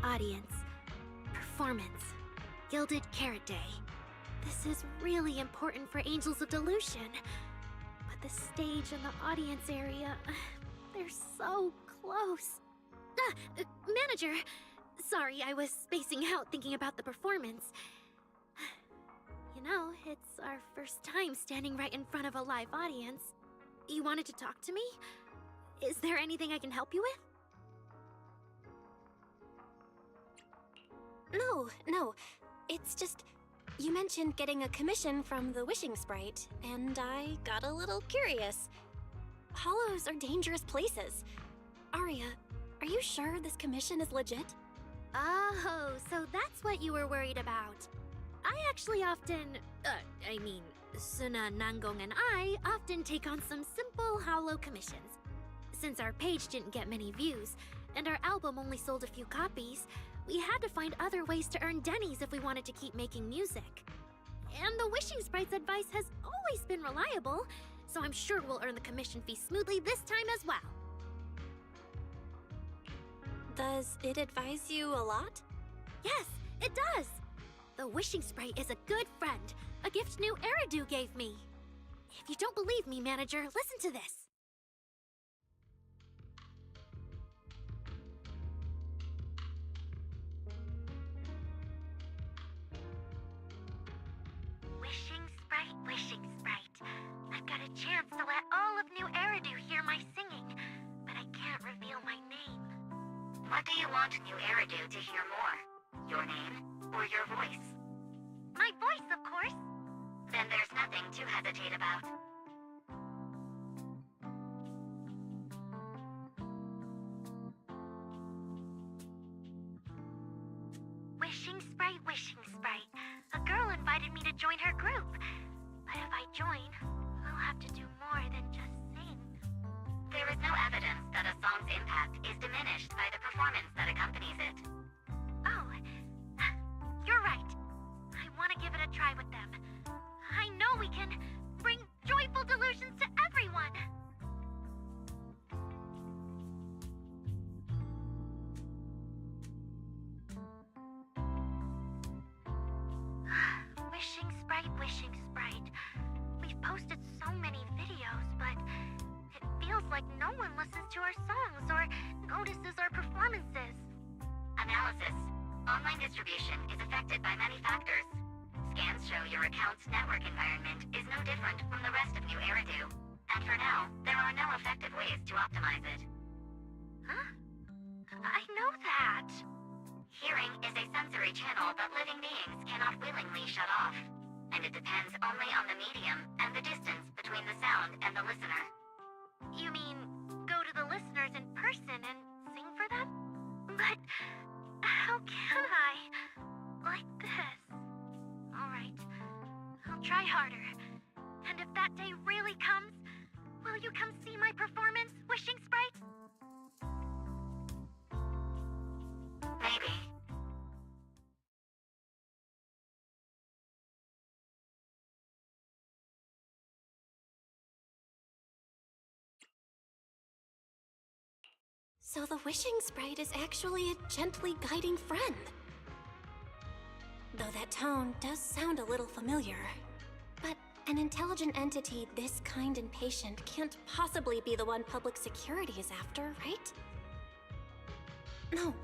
Audience. Performance. Gilded Carrot Day. This is really important for Angels of Delusion. But the stage and the audience area, they're so close. Manager! Sorry, I was spacing out thinking about the performance. You know, it's our first time standing right in front of a live audience. You wanted to talk to me? Is there anything I can help you with? No. It's just, you mentioned getting a commission from the wishing sprite, and I got a little curious. Hollows are dangerous places. Aria, are you sure this commission is legit? Oh, so that's what you were worried about. I actually often, Suna, Nangong, and I often take on some simple hollow commissions. Since our page didn't get many views, and our album only sold a few copies, we had to find other ways to earn dennies if we wanted to keep making music. And the Wishing Sprite's advice has always been reliable, so I'm sure we'll earn the commission fee smoothly this time as well. Does it advise you a lot? Yes, it does! The Wishing Sprite is a good friend, a gift Nью-Эриду gave me. If you don't believe me, manager, listen to this. Wishing Sprite. I've got a chance to let all of Nью-Эриду hear my singing, but I can't reveal my name. What do you want Nью-Эриdu to hear more? Your name or your voice? My voice, of course. Then there's nothing to hesitate about. Wishing Sprite. A girl invited me to join her group. But if I join, I'll have to do more than just sing. There is no evidence that a song's impact is diminished by the performance that accompanies it. Oh, you're right. I want to give it a try with them. I know we can bring joyful delusions to everyone. Wishing Sprite. We've posted so many videos, but it feels like no one listens to our songs or notices our performances. Analysis. Online distribution is affected by many factors. Scans show your account's network environment is no different from the rest of Nью-Эриду. And for now, there are no effective ways to optimize it. Huh? I know that. Hearing is a sensory channel that living beings cannot willingly shut off. And it depends only on the medium and the distance between the sound and the listener. You mean, go to the listeners in person and sing for them? But how can I? Like this. Alright, I'll try harder. And if that day really comes, will you come see my performance, Wishing Sprite? Maybe. So the Wishing Sprite is actually a gently guiding friend. Though that tone does sound a little familiar. But an intelligent entity this kind and patient can't possibly be the one public security is after, right? No.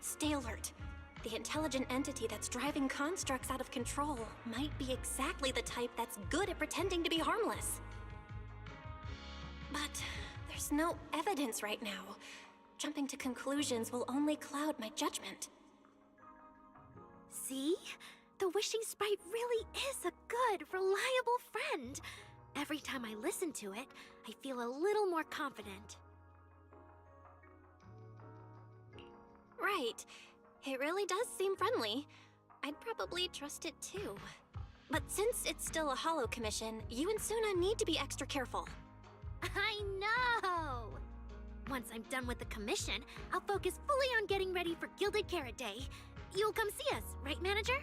Stay alert. The intelligent entity that's driving constructs out of control might be exactly the type that's good at pretending to be harmless. But there's no evidence right now. Jumping to conclusions will only cloud my judgment. See? The Wishing Sprite really is a good, reliable friend. Every time I listen to it, I feel a little more confident. Right. It really does seem friendly. I'd probably trust it too. But since it's still a hollow commission, you and Suna need to be extra careful. I know! Once I'm done with the commission, I'll focus fully on getting ready for Gilded Carrot Day. You'll come see us, right, manager?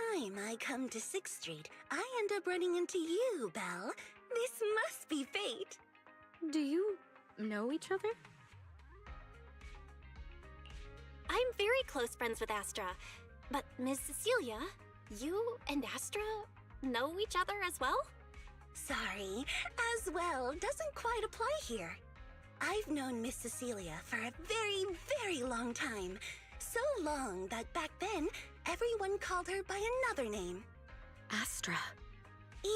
time I come to 6th Street, I end up running into you, Belle. This must be fate. Do you know each other? I'm very close friends with Astra. But Ms. Cecilia, you and Astra know each other as well? Sorry, as well doesn't quite apply here. I've known Miss Cecilia for a very, very long time. So long that back then, everyone called her by another name. Astra.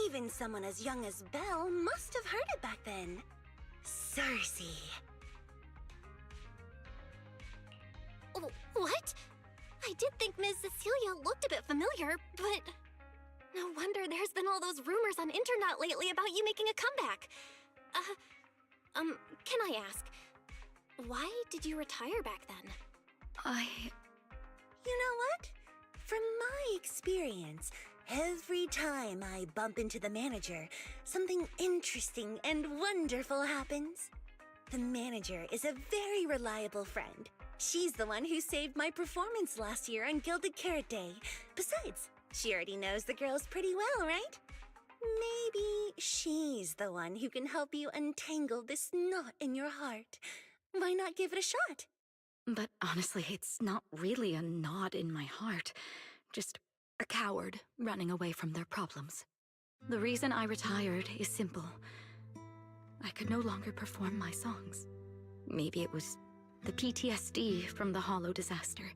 Even someone as young as Belle must have heard it back then. Cersei. Oh, what? I did think Ms. Cecilia looked a bit familiar, but... No wonder there's been all those rumors on internet lately about you making a comeback. Can I ask, why did you retire back then? You know what? From my experience, every time I bump into the manager, something interesting and wonderful happens. The manager is a very reliable friend. She's the one who saved my performance last year on Gilded Carrot Day. Besides, she already knows the girls pretty well, right? Maybe she's the one who can help you untangle this knot in your heart. Why not give it a shot? But honestly, it's not really a knot in my heart. Just a coward running away from their problems. The reason I retired is simple. I could no longer perform my songs. Maybe it was the PTSD from the Hollow disaster.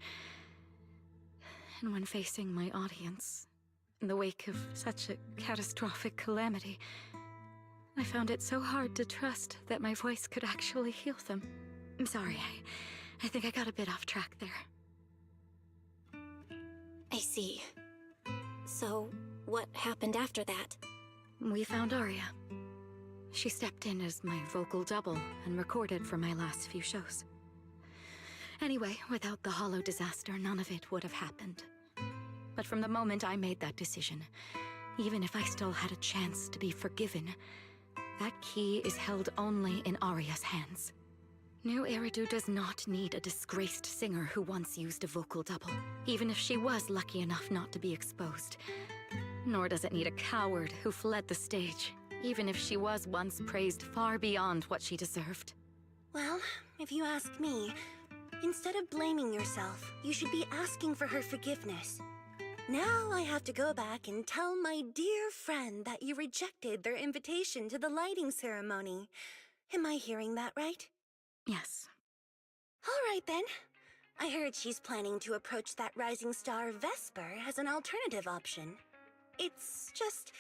And when facing my audience, in the wake of such a catastrophic calamity, I found it so hard to trust that my voice could actually heal them. I'm sorry, I think I got a bit off track there. I see. So, what happened after that? We found Aria. She stepped in as my vocal double and recorded for my last few shows. Anyway, without the Hollow disaster, none of it would have happened. But from the moment I made that decision, even if I still had a chance to be forgiven, that key is held only in Aria's hands. Nью-Эриду does not need a disgraced singer who once used a vocal double, even if she was lucky enough not to be exposed. Nor does it need a coward who fled the stage, even if she was once praised far beyond what she deserved. Well, if you ask me, instead of blaming yourself, you should be asking for her forgiveness. Now I have to go back and tell my dear friend that you rejected their invitation to the lighting ceremony. Am I hearing that right? Yes. All right then. I heard she's planning to approach that rising star Vesper as an alternative option. It's just,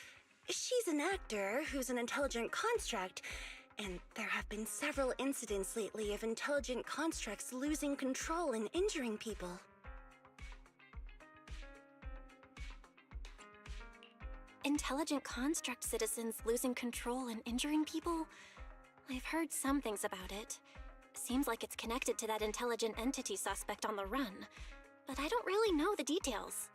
she's an actor who's an intelligent construct, and there have been several incidents lately of intelligent constructs losing control and injuring people. Intelligent construct citizens losing control and injuring people? I've heard some things about it. Seems like it's connected to that intelligent entity suspect on the run, but I don't really know the details.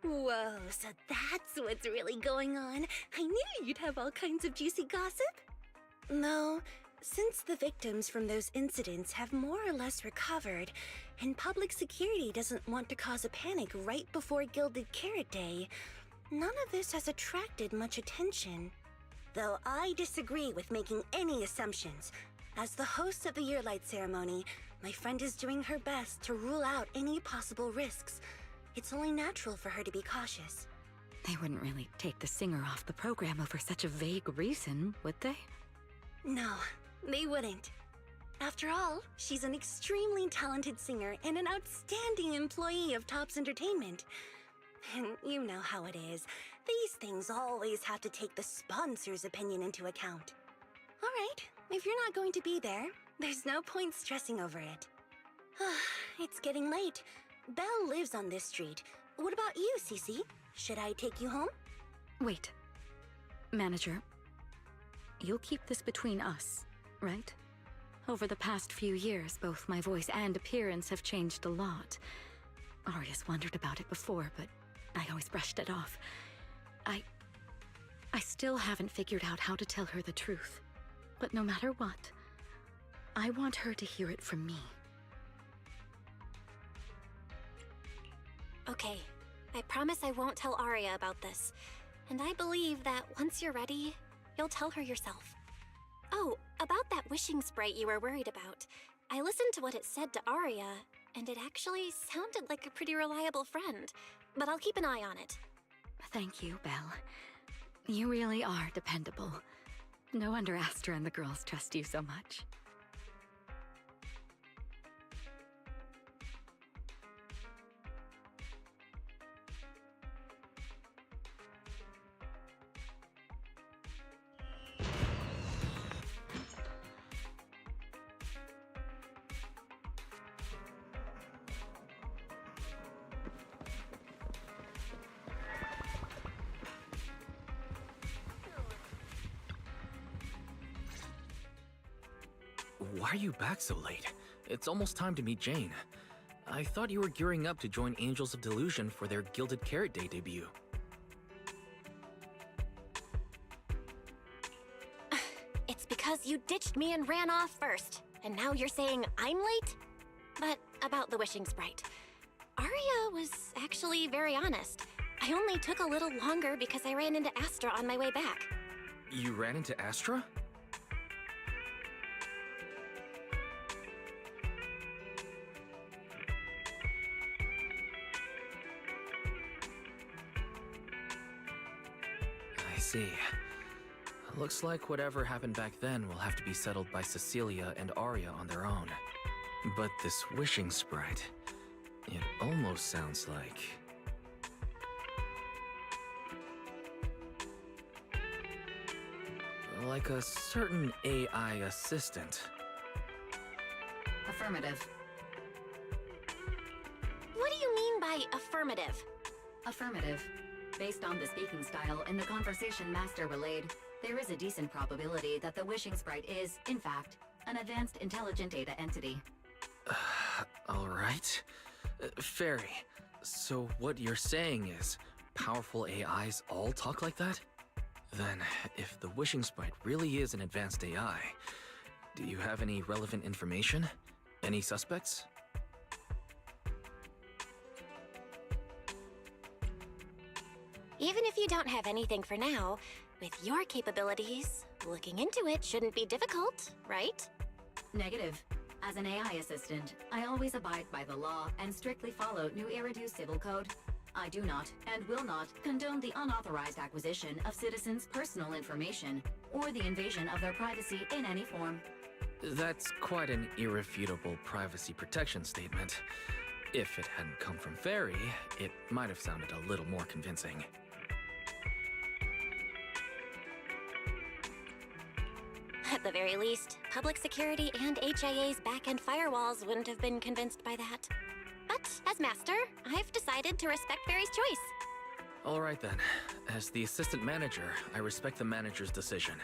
Whoa, so that's what's really going on. I knew you'd have all kinds of juicy gossip. No, since the victims from those incidents have more or less recovered, and public security doesn't want to cause a panic right before Gilded Carrot Day, none of this has attracted much attention. Though I disagree with making any assumptions. As the host of the Yearlight ceremony, my friend is doing her best to rule out any possible risks. It's only natural for her to be cautious. They wouldn't really take the singer off the program over such a vague reason, would they? No, they wouldn't. After all, she's an extremely talented singer and an outstanding employee of Topps Entertainment. And you know how it is. These things always have to take the sponsor's opinion into account. All right, if you're not going to be there, there's no point stressing over it. It's getting late. Belle lives on this street. What about you, Cece? Should I take you home? Wait. Manager, you'll keep this between us, right? Over the past few years, both my voice and appearance have changed a lot. Aria's wondered about it before, but I always brushed it off. I still haven't figured out how to tell her the truth. But no matter what, I want her to hear it from me. Okay, I promise I won't tell Arya about this. And I believe that once you're ready, you'll tell her yourself. Oh, about that wishing sprite you were worried about. I listened to what it said to Arya, and it actually sounded like a pretty reliable friend. But I'll keep an eye on it. Thank you, Belle. You really are dependable. No wonder Astra and the girls trust you so much. Why are you back so late? It's almost time to meet Jane. I thought you were gearing up to join Angels of Delusion for their Gilded Carrot Day debut. It's because you ditched me and ran off first, and now you're saying I'm late? But about the wishing sprite. Arya was actually very honest. I only took a little longer because I ran into Astra on my way back. You ran into Astra? I see. Looks like whatever happened back then will have to be settled by Cecilia and Arya on their own. But this wishing sprite, it almost sounds like a certain AI assistant. Affirmative. What do you mean by affirmative? Affirmative. Based on the speaking style and the conversation Master relayed, there is a decent probability that the wishing sprite is, in fact, an advanced intelligent data entity. Alright. Fairy, so what you're saying is, powerful AIs all talk like that? Then, if the wishing sprite really is an advanced AI, do you have any relevant information? Any suspects? Even if you don't have anything for now, with your capabilities, looking into it shouldn't be difficult, right? Negative. As an AI assistant, I always abide by the law and strictly follow Nью-Эриду civil code. I do not, and will not, condone the unauthorized acquisition of citizens' personal information, or the invasion of their privacy in any form. That's quite an irrefutable privacy protection statement. If it hadn't come from Fairy, it might have sounded a little more convincing. At the very least, public security and HIA's back-end firewalls wouldn't have been convinced by that. But as master, I've decided to respect Fairy's choice. Alright then. As the assistant manager, I respect the manager's decision.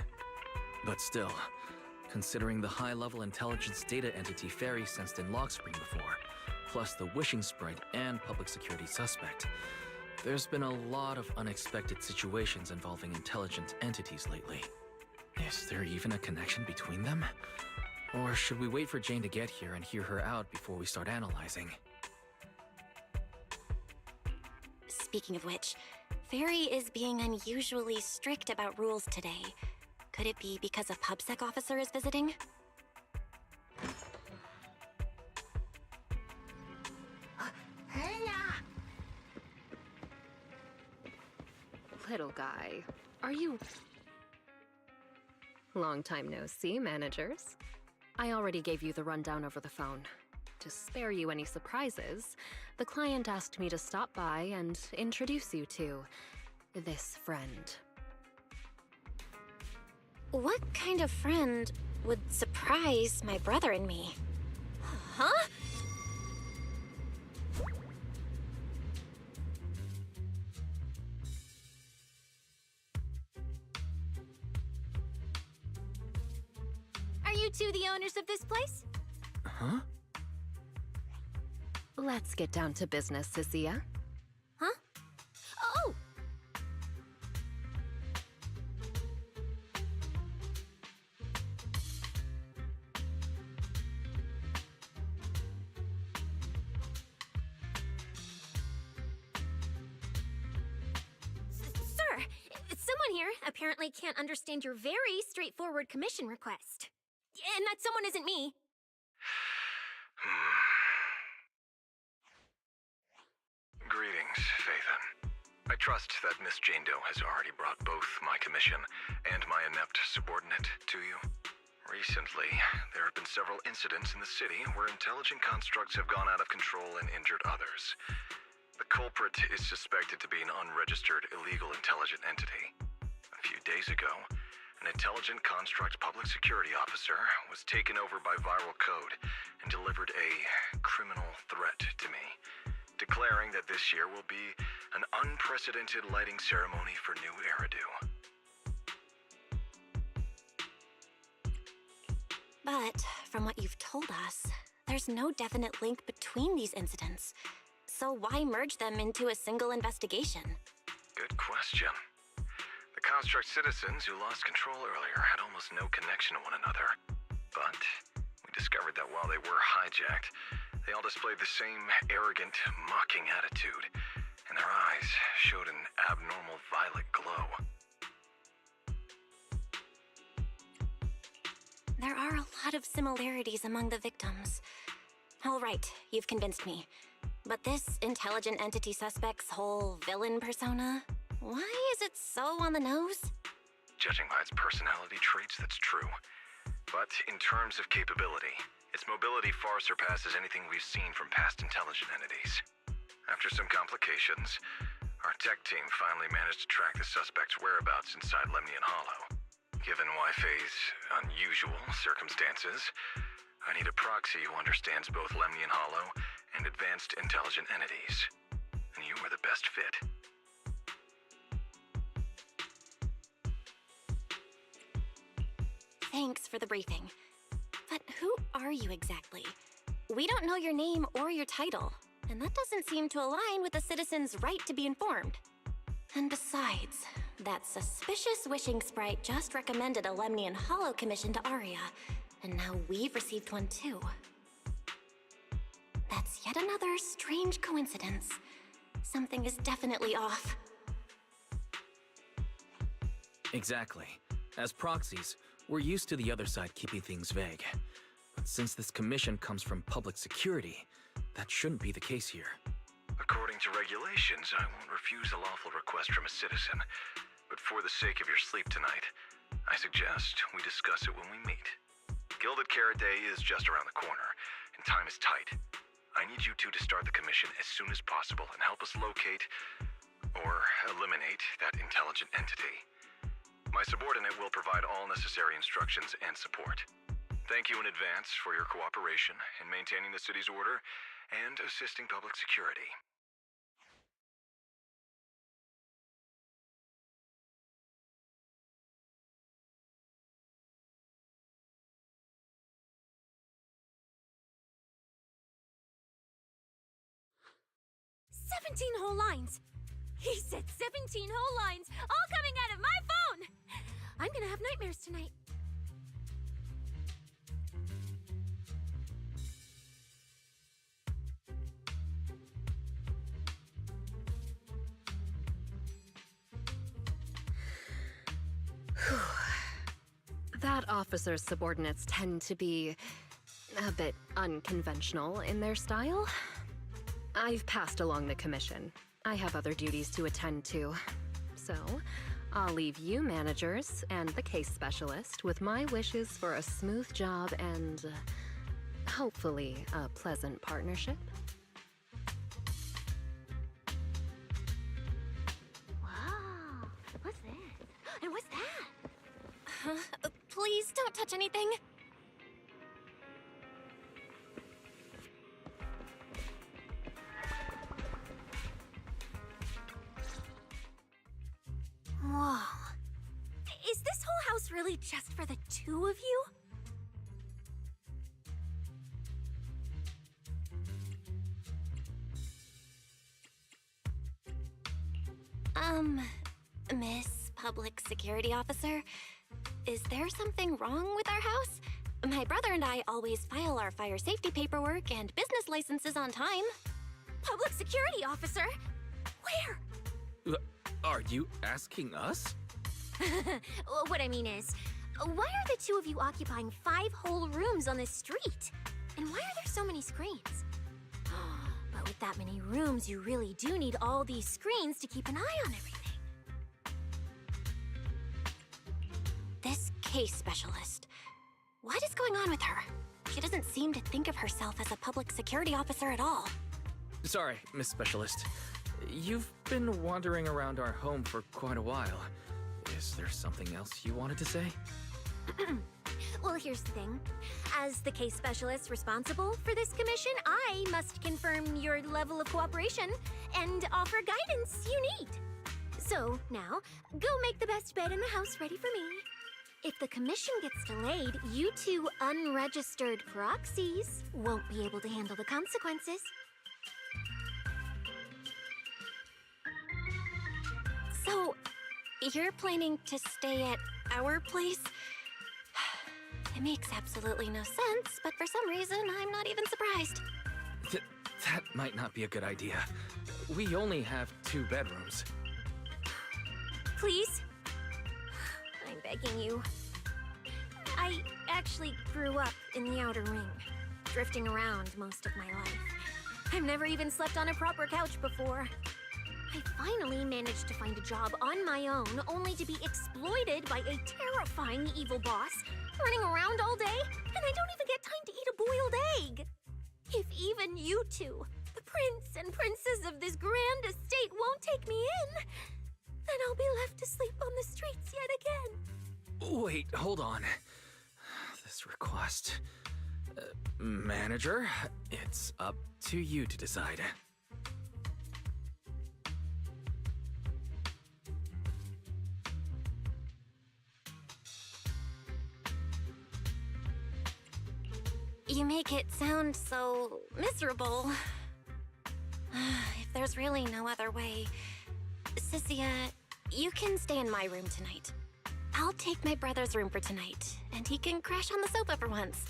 But still, considering the high-level intelligence data entity Fairy sensed in Logscreen before, plus the wishing sprite and public security suspect, there's been a lot of unexpected situations involving intelligent entities lately. Is there even a connection between them? Or should we wait for Jane to get here and hear her out before we start analyzing? Speaking of which, Fairy is being unusually strict about rules today. Could it be because a PubSec officer is visiting? Little guy, are you... Long time no see, managers. I already gave you the rundown over the phone. To spare you any surprises, the client asked me to stop by and introduce you to this friend. What kind of friend would surprise my brother and me? Huh? Are you two the owners of this place? Huh? Let's get down to business, Cecilia. Huh? Oh! here apparently can't understand your very straightforward commission request. And that someone isn't me. Greetings, Phaethon. I trust that Miss Jane Doe has already brought both my commission and my inept subordinate to you. Recently, there have been several incidents in the city where intelligent constructs have gone out of control and injured others. The culprit is suspected to be an unregistered illegal intelligent entity. A few days ago, an intelligent construct public security officer was taken over by viral code and delivered a criminal threat to me, declaring that this year will be an unprecedented lighting ceremony for Nью-Эриду. But from what you've told us, there's no definite link between these incidents. So why merge them into a single investigation? Good question. The construct citizens who lost control earlier had almost no connection to one another. But we discovered that while they were hijacked, they all displayed the same arrogant, mocking attitude, and their eyes showed an abnormal violet glow. There are a lot of similarities among the victims. All right, you've convinced me. But this intelligent entity suspect's whole villain persona, why is it so on the nose? Judging by its personality traits, that's true. But in terms of capability, its mobility far surpasses anything we've seen from past intelligent entities. After some complications, our tech team finally managed to track the suspect's whereabouts inside Lemnian Hollow. Given Wai-Fei's unusual circumstances, I need a proxy who understands both Lemnian Hollow and advanced intelligent entities. And you were the best fit. Thanks for the briefing. But who are you exactly? We don't know your name or your title, and that doesn't seem to align with the citizens' right to be informed. And besides, that suspicious wishing sprite just recommended a Lemnian Hollow commission to Aria, and now we've received one too. That's yet another strange coincidence. Something is definitely off. Exactly. As proxies, we're used to the other side keeping things vague. But since this commission comes from public security, that shouldn't be the case here. According to regulations, I won't refuse a lawful request from a citizen. But for the sake of your sleep tonight, I suggest we discuss it when we meet. Gilded Carrot Day is just around the corner, and time is tight. I need you two to start the commission as soon as possible and help us locate or eliminate that intelligent entity. My subordinate will provide all necessary instructions and support. Thank you in advance for your cooperation in maintaining the city's order and assisting public security. Whole lines. He said 17 whole lines, all coming out of my phone! I'm gonna have nightmares tonight. That officer's subordinates tend to be a bit unconventional in their style. I've passed along the commission. I have other duties to attend to. So, I'll leave you managers and the case specialist with my wishes for a smooth job and hopefully a pleasant partnership. Wow, what's this? And what's that? Please don't touch anything. Whoa. Is this whole house really just for the two of you? Miss Public Security Officer, is there something wrong with our house? My brother and I always file our fire safety paperwork and business licenses on time. Public Security Officer? Where? Are you asking us? What I mean is, why are the two of you occupying 5 whole rooms on this street? And why are there so many screens? But with that many rooms, you really do need all these screens to keep an eye on everything. This case specialist. What is going on with her? She doesn't seem to think of herself as a public security officer at all. Sorry, Miss Specialist. You've been wandering around our home for quite a while. Is there something else you wanted to say? Well, here's the thing. As the case specialist responsible for this commission, I must confirm your level of cooperation and offer guidance you need. So, now, go make the best bed in the house ready for me. If the commission gets delayed, you two unregistered proxies won't be able to handle the consequences. So, you're planning to stay at our place? It makes absolutely no sense, but for some reason, I'm not even surprised. That might not be a good idea. We only have 2 bedrooms. Please? I'm begging you. I actually grew up in the Outer Ring, drifting around most of my life. I've never even slept on a proper couch before. I finally managed to find a job on my own, only to be exploited by a terrifying evil boss, running around all day, and I don't even get time to eat a boiled egg. If even you two, the prince and princess of this grand estate, won't take me in, then I'll be left to sleep on the streets yet again. Wait, hold on. This request... manager, it's up to you to decide. You make it sound so miserable. If there's really no other way, Sissia, you can stay in my room tonight. I'll take my brother's room for tonight, and he can crash on the sofa for once,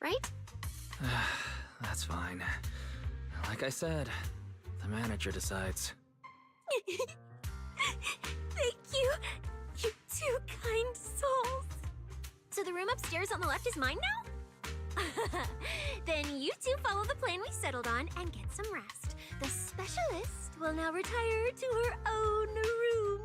right? That's fine. Like I said, the manager decides. Thank you, you two kind souls. So the room upstairs on the left is mine now? Then you two follow the plan we settled on and get some rest. The specialist will now retire to her own room.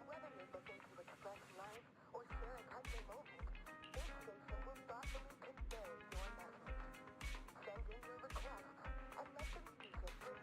Whether you're looking to express life or share a touching moment, this station will thoughtfully convey your message. Send in your requests and let the music bring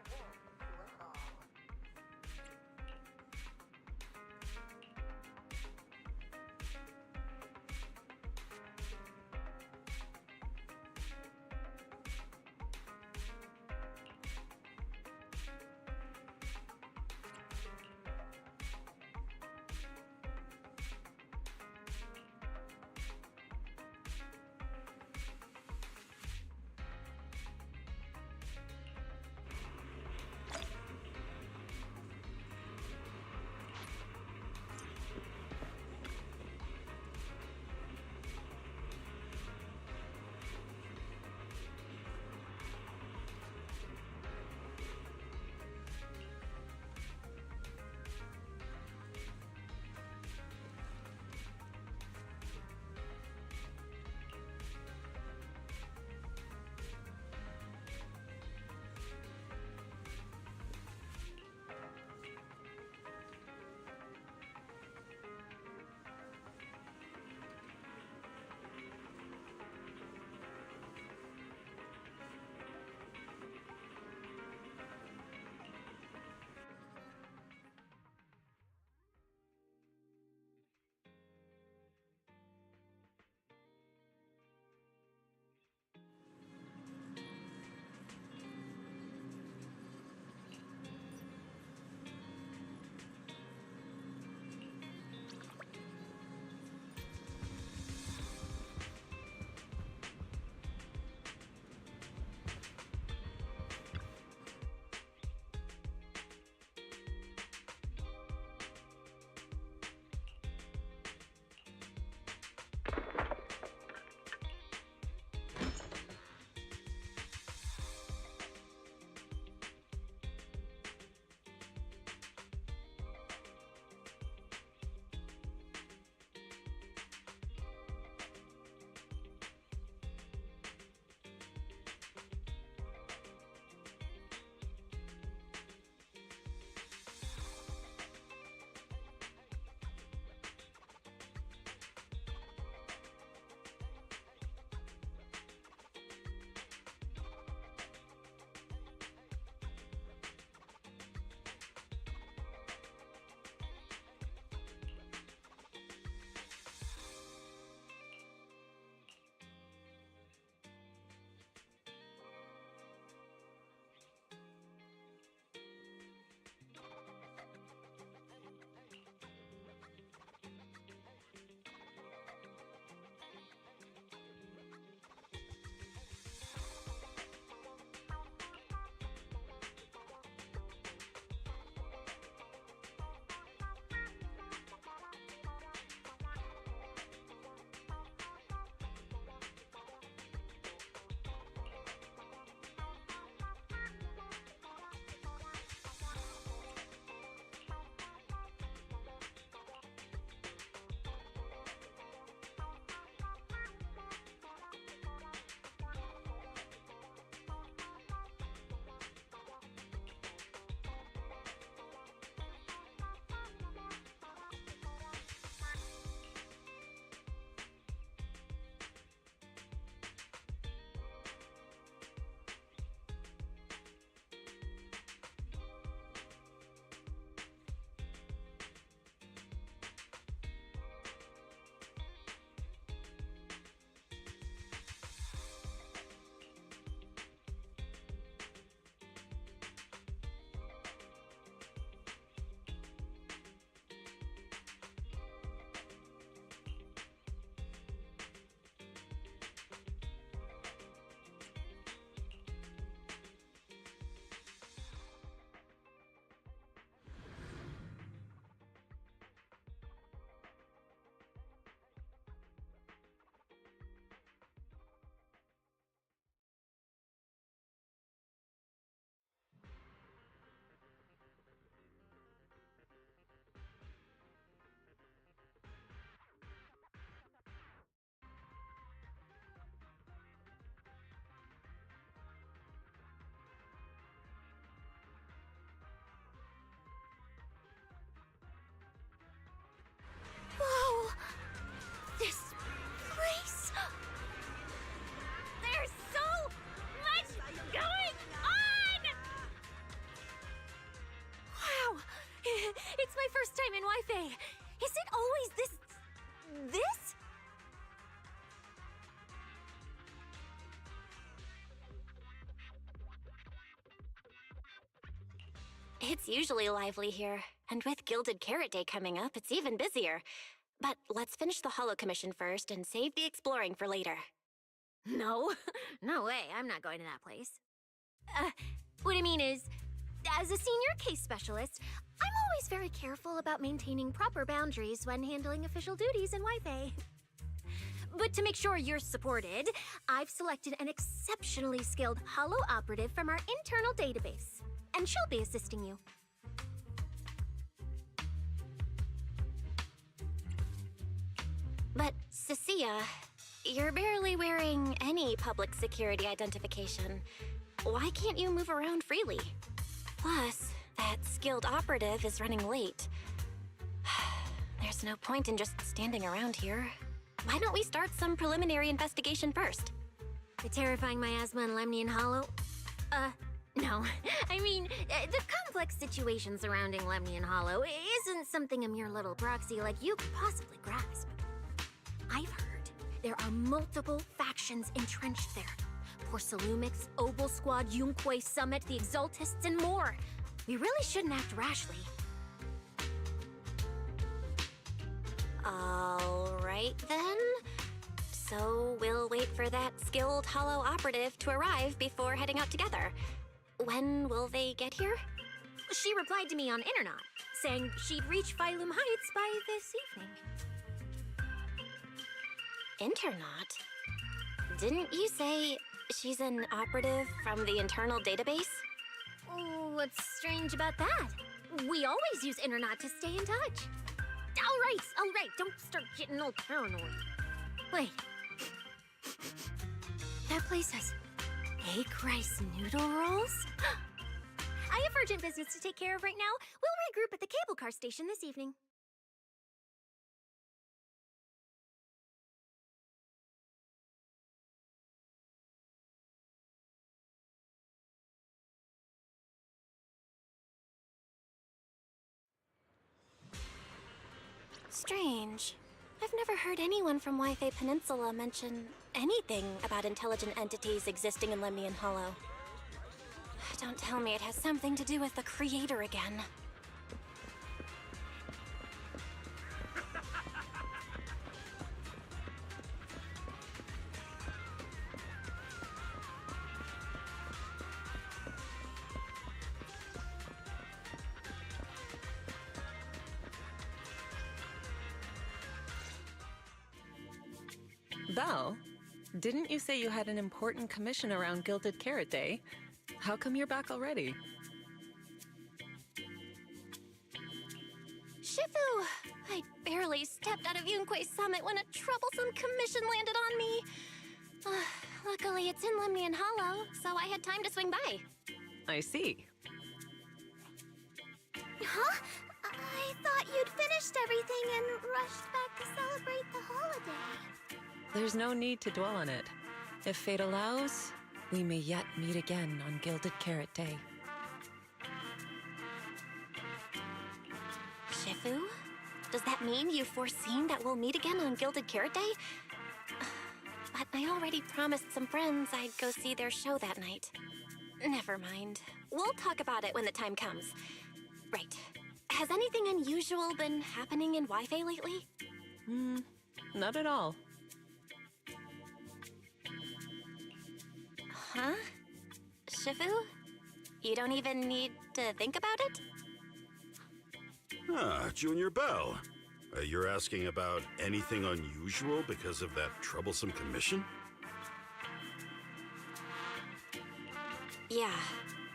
It's usually lively here, and with Gilded Carrot Day coming up, it's even busier. But let's finish the Holo Commission first and save the exploring for later. No, no way, I'm not going to that place. What I mean is, As a senior case specialist, I'm always very careful about maintaining proper boundaries when handling official duties in Wi-Fi. But to make sure you're supported, I've selected an exceptionally skilled Holo operative from our internal database, and she'll be assisting you. but Cecilia, you're barely wearing any public security identification. Why can't you move around freely? Plus, that skilled operative is running late. There's no point in just standing around here. Why don't we start some preliminary investigation first? The terrifying miasma in Lemnian Hollow? No. I mean, the complex situation surrounding Lemnian Hollow isn't something a mere little proxy like you could possibly grasp. I've heard there are multiple factions entrenched there. Porcelumix, Obel Squad, Yunque Summit, the Exaltists, and more. We really shouldn't act rashly. All right, then. So we'll wait for that skilled Holo operative to arrive before heading out together. When will they get here? She replied to me on Internet, saying she'd reach Phylum Heights by this evening. Internet? Didn't you say she's an operative from the internal database? What's strange about that? We always use Internet to stay in touch. All right, don't start getting all paranoid. Wait. That place has egg rice noodle rolls? I have urgent business to take care of right now. We'll regroup at the cable car station this evening. Strange. I've never heard anyone from Wi-Fi Peninsula mention anything about intelligent entities existing in Lemnian Hollow. Don't tell me it has something to do with the creator again. Val, didn't you say you had an important commission around Gilded Carrot Day? How come you're back already? Shifu! I barely stepped out of Yunque Summit when a troublesome commission landed on me. Luckily, it's in Lemnian Hollow, so I had time to swing by. I see. Huh? I thought you'd finished everything and rushed back to celebrate the holiday. There's no need to dwell on it. If fate allows, we may yet meet again on Gilded Carrot Day. Shifu? Does that mean you've foreseen that we'll meet again on Gilded Carrot Day? But I already promised some friends I'd go see their show that night. Never mind. We'll talk about it when the time comes. Right. Has anything unusual been happening in Wi-Fi lately? Not at all. Huh? Shifu? You don't even need to think about it? Junior Bell. You're asking about anything unusual because of that troublesome commission? Yeah.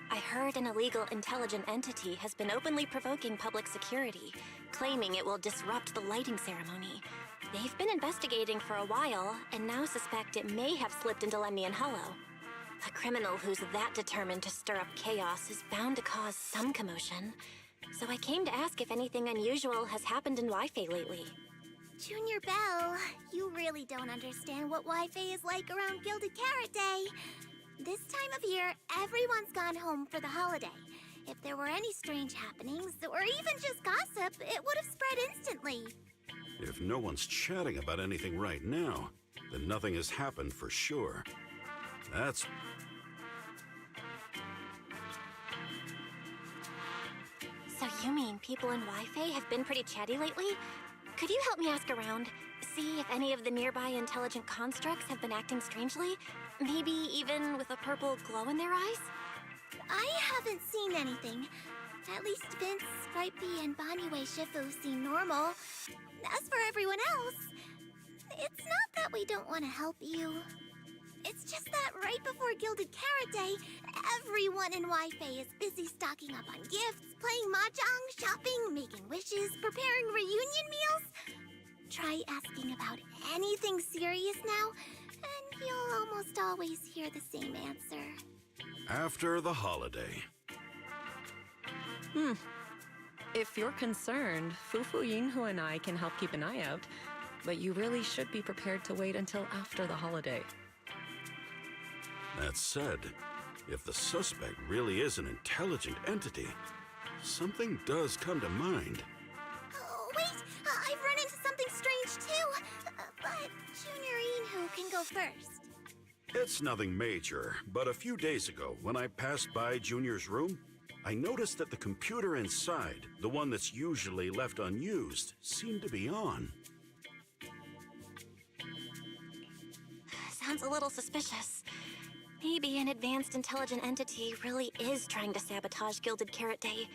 I heard an illegal intelligent entity has been openly provoking public security, claiming it will disrupt the lighting ceremony. They've been investigating for a while, and now suspect it may have slipped into Lemnian Hollow. A criminal who's that determined to stir up chaos is bound to cause some commotion. So I came to ask if anything unusual has happened in Wi-Fi lately. Junior Bell, you really don't understand what Wi-Fi is like around Gilded Carrot Day. This time of year, everyone's gone home for the holiday. If there were any strange happenings, or even just gossip, it would have spread instantly. If no one's chatting about anything right now, then nothing has happened for sure. You mean people in Wi-Fi have been pretty chatty lately? Could you help me ask around? See if any of the nearby intelligent constructs have been acting strangely? Maybe even with a purple glow in their eyes? I haven't seen anything. At least Vince, Stripey, and Banyue Shifu seem normal. As for everyone else, it's not that we don't want to help you. It's just that right before Gilded Carrot Day, everyone in Wi-Fi is busy stocking up on gifts, playing mahjong, shopping, making wishes, preparing reunion meals. Try asking about anything serious now, and you'll almost always hear the same answer. After the holiday. If you're concerned, Fufu Yinhu and I can help keep an eye out, but you really should be prepared to wait until after the holiday. That said, if the suspect really is an intelligent entity, something does come to mind. Oh, wait! I've run into something strange too! But Junior Inhu can go first. It's nothing major, but a few days ago, when I passed by Junior's room, I noticed that the computer inside, the one that's usually left unused, seemed to be on. Sounds a little suspicious. Maybe an advanced intelligent entity really is trying to sabotage Gilded Carrot Day.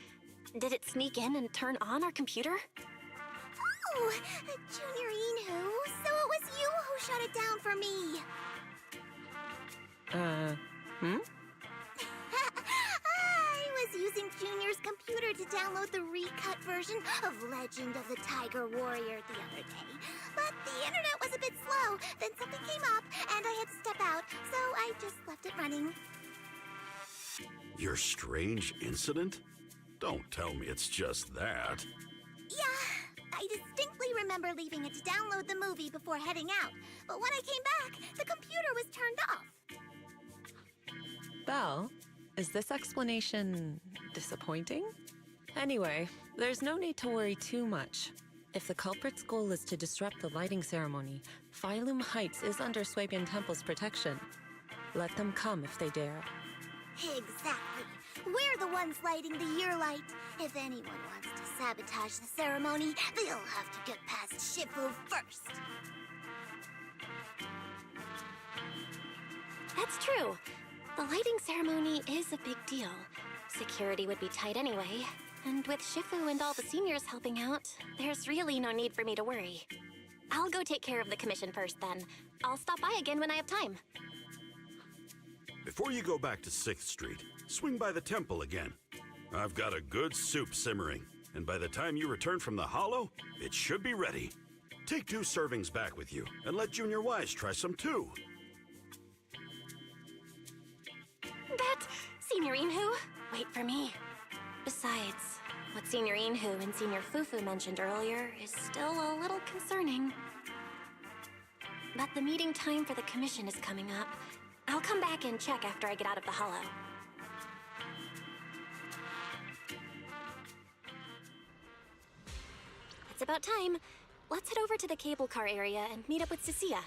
Did it sneak in and turn on our computer? Oh, Junior Inhu, so it was you who shut it down for me. I was using Junior's computer to download the recut version of Legend of the Tiger Warrior the other day. But the internet was a bit slow, then something came up, and I had to step out, so I just left it running. Your strange incident? Don't tell me it's just that. Yeah, I distinctly remember leaving it to download the movie before heading out. But when I came back, the computer was turned off. Belle, is this explanation disappointing? Anyway, there's no need to worry too much. If the culprit's goal is to disrupt the lighting ceremony, Phylum Heights is under Swabian Temple's protection. Let them come if they dare. Exactly. We're the ones lighting the year light. If anyone wants to sabotage the ceremony, they'll have to get past Shifu first. That's true. The lighting ceremony is a big deal. Security would be tight anyway. And with Shifu and all the seniors helping out, there's really no need for me to worry. I'll go take care of the commission first then. I'll stop by again when I have time. Before you go back to 6th Street, swing by the temple again. I've got a good soup simmering, and by the time you return from the Hollow, it should be ready. Take 2 servings back with you, and let Junior Wise try some too. That Senior Inhu? Wait for me. Besides, what Senior Inhu and Senior Fufu mentioned earlier is still a little concerning. But the meeting time for the commission is coming up. I'll come back and check after I get out of the Hollow. It's about time. Let's head over to the cable car area and meet up with Cecilia.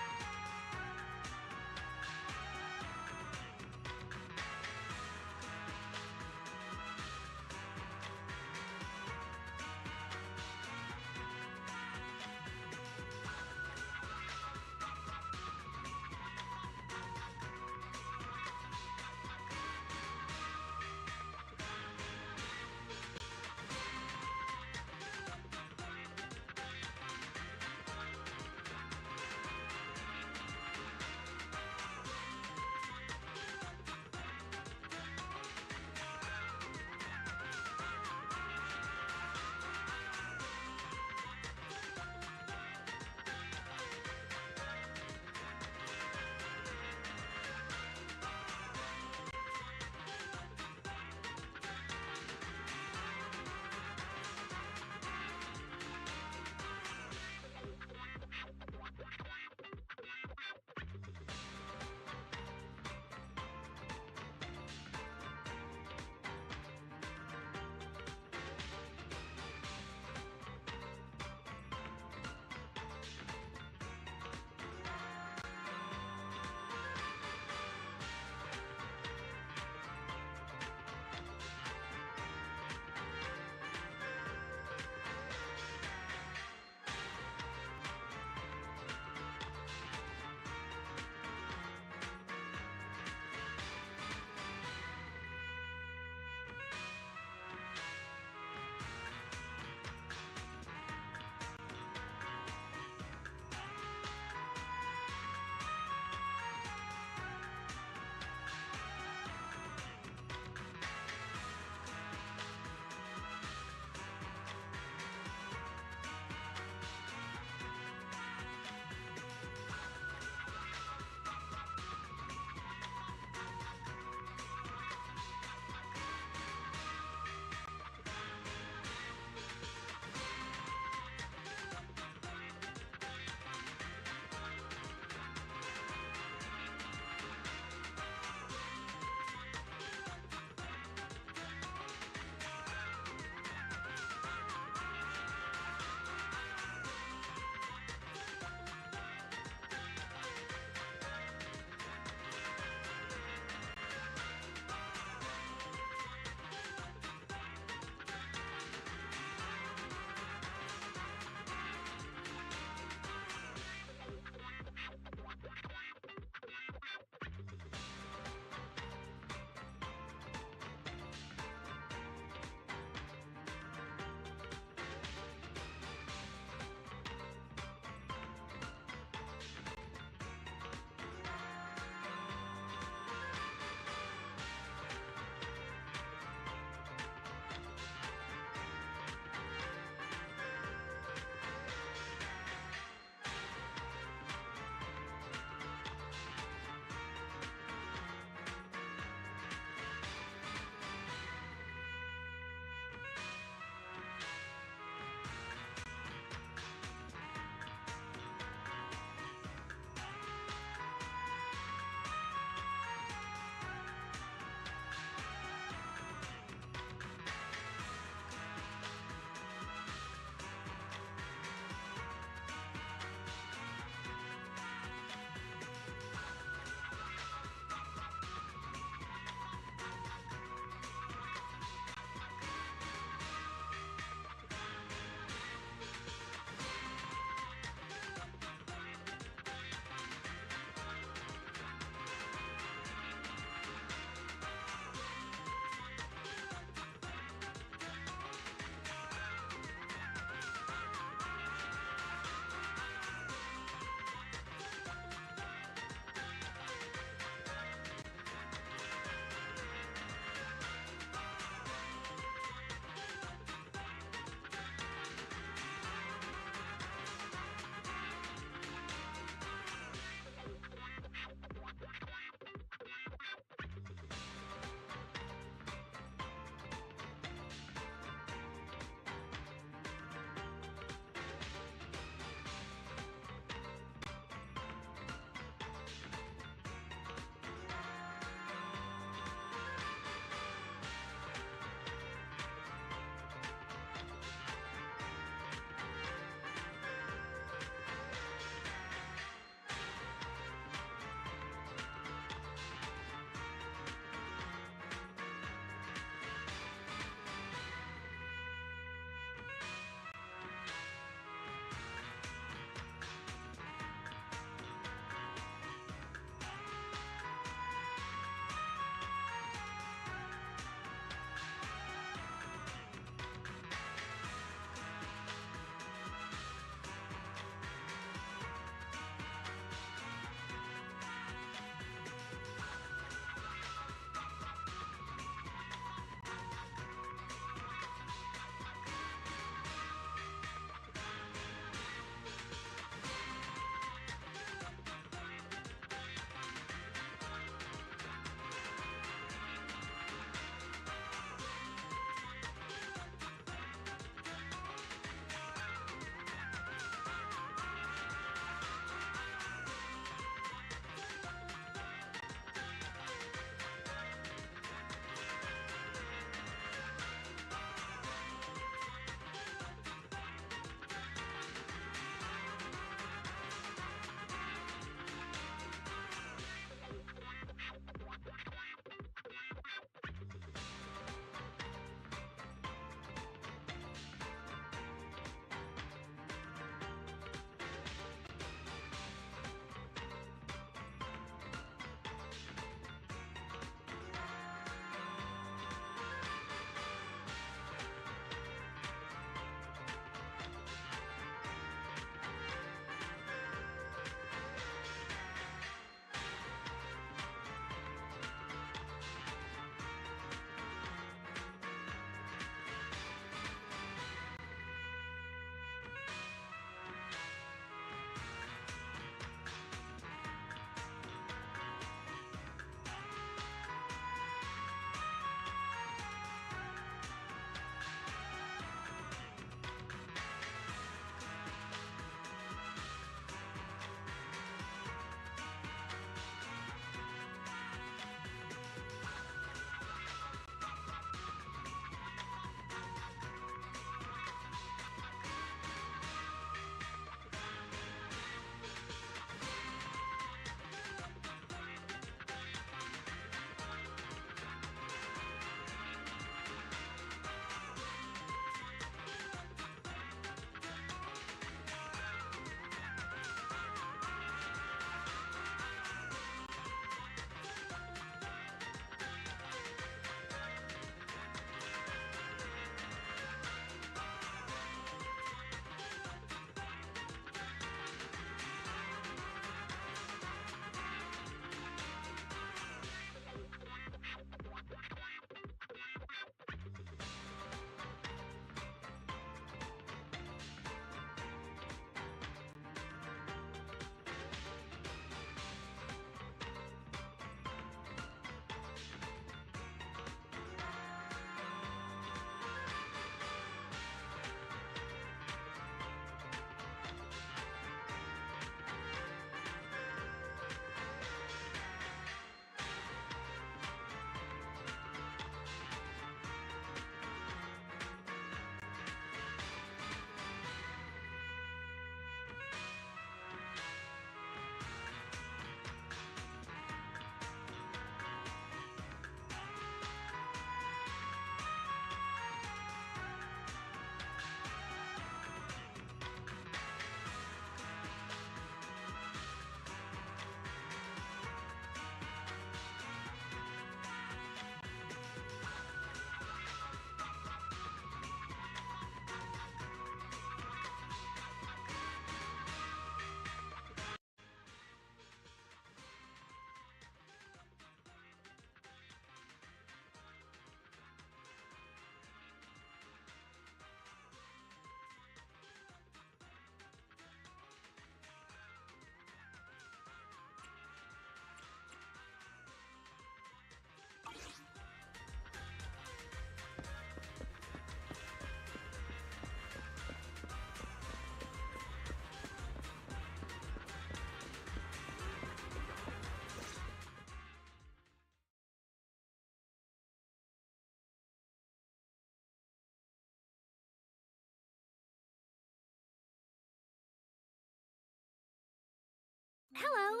Hello,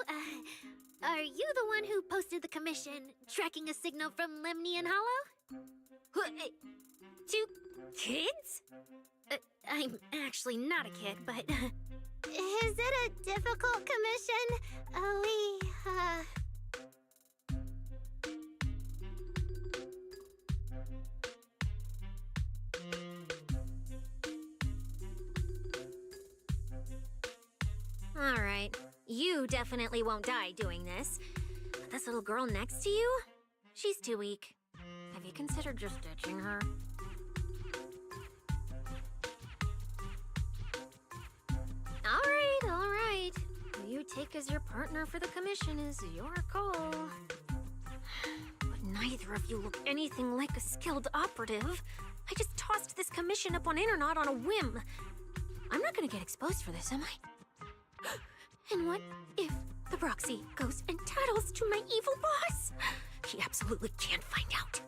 are you the one who posted the commission, tracking a signal from Lemnian Hollow? Two kids? I'm actually not a kid, but... Is it a difficult commission? Alright, you definitely won't die doing this. But this little girl next to you? She's too weak. Have you considered just ditching her? Alright. Who you take as your partner for the commission is your call. But neither of you look anything like a skilled operative. I just tossed this commission up on Internet on a whim. I'm not gonna get exposed for this, am I? And what if the proxy goes and tattles to my evil boss? He absolutely can't find out.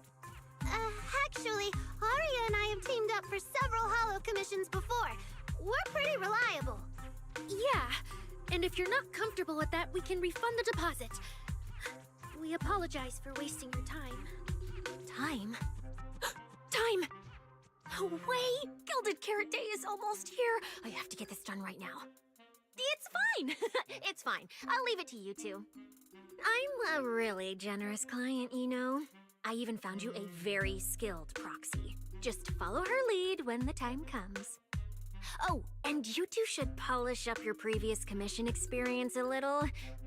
Actually, Aria and I have teamed up for several Hollow commissions before. We're pretty reliable. Yeah, and if you're not comfortable with that, we can refund the deposit. We apologize for wasting your time. Time? Time! No way! Gilded Carrot Day is almost here. I have to get this done right now. It's fine! It's fine. I'll leave it to you two. I'm a really generous client, you know. I even found you a very skilled proxy. Just follow her lead when the time comes. Oh, and you two should polish up your previous commission experience a little.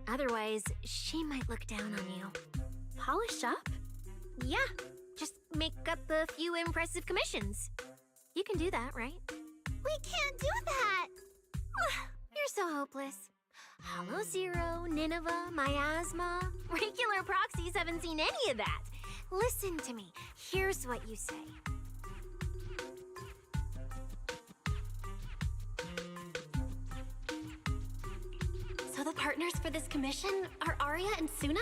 Otherwise, she might look down on you. Polish up? Yeah, just make up a few impressive commissions. You can do that, right? We can't do that! You're so hopeless. Hollow Zero, Nineveh, Miasma. Regular proxies haven't seen any of that. Listen to me. Here's what you say. So the partners for this commission are Arya and Suna?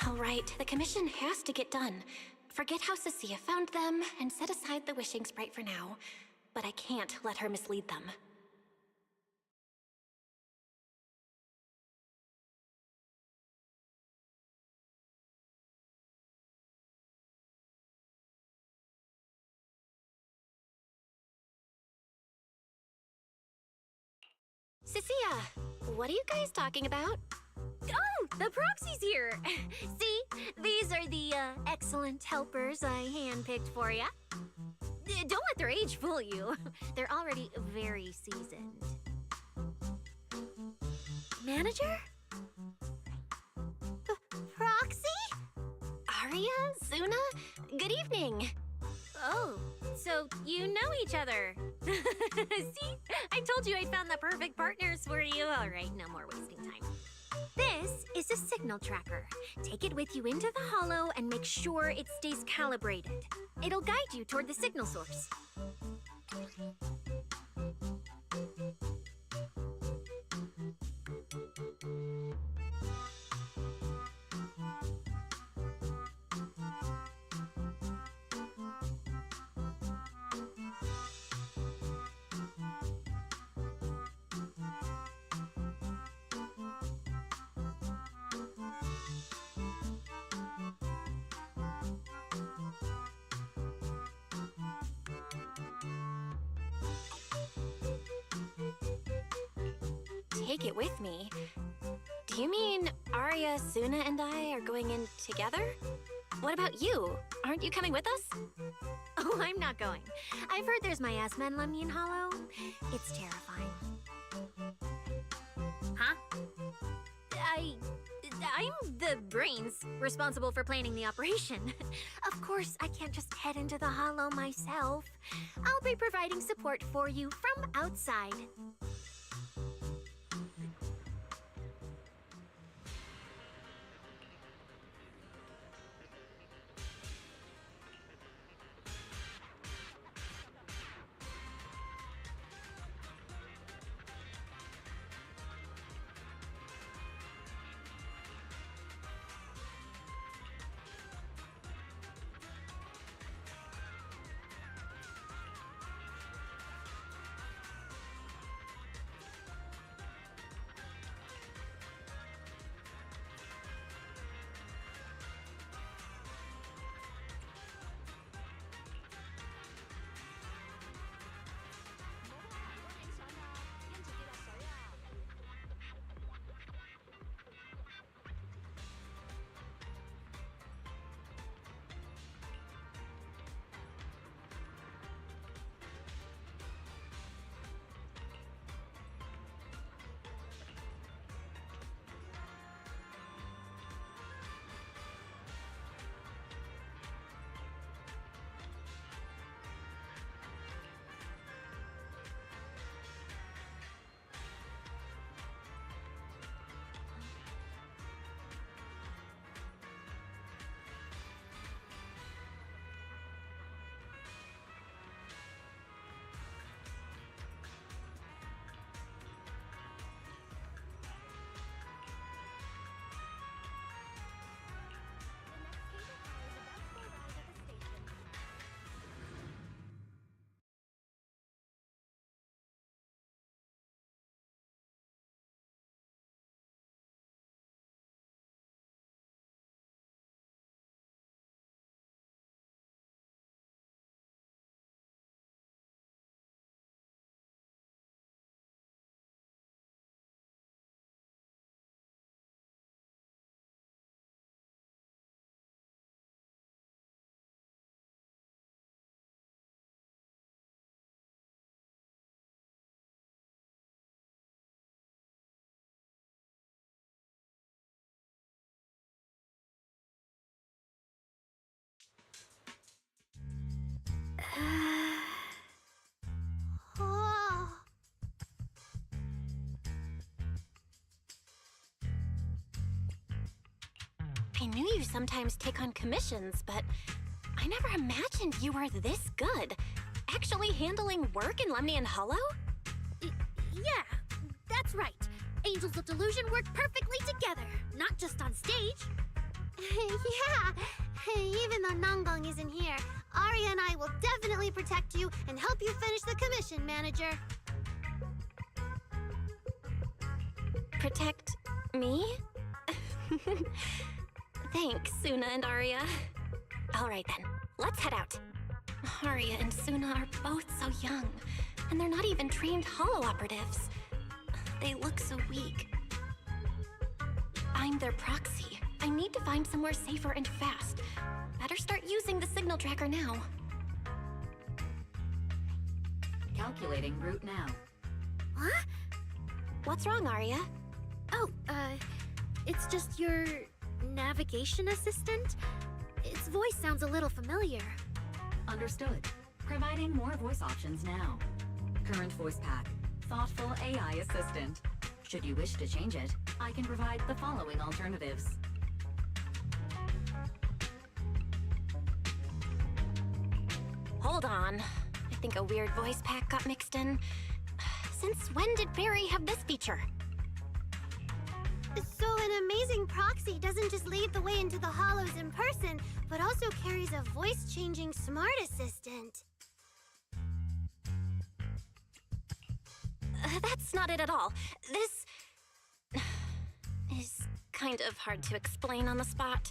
All right, the commission has to get done. Forget how Cecilia found them and set aside the wishing sprite for now. But I can't let her mislead them. Cecilia, what are you guys talking about? Oh, the proxy's here! See, these are the excellent helpers I handpicked for ya. Don't let their age fool you. They're already very seasoned. Manager? Proxy? Arya? Suna? Good evening. Oh, so you know each other. See? I told you I found the perfect partners for you. All right, no more wasting time. This is a signal tracker. Take it with you into the Hollow and make sure it stays calibrated. It'll guide you toward the signal source. Take it with me? Do you mean Arya, Suna, and I are going in together? What about you? Aren't you coming with us? Oh, I'm not going. I've heard there's miasma in Lemnian Hollow. It's terrifying. Huh? I'm the brains responsible for planning the operation. Of course, I can't just head into the Hollow myself. I'll be providing support for you from outside. I knew you sometimes take on commissions, but I never imagined you were this good. Actually handling work in Lemnian Hollow? Yeah, that's right. Angels of Delusion work perfectly together, not just on stage. Yeah, even though Nanggong isn't here, Arya and I will definitely protect you and help you finish the commission, Manager. Protect me? Thanks, Suna and Arya. All right then, let's head out. Arya and Suna are both so young, and they're not even trained Hollow operatives. They look so weak. I'm their proxy. I need to find somewhere safer and fast. Better start using the signal tracker now. Calculating route now. Huh? What's wrong, Arya? Oh, it's just your navigation assistant? Its voice sounds a little familiar. Understood. Providing more voice options now. Current voice pack. Thoughtful AI assistant. Should you wish to change it, I can provide the following alternatives. Hold on. I think a weird voice pack got mixed in. Since when did Fairy have this feature? So an amazing proxy doesn't just lead the way into the Hollows in person, but also carries a voice-changing smart assistant. That's not it at all. This is kind of hard to explain on the spot.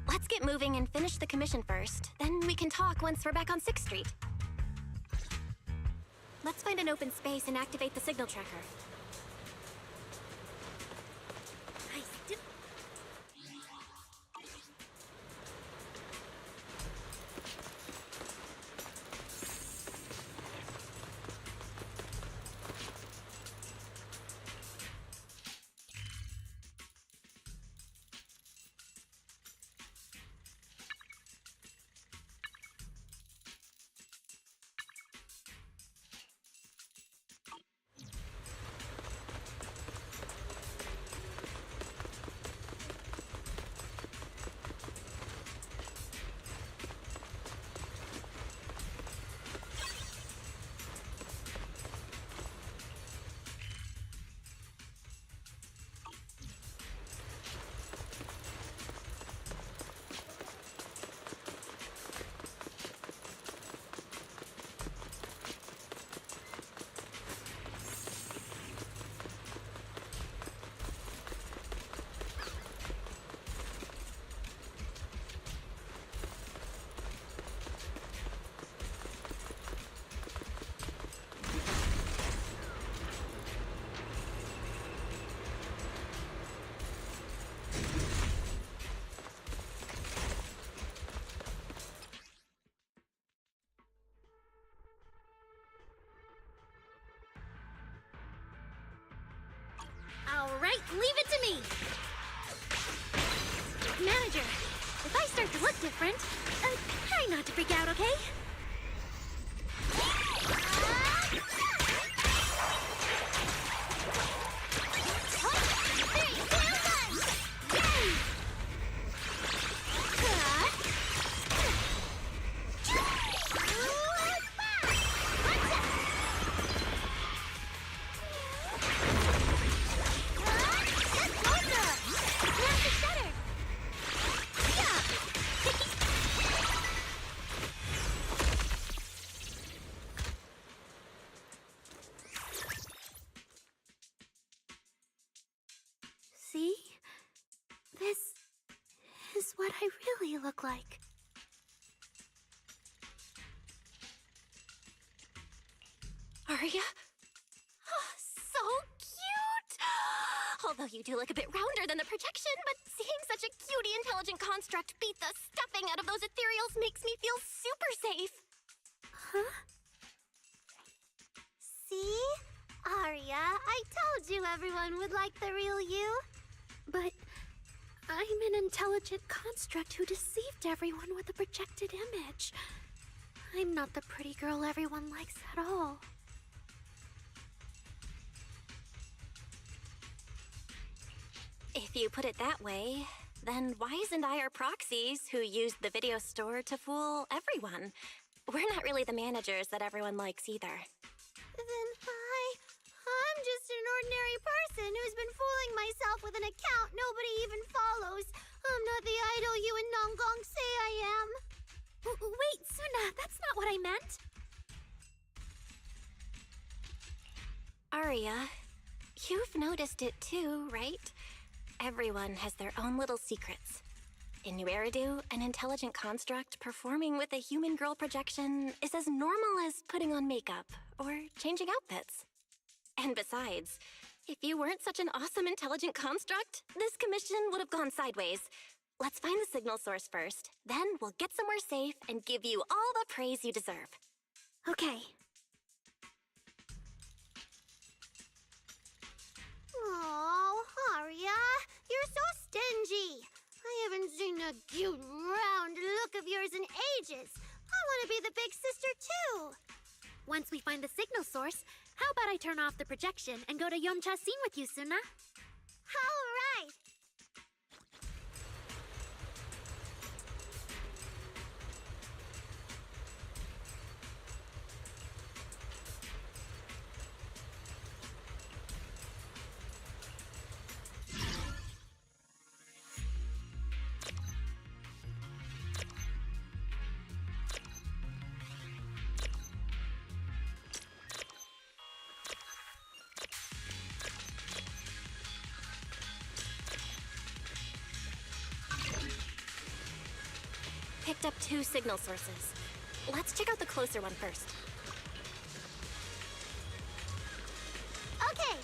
Let's get moving and finish the commission first. Then we can talk once we're back on 6th Street. Let's find an open space and activate the signal tracker. All right, leave it to me! Manager, if I start to look different, try not to freak out, okay? See? This is what I really look like. Arya? Oh, so cute! Although you do look a bit rounder than the projection, but seeing such a cutie intelligent construct beat the stuffing out of those ethereals makes me feel super safe. Huh? See? Arya, I told you everyone would like the real you. But I'm an intelligent construct who deceived everyone with a projected image. I'm not the pretty girl everyone likes at all. If you put it that way, then why isn't I our proxies who used the video store to fool everyone? We're not really the managers that everyone likes either. Then I'm just an ordinary person who's been fooling myself with an account nobody even follows. I'm not the idol you and Nonggong say I am. Wait, Suna, that's not what I meant. Aria, you've noticed it too, right? Everyone has their own little secrets. In Nью-Эриду, an intelligent construct performing with a human girl projection is as normal as putting on makeup or changing outfits. And besides, if you weren't such an awesome intelligent construct, this commission would have gone sideways. Let's find the signal source first, then we'll get somewhere safe and give you all the praise you deserve. Okay. Oh, Aria, you're so stingy. I haven't seen a cute, round look of yours in ages. I want to be the big sister, too. Once we find the signal source, how about I turn off the projection and go to Yomcha scene with you, Suna? All right. Picked up 2 signal sources. Let's check out the closer one first. Okay.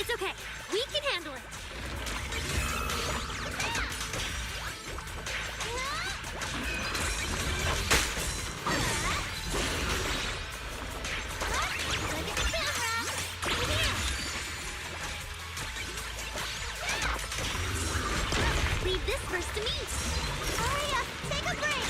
It's okay. We can handle it. Leave this first to me. Aria, take a break.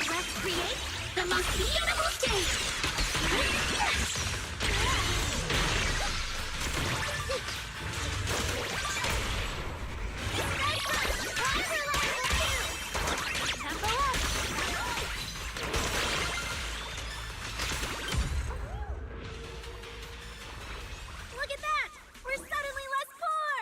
Let's create the most beautiful stage. Tempo up. Look at that! We're suddenly less poor!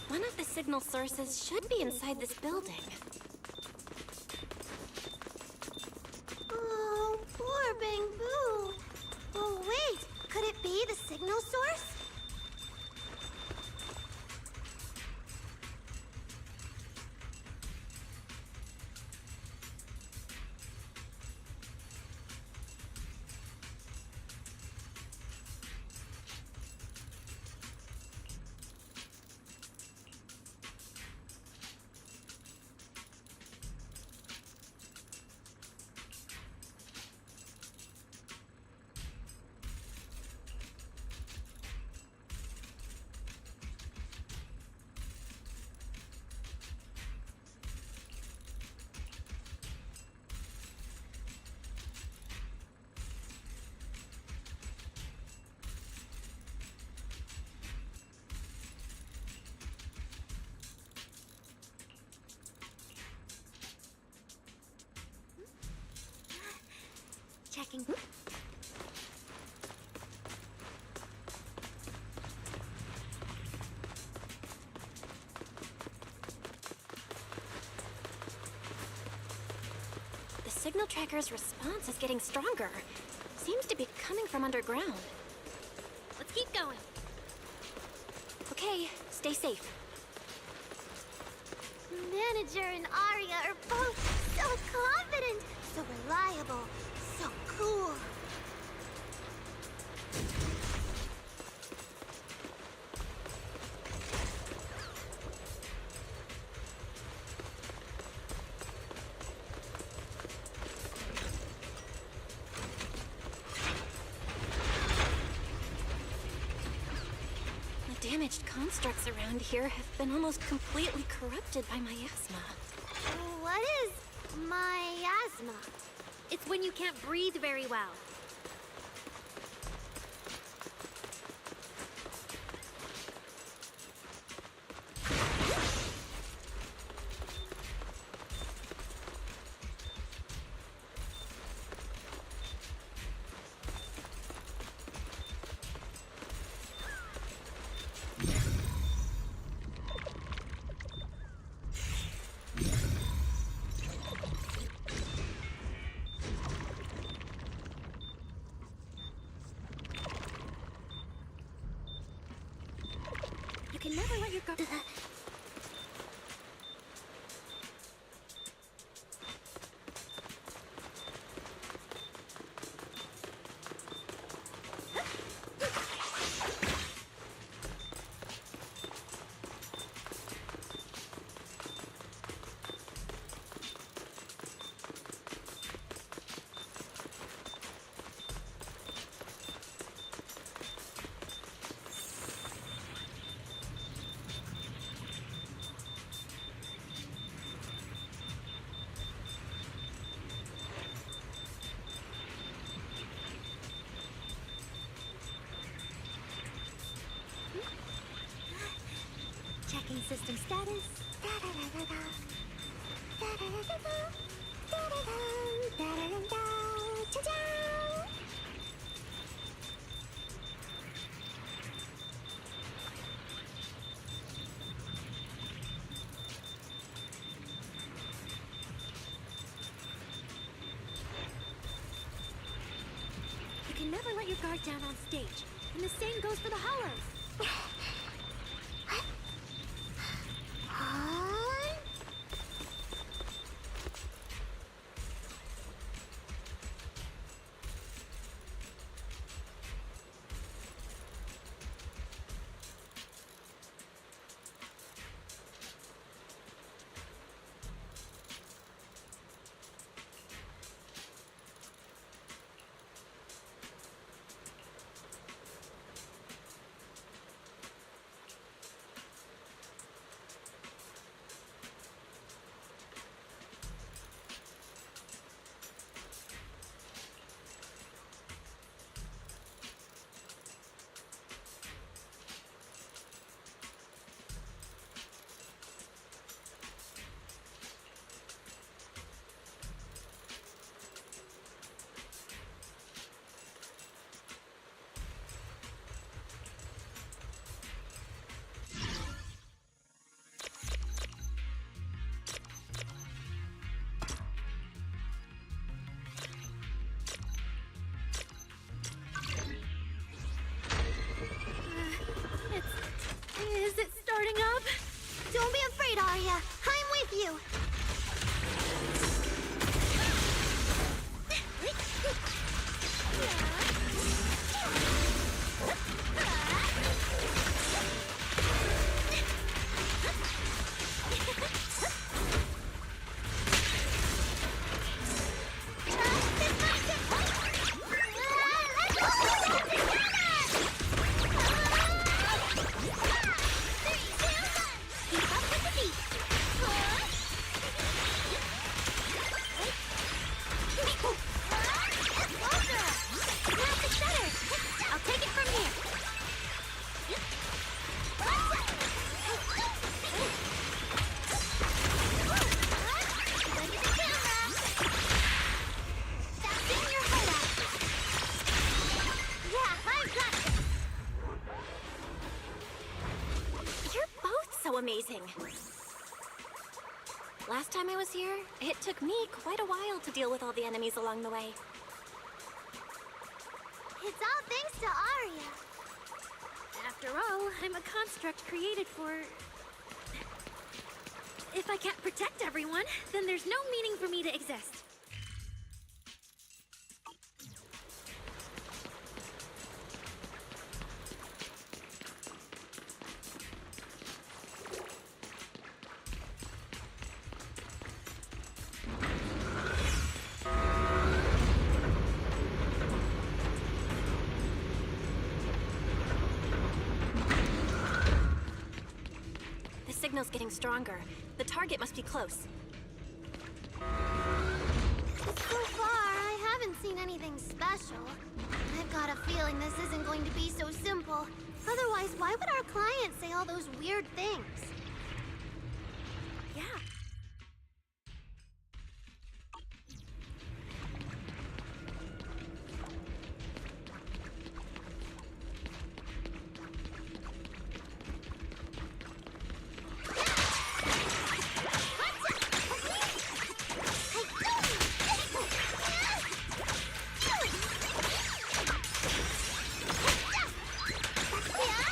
One of the signal sources should be inside this building. Oh, poor Bangbu. Oh, wait. Could it be the signal source? Checking. The signal tracker's response is getting stronger. Seems to be coming from underground. Let's keep going. Okay, stay safe. Manager and Arya are both so confident, so reliable, so cool. The damaged constructs around here have been almost completely corrupted by miasma. What is miasma? It's when you can't breathe very well. You can never let your guard. System status. You can never let your guard down on stage, and the same goes for the hollows. Is it starting up? Don't be afraid, Arya. I'm with you. Amazing. Last time I was here, it took me quite a while to deal with all the enemies along the way. It's all thanks to Arya. After all, I'm a construct created for... If I can't protect everyone, then there's no meaning for me to exist. Signal's getting stronger. The target must be close. So far, I haven't seen anything special. I've got a feeling this isn't going to be so simple. Otherwise, why would our client say all those weird things? Yeah. Yeah.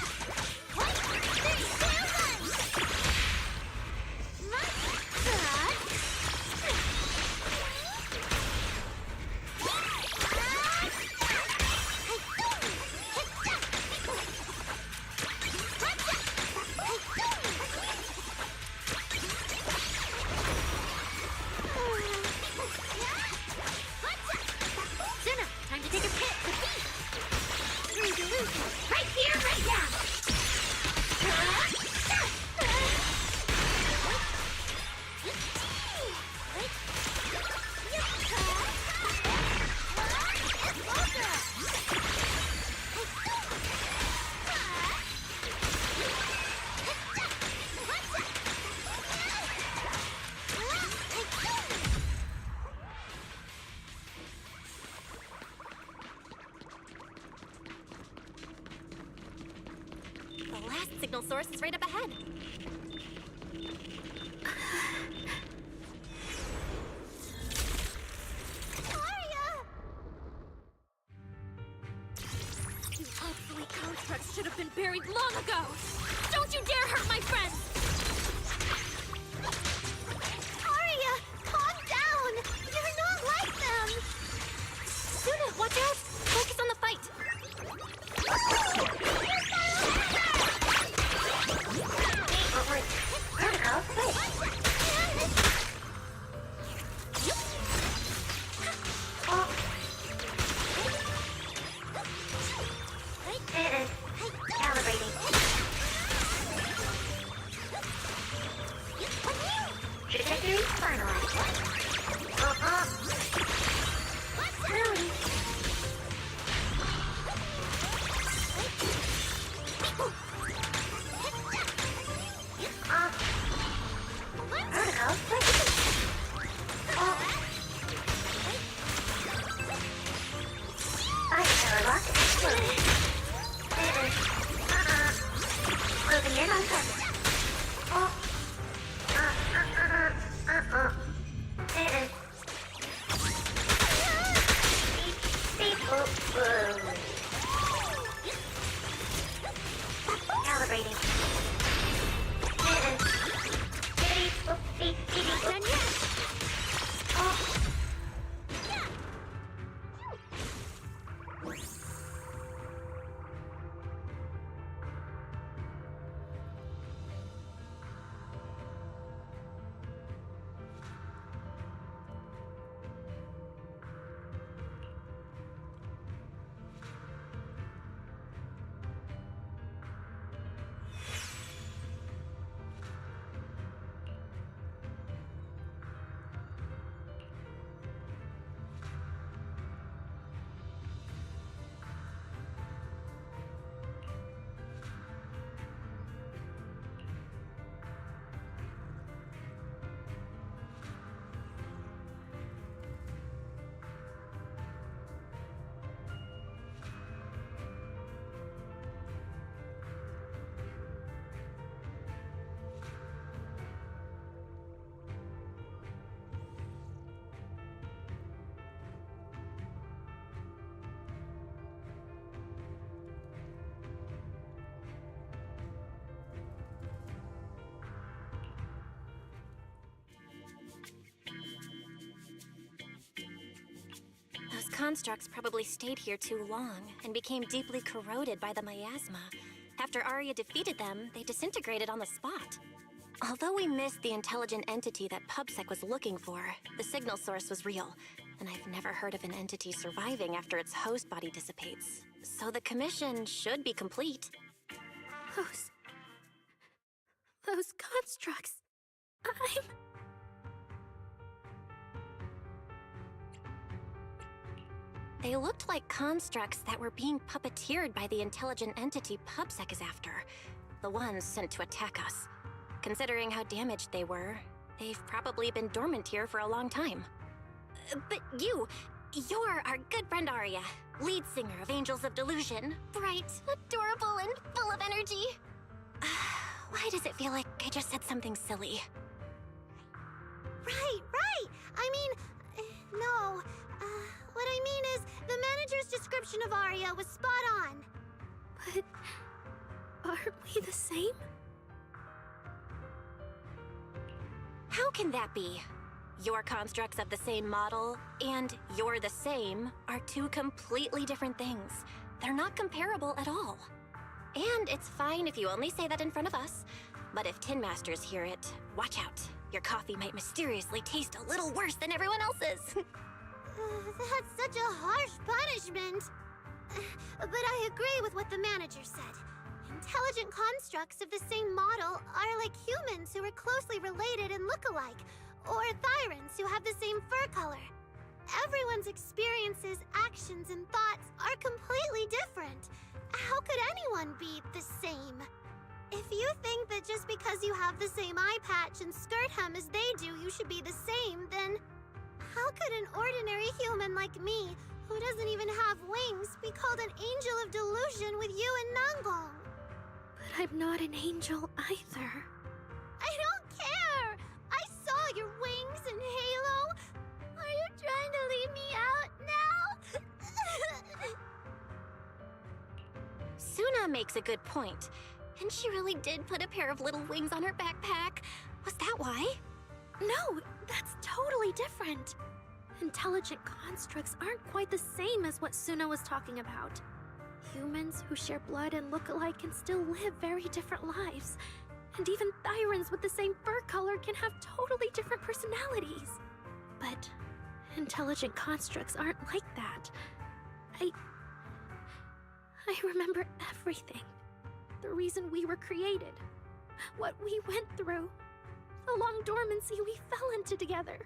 source is right up ahead. These obsolete constructs should have been buried long ago! Don't you dare hurt my friends! Arya, calm down! You're not like them! Suna, watch out! Focus on the fight! Calibrating. Trajectory finalized. Hurry. Protocol breaking. Lock exploded. Closing in on target. Calibrating. Those constructs probably stayed here too long and became deeply corroded by the miasma. After Arya defeated them, they disintegrated on the spot. Although we missed the intelligent entity that PubSec was looking for, the signal source was real, and I've never heard of an entity surviving after its host body dissipates. So the commission should be complete. Those constructs. They looked like constructs that were being puppeteered by the intelligent entity PubSec is after. The ones sent to attack us. Considering how damaged they were, they've probably been dormant here for a long time. But you're our good friend Arya, lead singer of Angels of Delusion. Bright, adorable, and full of energy. Why does it feel like I just said something silly? Right! I mean, no. What I mean is, the manager's description of Arya was spot on. But aren't we the same? How can that be? Your constructs of the same model and you're the same are two completely different things. They're not comparable at all. And it's fine if you only say that in front of us. But if Tin Masters hear it, watch out. Your coffee might mysteriously taste a little worse than everyone else's. That's such a harsh punishment. But I agree with what the manager said. Intelligent constructs of the same model are like humans who are closely related and look alike, or Thyrans who have the same fur color. Everyone's experiences, actions, and thoughts are completely different. How could anyone be the same? If you think that just because you have the same eye patch and skirt hem as they do, you should be the same, then how could an ordinary human like me, who doesn't even have wings, be called an angel of delusion with you and Nangong? But I'm not an angel either. I don't care! I saw your wings in Halo! Are you trying to leave me out now? Suna makes a good point. And she really did put a pair of little wings on her backpack. Was that why? No, that's totally different. Intelligent constructs aren't quite the same as what Suna was talking about. Humans who share blood and look alike can still live very different lives. And even Thyrans with the same fur color can have totally different personalities. But intelligent constructs aren't like that. I remember everything. The reason we were created. What we went through. The long dormancy we fell into together.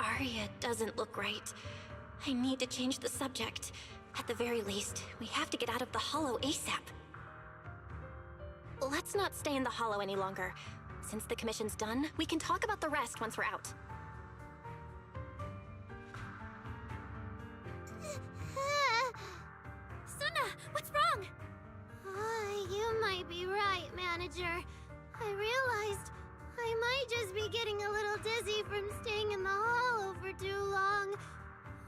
Arya doesn't look right. I need to change the subject. At the very least, we have to get out of the Hollow ASAP. Let's not stay in the Hollow any longer. Since the commission's done, we can talk about the rest once we're out. Suna, what's wrong? You might be right, Manager. I realized I might just be getting a little dizzy from staying in the Hollow for too long.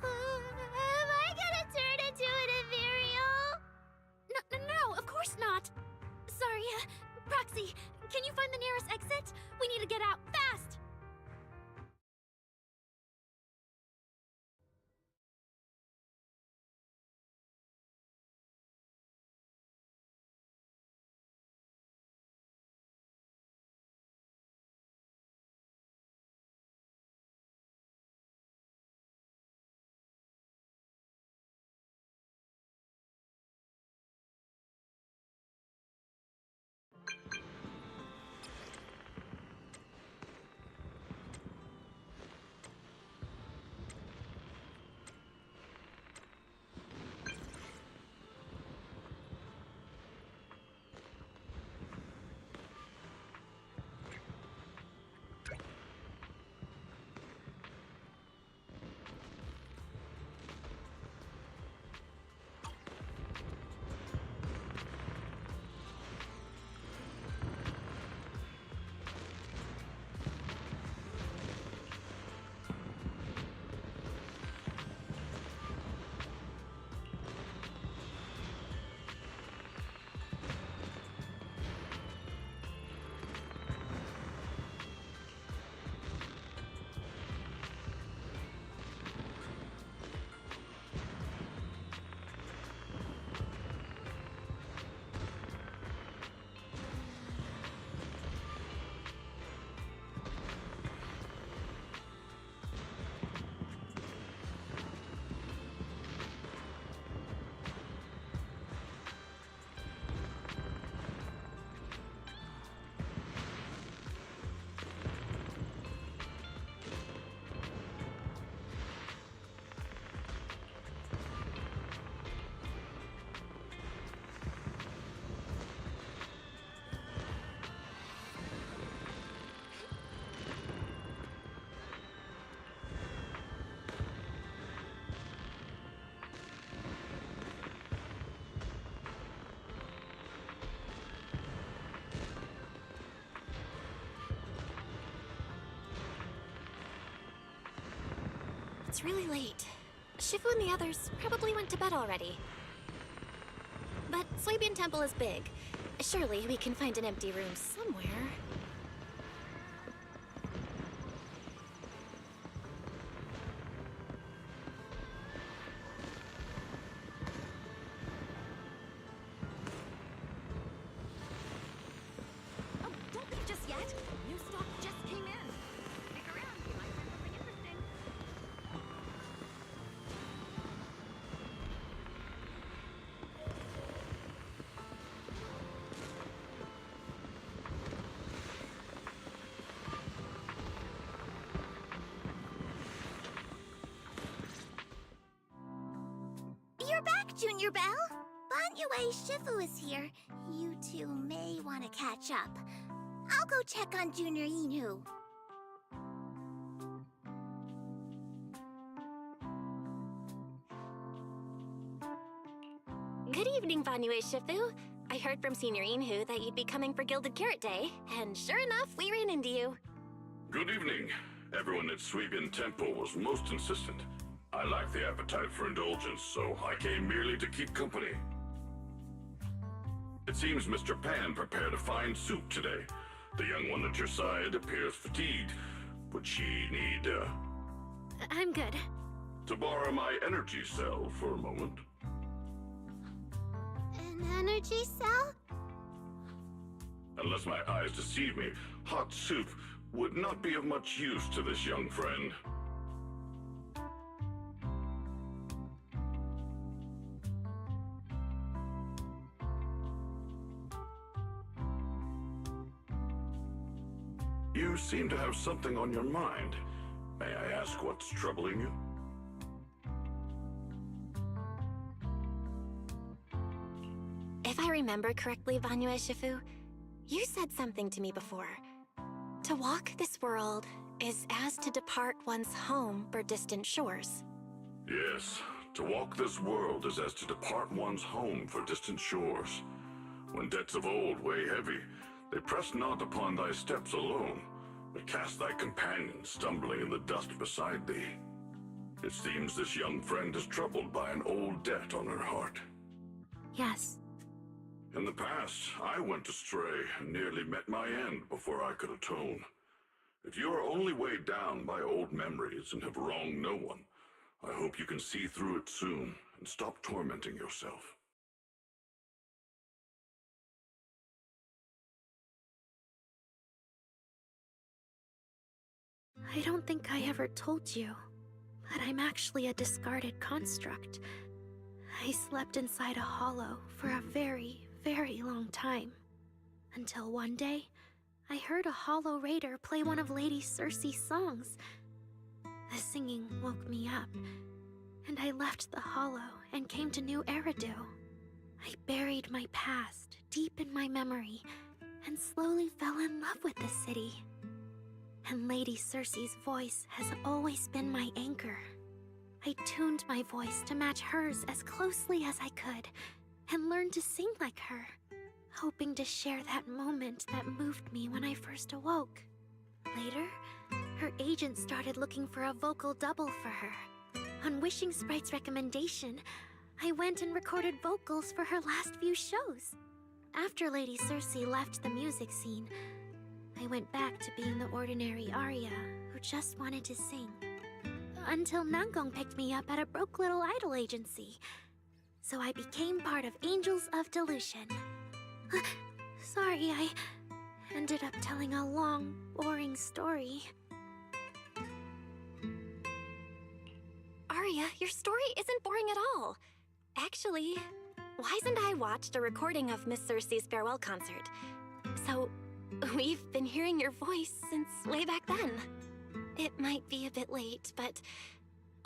Am I gonna turn into an ethereal? No, of course not. Sorry, Proxy, can you find the nearest exit? We need to get out, fast! It's really late. Shifu and the others probably went to bed already. But Soybean Temple is big. Surely we can find an empty room somewhere. Oh, don't leave just yet. New stock just came in. Stick around, you might find something interesting. Mr. Bell? Banyue Shifu is here. You two may want to catch up. I'll go check on Junior Inu. Good evening, Banyue Shifu. I heard from Senior Inhu that you'd be coming for Gilded Carrot Day, and sure enough, we ran into you. Good evening. Everyone at Suibin Temple was most insistent. I lack the appetite for indulgence, so I came merely to keep company. It seems Mr. Pan prepared a fine soup today. The young one at your side appears fatigued. Would she need, I'm good. to borrow my energy cell for a moment? An energy cell? Unless my eyes deceive me, hot soup would not be of much use to this young friend. You seem to have something on your mind. May I ask what's troubling you? If I remember correctly, Banyue Shifu, you said something to me before. To walk this world is as to depart one's home for distant shores. Yes, to walk this world is as to depart one's home for distant shores. When debts of old weigh heavy, they press not upon thy steps alone, but cast thy companion stumbling in the dust beside thee. It seems this young friend is troubled by an old debt on her heart. Yes. In the past, I went astray and nearly met my end before I could atone. If you are only weighed down by old memories and have wronged no one, I hope you can see through it soon and stop tormenting yourself. I don't think I ever told you, but I'm actually a discarded construct. I slept inside a hollow for a very, very long time. Until one day, I heard a hollow raider play one of Lady Circe's songs. The singing woke me up, and I left the hollow and came to Nью-Эриду. I buried my past deep in my memory and slowly fell in love with the city. And Lady Circe's voice has always been my anchor. I tuned my voice to match hers as closely as I could and learned to sing like her, hoping to share that moment that moved me when I first awoke. Later, her agent started looking for a vocal double for her. On Wishing Sprite's recommendation, I went and recorded vocals for her last few shows. After Lady Circe left the music scene, I went back to being the ordinary Arya who just wanted to sing. Until Nangong picked me up at a broke little idol agency. So I became part of Angels of Delusion. Sorry, I ended up telling a long, boring story. Arya, your story isn't boring at all. Actually, Wise and I watched a recording of Miss Circe's farewell concert. So, we've been hearing your voice since way back then. It might be a bit late, but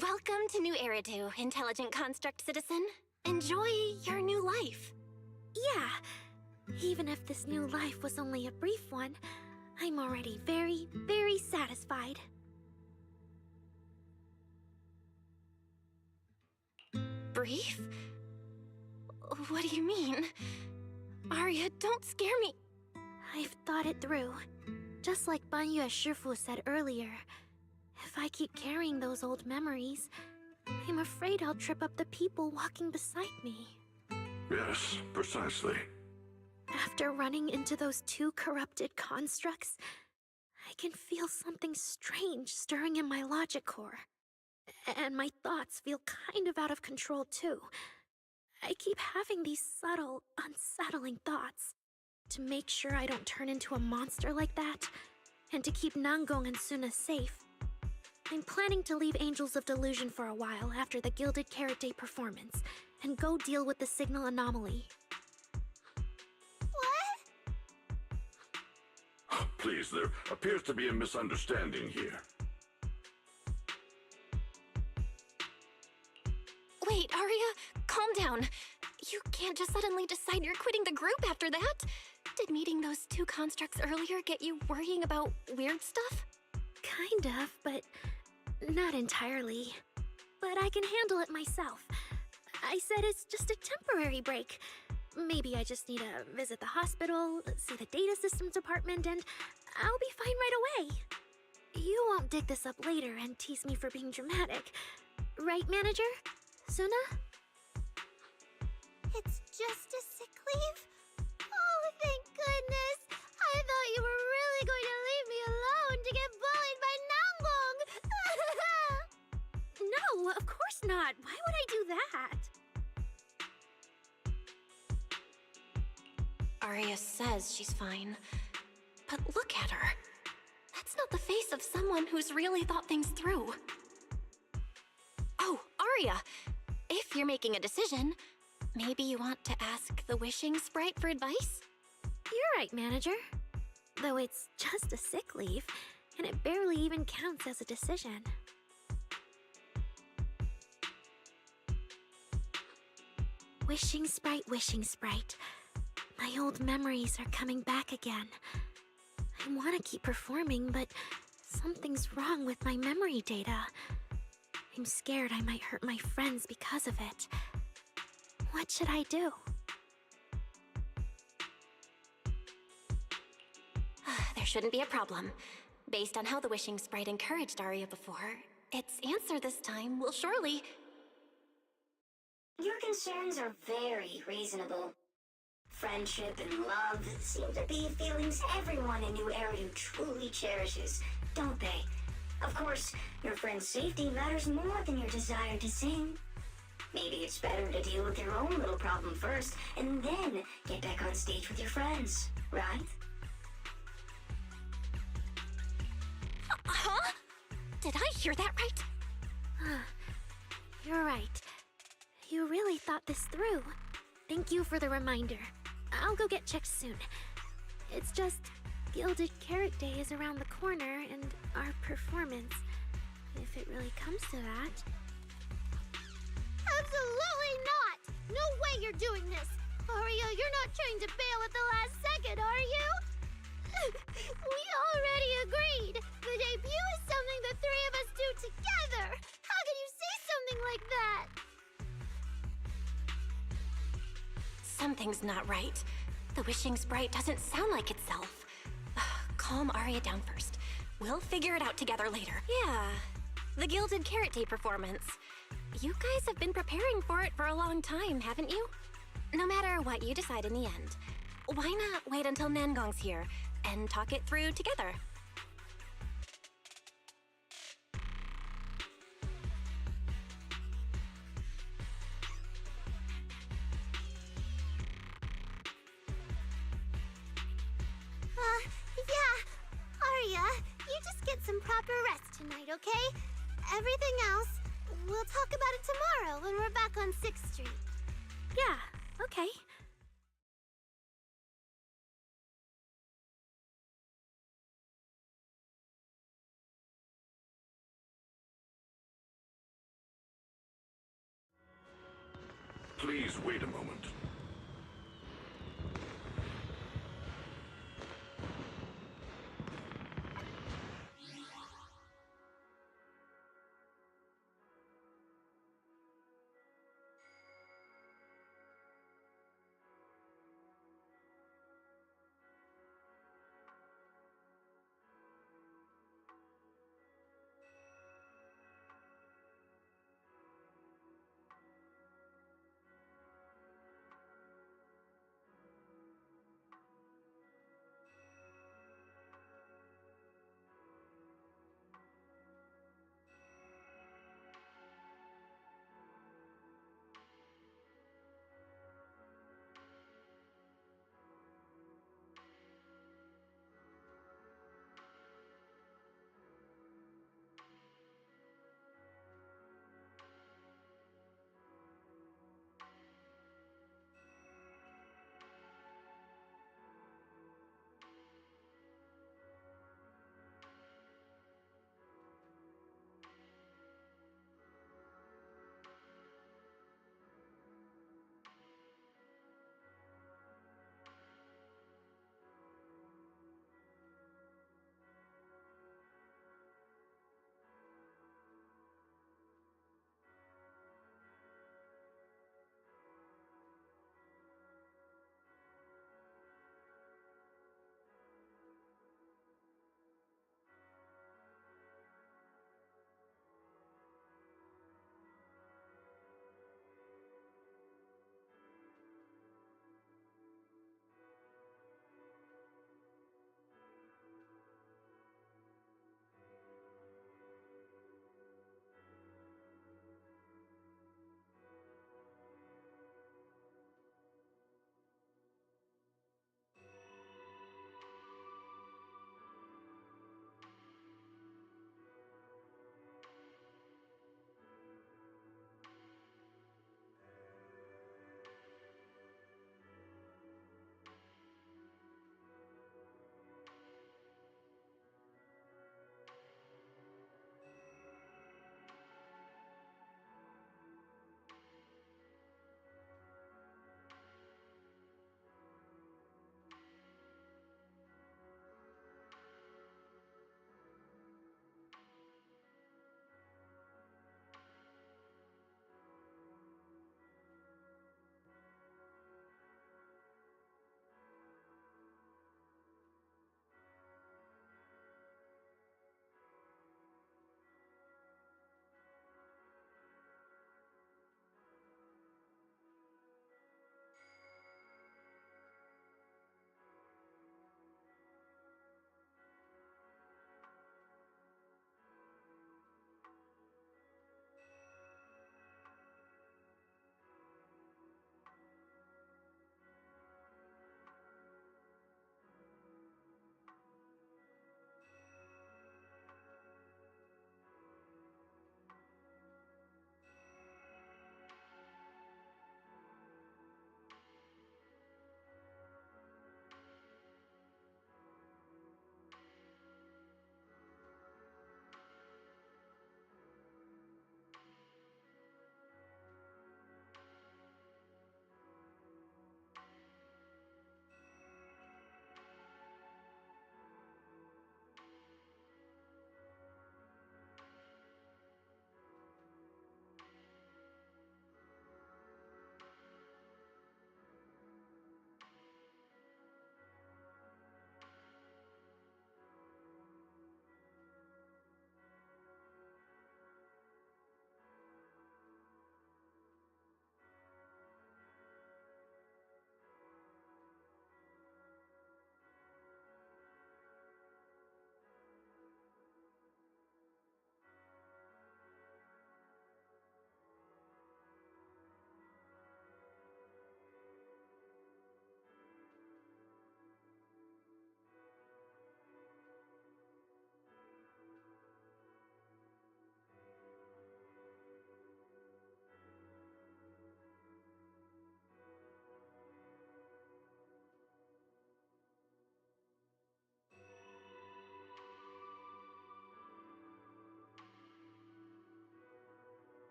welcome to Nью-Эриду, intelligent construct citizen. Enjoy your new life. Yeah, even if this new life was only a brief one, I'm already very, very satisfied. Brief? What do you mean? Arya, don't scare me. I've thought it through. Just like Banyue Shifu said earlier, if I keep carrying those old memories, I'm afraid I'll trip up the people walking beside me. Yes, precisely. After running into those two corrupted constructs, I can feel something strange stirring in my logic core. And my thoughts feel kind of out of control too. I keep having these subtle, unsettling thoughts. To make sure I don't turn into a monster like that, and to keep Nangong and Suna safe, I'm planning to leave Angels of Delusion for a while after the Gilded Carrot Day performance, and go deal with the signal anomaly. What? Please, there appears to be a misunderstanding here. Wait, Arya, calm down. You can't just suddenly decide you're quitting the group after that. Did meeting those two constructs earlier get you worrying about weird stuff? Kind of, but not entirely. But I can handle it myself. I said it's just a temporary break. Maybe I just need to visit the hospital, see the data systems department, and I'll be fine right away. You won't dig this up later and tease me for being dramatic. Right, manager? Suna? It's just a sick leave? Oh, thank goodness! I thought you were really going to leave me alone to get bullied by Nangbong! No, of course not. Why would I do that? Arya says she's fine. But look at her. That's not the face of someone who's really thought things through. Oh, Arya! If you're making a decision, maybe you want to ask the wishing sprite for advice? You're right, manager. Though it's just a sick leave, and it barely even counts as a decision. Wishing sprite, wishing sprite. My old memories are coming back again. I want to keep performing, but something's wrong with my memory data. I'm scared I might hurt my friends because of it. What should I do? There shouldn't be a problem. Based on how the wishing sprite encouraged Arya before, its answer this time will surely... Your concerns are very reasonable. Friendship and love seem to be feelings everyone in Nью-Эриду truly cherishes, don't they? Of course, your friend's safety matters more than your desire to sing. Maybe it's better to deal with your own little problem first, and then get back on stage with your friends, right? Huh? Did I hear that right? You're right. You really thought this through. Thank you for the reminder. I'll go get checked soon. It's just, Gilded Carrot Day is around the corner, and our performance, if it really comes to that... Absolutely not! No way you're doing this! Arya, you're not trying to bail at the last second, are you? We already agreed! The debut is something the three of us do together! How can you say something like that? Something's not right. The wishing sprite doesn't sound like itself. Calm Arya down first. We'll figure it out together later. Yeah, the Gilded Carrot Day performance. You guys have been preparing for it for a long time, haven't you? No matter what you decide in the end, why not wait until Nangong's here and talk it through together? Yeah. Arya, you just get some proper rest tonight, okay? Everything else, we'll talk about it tomorrow when we're back on 6th Street. Yeah, okay. Please wait a moment.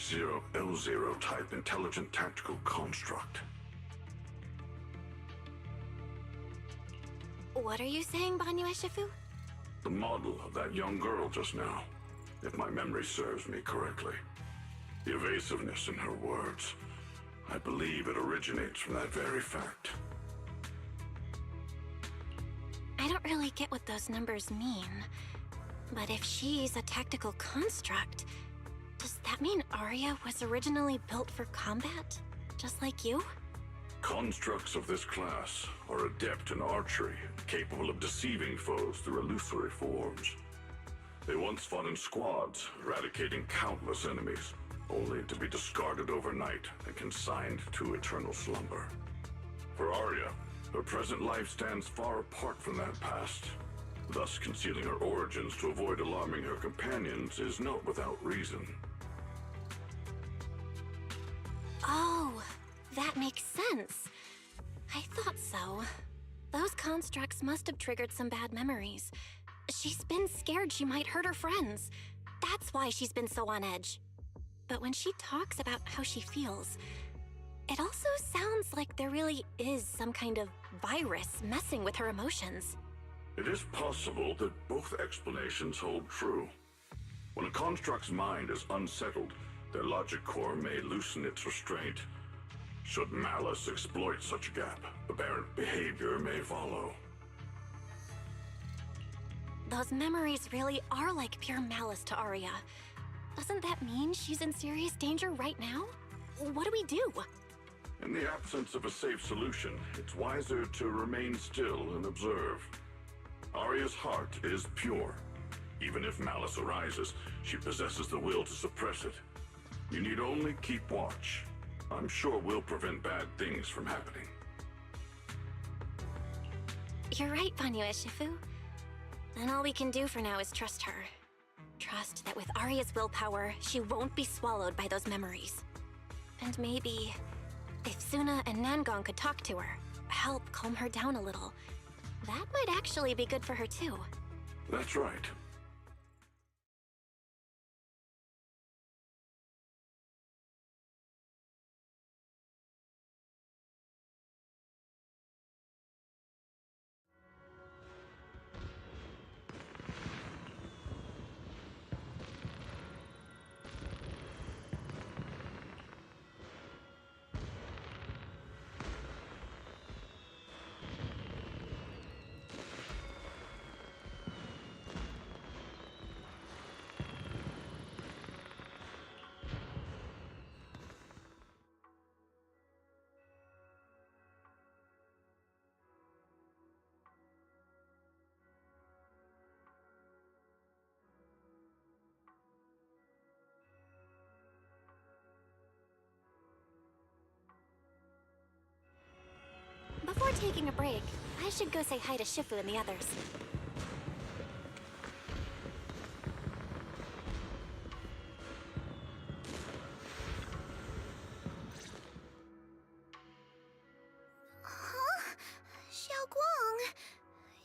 H0L0 type intelligent tactical construct. What are you saying, Banyu Shifu? The model of that young girl just now, if my memory serves me correctly. The evasiveness in her words, I believe it originates from that very fact. I don't really get what those numbers mean. But if she's a tactical construct, does that mean Arya was originally built for combat? Just like you? Constructs of this class are adept in archery, capable of deceiving foes through illusory forms. They once fought in squads, eradicating countless enemies, only to be discarded overnight and consigned to eternal slumber. For Arya, her present life stands far apart from that past. Thus, concealing her origins to avoid alarming her companions is not without reason. Oh, that makes sense. I thought so. Those constructs must have triggered some bad memories. She's been scared she might hurt her friends. That's why she's been so on edge. But when she talks about how she feels, it also sounds like there really is some kind of virus messing with her emotions. It is possible that both explanations hold true. When a construct's mind is unsettled, their logic core may loosen its restraint. Should malice exploit such a gap, aberrant behavior may follow. Those memories really are like pure malice to Arya. Doesn't that mean she's in serious danger right now? What do we do? In the absence of a safe solution, it's wiser to remain still and observe. Arya's heart is pure. Even if malice arises, she possesses the will to suppress it. You need only keep watch. I'm sure we'll prevent bad things from happening. You're right, Banyu Shifu. Then all we can do for now is trust her. Trust that with Arya's willpower, she won't be swallowed by those memories. And maybe, if Suna and Nangon could talk to her, help calm her down a little, that might actually be good for her too. That's right. Before taking a break, I should go say hi to Shifu and the others. Huh? Xiaoguang,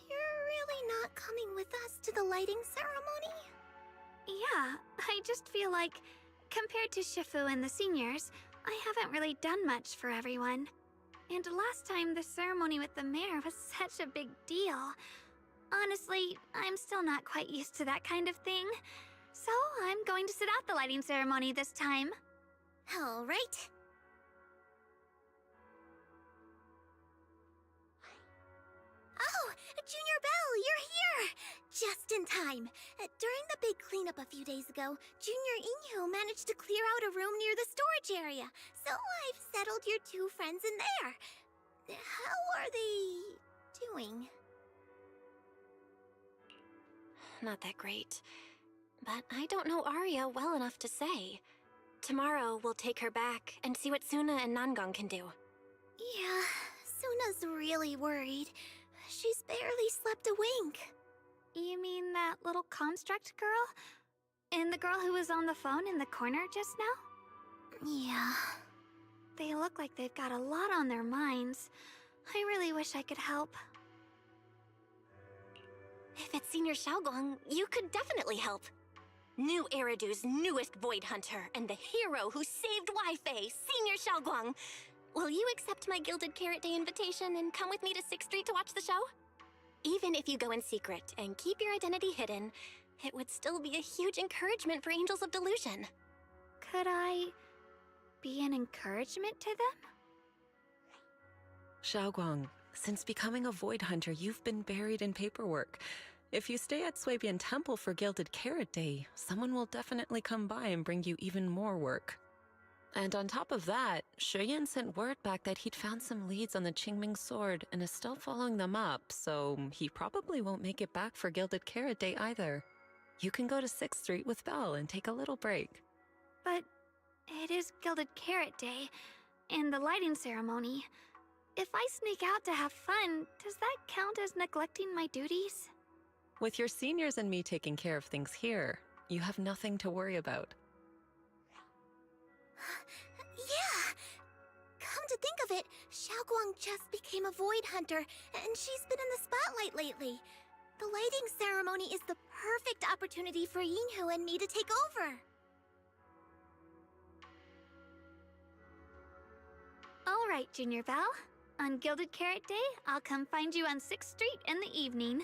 you're really not coming with us to the lighting ceremony? Yeah, I just feel like, compared to Shifu and the seniors, I haven't really done much for everyone. And last time, the ceremony with the mayor was such a big deal. Honestly, I'm still not quite used to that kind of thing. So I'm going to sit out the lighting ceremony this time. All right. Oh, Junior Belle, you're here! Just in time. During the big cleanup a few days ago, Junior Inyo managed to clear out a room near the storage area. So I've settled your two friends in there. How are they doing? Not that great. But I don't know Arya well enough to say. Tomorrow, we'll take her back and see what Suna and Nangon can do. Yeah, Suna's really worried. She's barely slept a wink. You mean that little construct girl? And the girl who was on the phone in the corner just now? Yeah. They look like they've got a lot on their minds. I really wish I could help. If it's Senior Xiaoguang, you could definitely help. Nью-Эриdu's newest Void Hunter and the hero who saved Wi-Fi, Senior Xiaoguang. Will you accept my Gilded Carrot Day invitation and come with me to 6th Street to watch the show? Even if you go in secret and keep your identity hidden, it would still be a huge encouragement for Angels of Delusion. Could I be an encouragement to them? Xiaoguang, since becoming a Void Hunter, you've been buried in paperwork. If you stay at Swabian Temple for Gilded Carrot Day, someone will definitely come by and bring you even more work. And on top of that, Shuyan sent word back that he'd found some leads on the Qingming sword and is still following them up, so he probably won't make it back for Gilded Carrot Day either. You can go to 6th Street with Belle and take a little break. But it is Gilded Carrot Day, and the lighting ceremony. If I sneak out to have fun, does that count as neglecting my duties? With your seniors and me taking care of things here, you have nothing to worry about. Yeah! Come to think of it, Xiaoguang just became a Void Hunter, and she's been in the spotlight lately. The lighting ceremony is the perfect opportunity for Yinhu and me to take over. All right, Junior Belle. On Gilded Carrot Day, I'll come find you on 6th Street in the evening.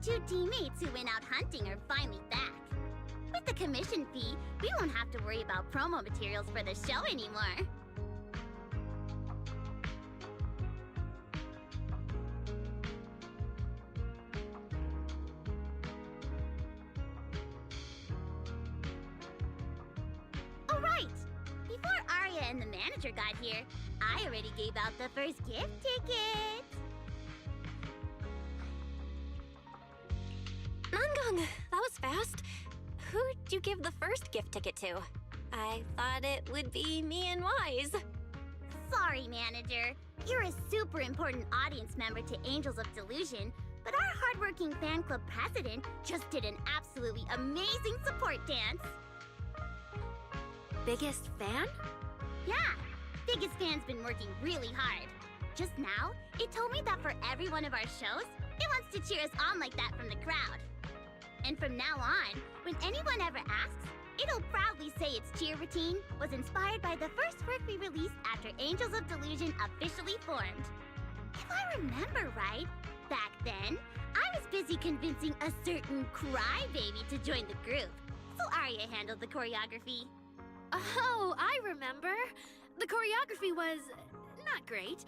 two teammates who went out hunting are finally back. With the commission fee, we won't have to worry about promo materials for the show anymore. Oh, right! Before Arya and the manager got here, I already gave out the first gift ticket. Nangong, that was fast. Who'd you give the first gift ticket to? I thought it would be me and Wise. Sorry, manager. You're a super important audience member to Angels of Delusion, but our hardworking fan club president just did an absolutely amazing support dance. Biggest fan? Yeah, biggest fan's been working really hard. Just now, it told me that for every one of our shows, it wants to cheer us on like that from the crowd. And from now on, when anyone ever asks, it'll proudly say its cheer routine was inspired by the first work we released after Angels of Delusion officially formed. If I remember right, back then, I was busy convincing a certain crybaby to join the group, so Arya handled the choreography. Oh, I remember. The choreography was not great,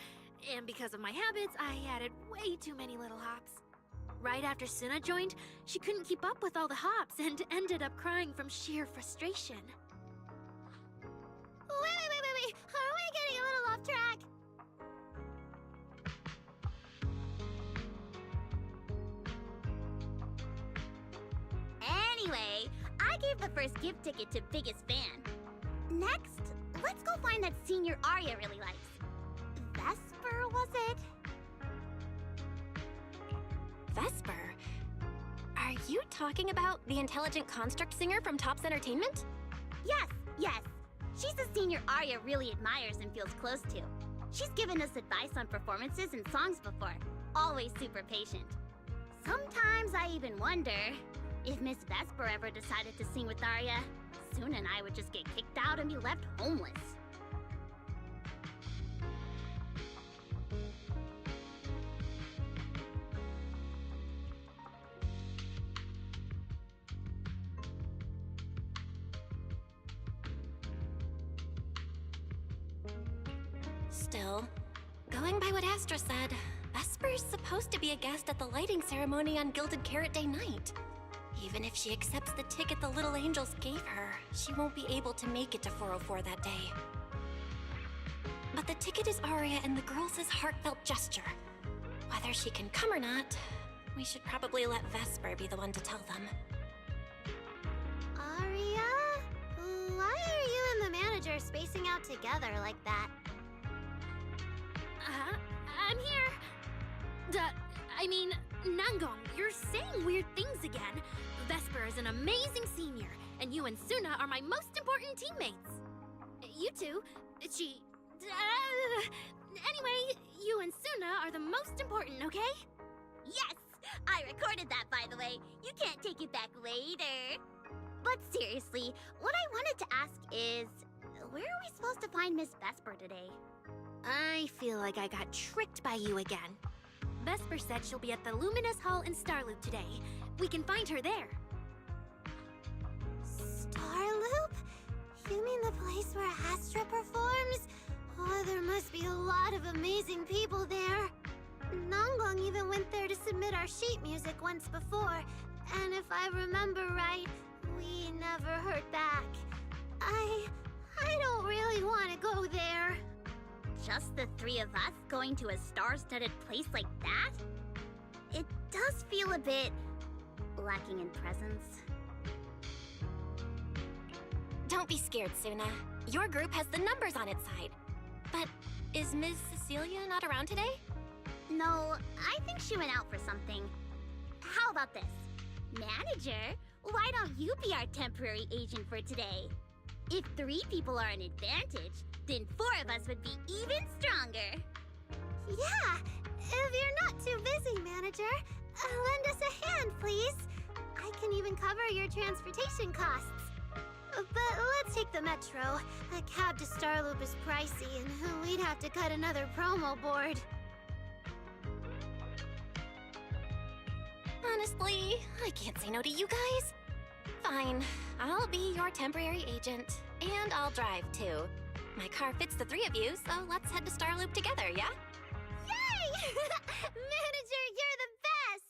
and because of my habits, I added way too many little hops. Right after Suna joined, she couldn't keep up with all the hops and ended up crying from sheer frustration. Wait. Are we getting a little off track? Anyway, I gave the first gift ticket to biggest fan. Next, let's go find that senior Arya really likes. Vesper, was it? Vesper? Are you talking about the intelligent construct singer from Topps Entertainment? Yes. She's a senior Arya really admires and feels close to. She's given us advice on performances and songs before. Always super patient. Sometimes I even wonder if Miss Vesper ever decided to sing with Arya, Suna and I would just get kicked out and be left homeless. Still, going by what Astra said, Vesper's supposed to be a guest at the lighting ceremony on Gilded Carrot Day night. Even if she accepts the ticket the Little Angels gave her, she won't be able to make it to 404 that day. But the ticket is Arya and the girls' heartfelt gesture. Whether she can come or not, we should probably let Vesper be the one to tell them. Arya? Why are you and the manager spacing out together like that? I'm here. Nangong, you're saying weird things again. Vesper is an amazing senior, and you and Suna are my most important teammates. You two, anyway, you and Suna are the most important, okay? Yes! I recorded that, by the way. You can't take it back later. But seriously, what I wanted to ask is, where are we supposed to find Miss Vesper today? I feel like I got tricked by you again. Vesper said she'll be at the Luminous Hall in Starloop today. We can find her there. Starloop? You mean the place where Astra performs? Oh, there must be a lot of amazing people there. Nangong even went there to submit our sheet music once before, and if I remember right, we never heard back. I don't really want to go there. Just the three of us going to a star-studded place like that? It does feel a bit lacking in presence. Don't be scared, Suna. Your group has the numbers on its side. But is Ms. Cecilia not around today? No, I think she went out for something. How about this? Manager, why don't you be our temporary agent for today? If 3 people are an advantage, then 4 of us would be even stronger. Yeah, if you're not too busy, manager, lend us a hand, please. I can even cover your transportation costs. But let's take the metro. A cab to Starloop is pricey, and we'd have to cut another promo board. Honestly, I can't say no to you guys. Fine, I'll be your temporary agent, and I'll drive too. My car fits the three of you, so let's head to Starloop together, yeah? Yay! Manager, you're the best!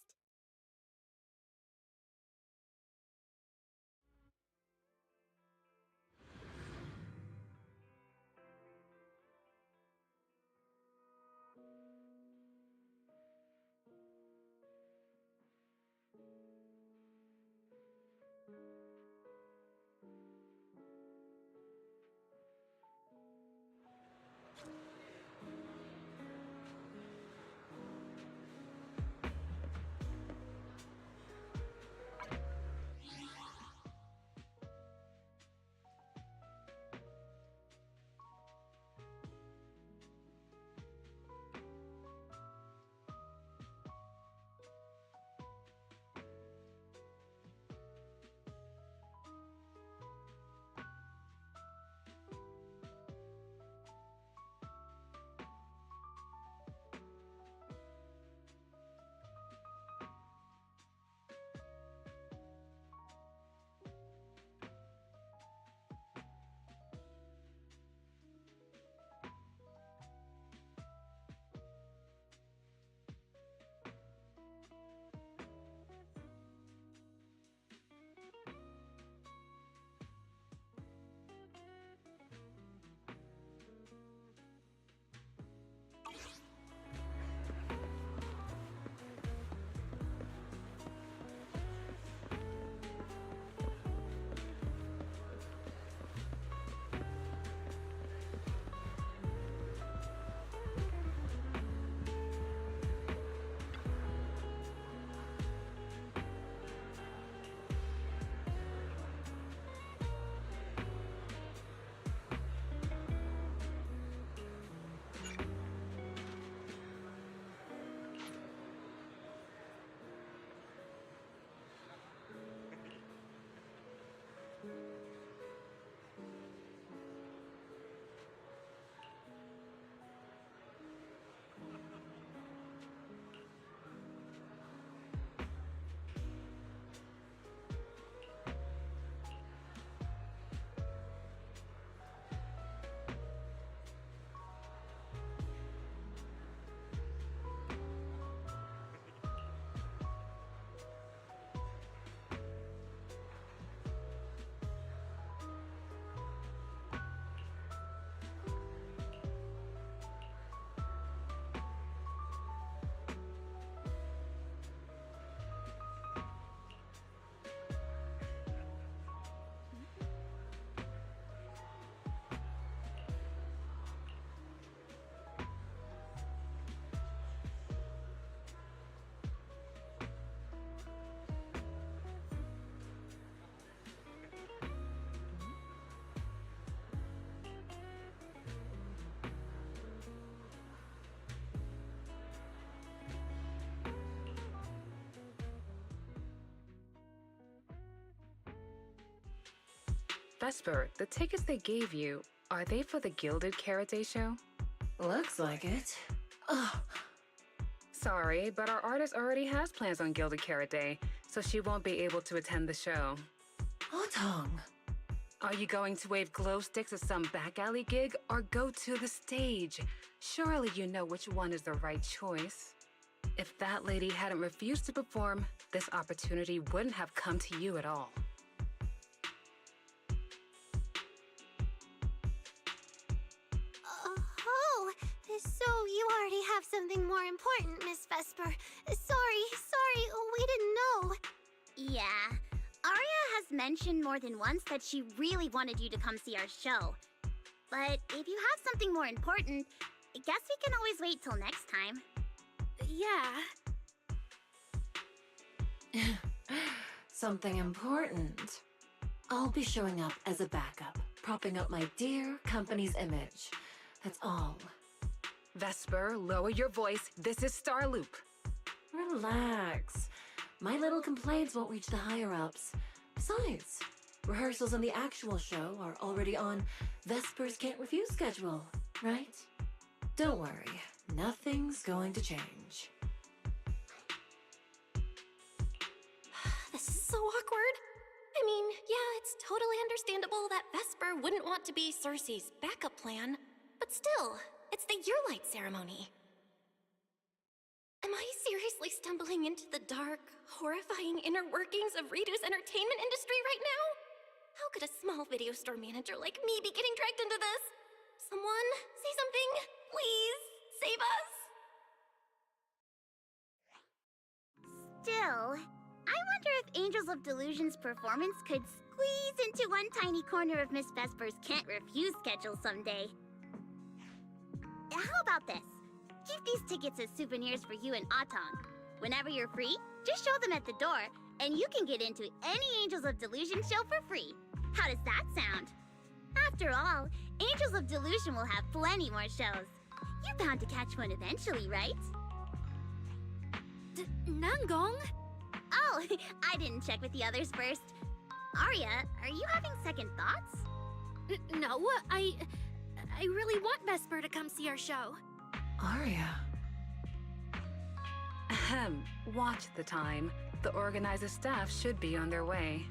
Vesper, the tickets they gave you, are they for the Gilded Karate show? Looks like it. Ugh. Sorry, but our artist already has plans on Gilded Karate, so she won't be able to attend the show. Otong. Are you going to wave glow sticks at some back alley gig or go to the stage? Surely you know which one is the right choice. If that lady hadn't refused to perform, this opportunity wouldn't have come to you at all. Oh, so you already have something more important, Miss Vesper. Sorry, we didn't know. Yeah, Arya has mentioned more than once that she really wanted you to come see our show. But if you have something more important, I guess we can always wait till next time. Yeah. Something important. I'll be showing up as a backup, propping up my dear company's image. That's all. Vesper, lower your voice. This is Starloop. Relax. My little complaints won't reach the higher-ups. Besides, rehearsals on the actual show are already on Vesper's Can't Refuse schedule, right? Don't worry, nothing's going to change. so awkward. I mean, yeah, it's totally understandable that Vesper wouldn't want to be Cersei's backup plan, but still, it's the yearlight ceremony. Am I seriously stumbling into the dark, horrifying inner workings of Ridu's entertainment industry right now? How could a small video store manager like me be getting dragged into this? Someone, say something, please, save us! Still, I wonder if Angels of Delusion's performance could squeeze into one tiny corner of Miss Vesper's can't refuse schedule someday. How about this? Keep these tickets as souvenirs for you and Atong. Whenever you're free, just show them at the door, and you can get into any Angels of Delusion show for free. How does that sound? After all, Angels of Delusion will have plenty more shows. You're bound to catch one eventually, right? Nangong? Oh, I didn't check with the others first. Arya, are you having second thoughts? No, I really want Vesper to come see our show. Arya. Ahem. Watch the time. The organizer staff should be on their way.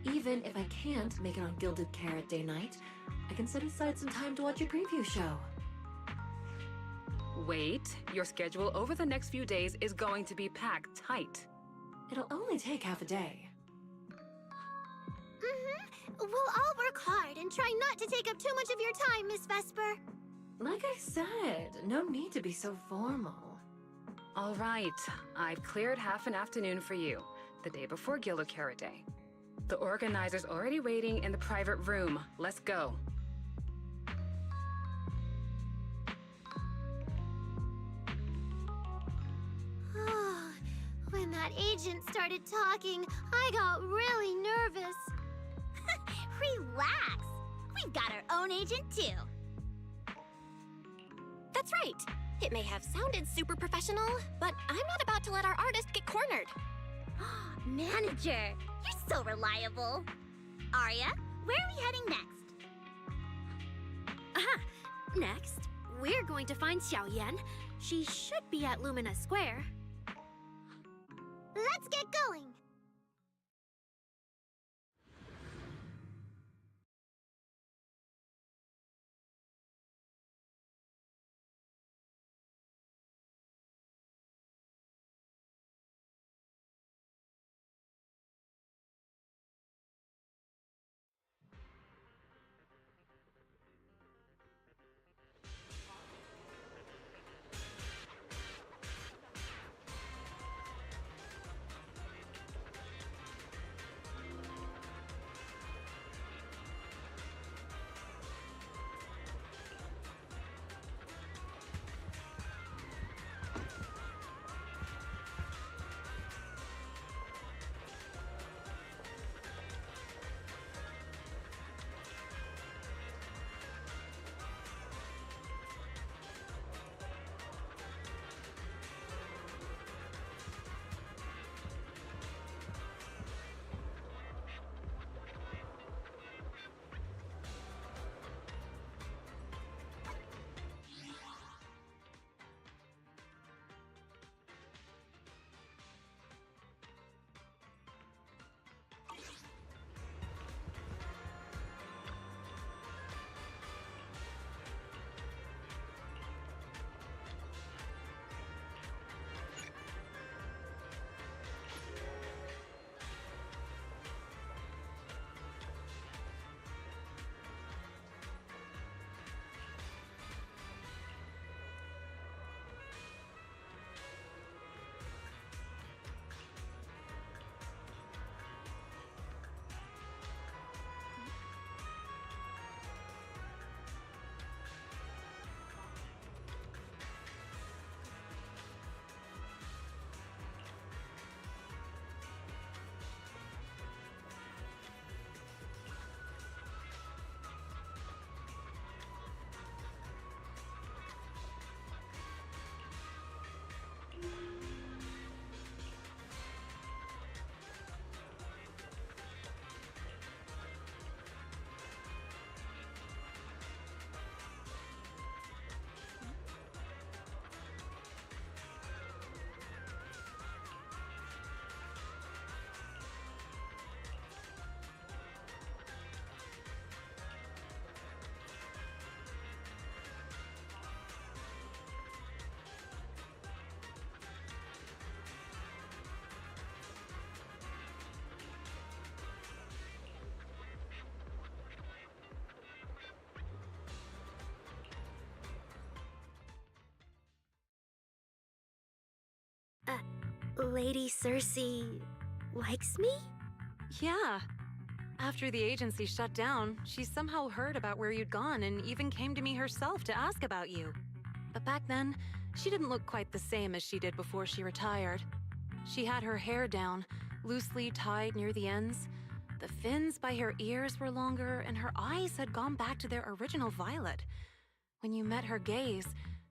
Even if I can't make it on Gilded Carrot Day night, I can set aside some time to watch your preview show. Wait, your schedule over the next few days is going to be packed tight. It'll only take half a day. We'll all work hard and try not to take up too much of your time, Miss Vesper. Like I said, no need to be so formal. All right, I've cleared half an afternoon for you, the day before Gilded Carrot Day. The organizer's already waiting in the private room. Let's go. When that agent started talking, I got really nervous. Relax. We've got our own agent, too. That's right. It may have sounded super professional, but I'm not about to let our artist get cornered. Manager, you're so reliable. Arya, where are we heading next? Aha! Next, we're going to find Xiaoyan. She should be at Lumina Square. Let's get going. Lady Cersei likes me? Yeah. After the agency shut down, she somehow heard about where you'd gone and even came to me herself to ask about you. But back then, she didn't look quite the same as she did before she retired. She had her hair down, loosely tied near the ends. The fins by her ears were longer, and her eyes had gone back to their original violet. When you met her gaze,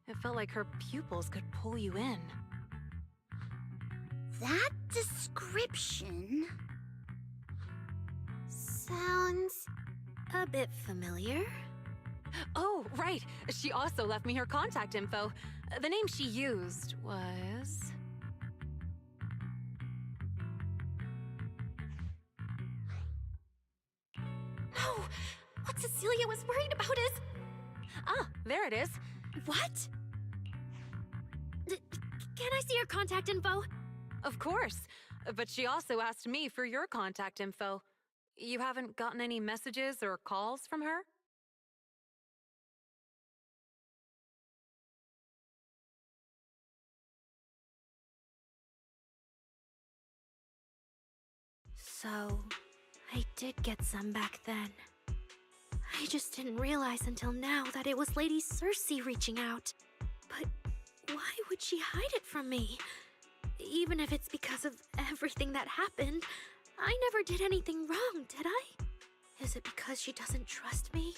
it felt like her pupils could pull you in. That description sounds a bit familiar. Oh, right. She also left me her contact info. The name she used was... No! What Cecilia was worried about is... Ah, there it is. What? Can I see your contact info? Of course. But she also asked me for your contact info. You haven't gotten any messages or calls from her? So, I did get some back then. I just didn't realize until now that it was Lady Cersei reaching out. But why would she hide it from me? Even if it's because of everything that happened, I never did anything wrong, did I? Is it because she doesn't trust me?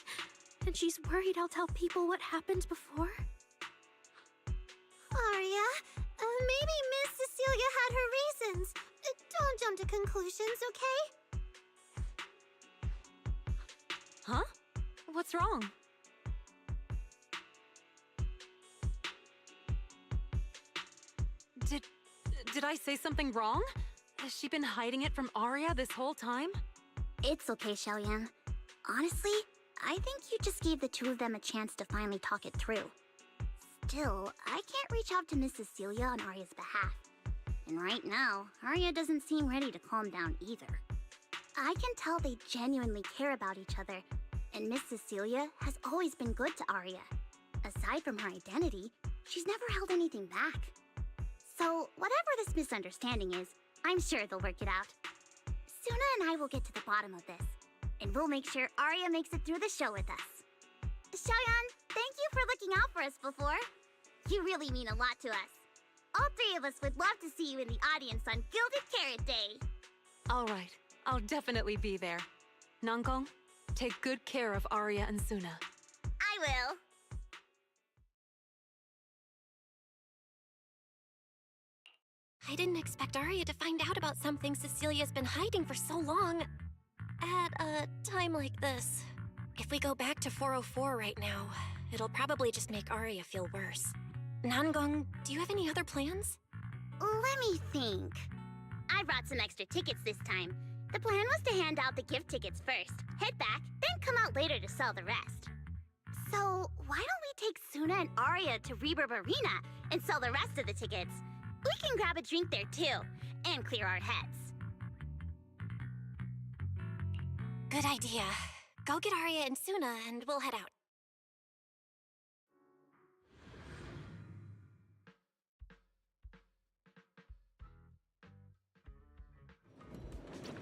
And she's worried I'll tell people what happened before? Arya, maybe Miss Cecilia had her reasons. Don't jump to conclusions, okay? Huh? What's wrong? Did I say something wrong? Has she been hiding it from Arya this whole time? It's okay, Xiaoyan. Honestly, I think you just gave the two of them a chance to finally talk it through. Still, I can't reach out to Miss Cecilia on Arya's behalf. And right now, Arya doesn't seem ready to calm down either. I can tell they genuinely care about each other, and Miss Cecilia has always been good to Arya. Aside from her identity, she's never held anything back. So, whatever this misunderstanding is, I'm sure they'll work it out. Suna and I will get to the bottom of this, and we'll make sure Arya makes it through the show with us. Xiaoyan, thank you for looking out for us before. You really mean a lot to us. All three of us would love to see you in the audience on Gilded Carrot Day. All right, I'll definitely be there. Nangong, take good care of Arya and Suna. I will. I didn't expect Arya to find out about something Cecilia's been hiding for so long. At a time like this. If we go back to 404 right now, it'll probably just make Arya feel worse. Nangong, do you have any other plans? Let me think. I brought some extra tickets this time. The plan was to hand out the gift tickets first, head back, then come out later to sell the rest. So, why don't we take Suna and Arya to Reverb Arena and sell the rest of the tickets? We can grab a drink there too, and clear our heads. Good idea. Go get Arya and Suna and we'll head out.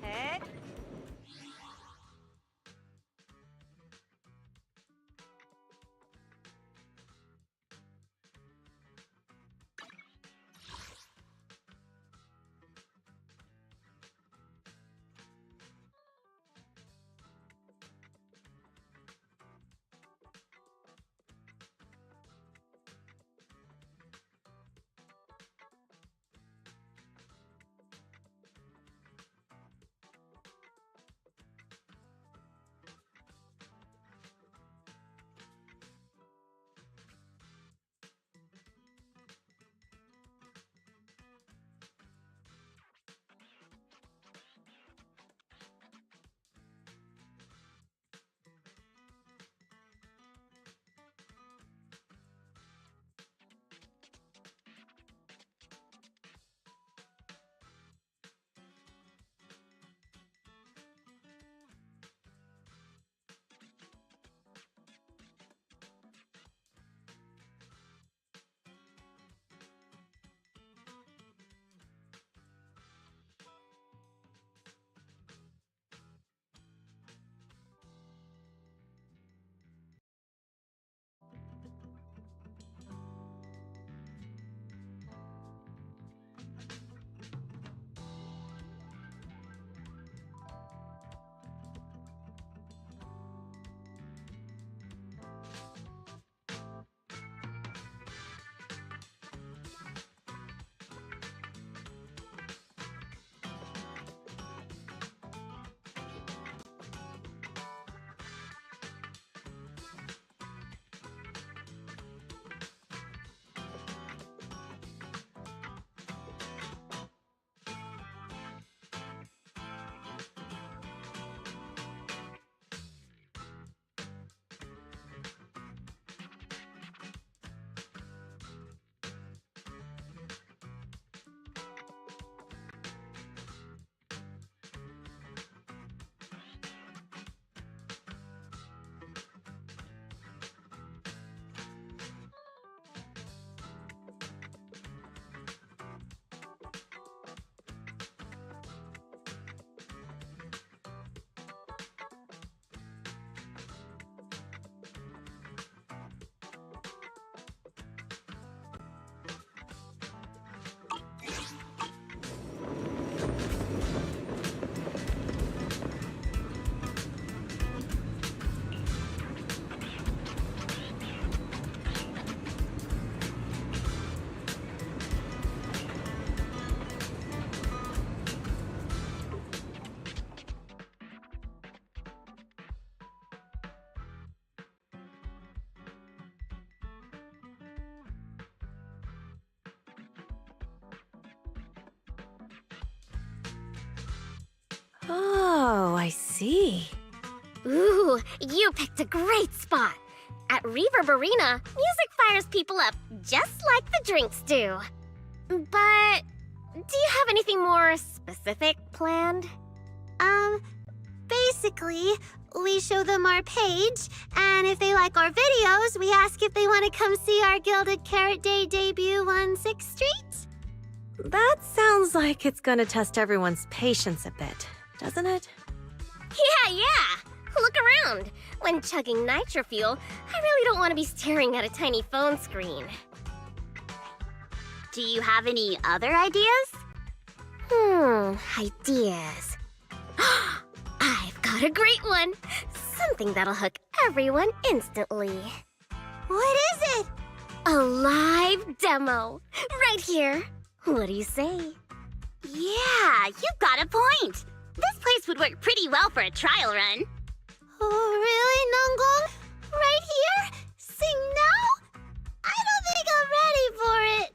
Hey. Oh, I see. Ooh, you picked a great spot. At Reverb Arena, music fires people up just like the drinks do. But do you have anything more specific planned? Basically, we show them our page, and if they like our videos, we ask if they want to come see our Gilded Carrot Day debut on 6th Street. That sounds like it's gonna test everyone's patience a bit, doesn't it? Yeah! Look around. When chugging nitro fuel, I really don't want to be staring at a tiny phone screen. Do you have any other ideas? Ideas. I've got a great one. Something that'll hook everyone instantly. What is it? A live demo. Right here. What do you say? Yeah, you've got a point. This place would work pretty well for a trial run. Oh, really, Nangong? Right here? Sing now? I don't think I'm ready for it.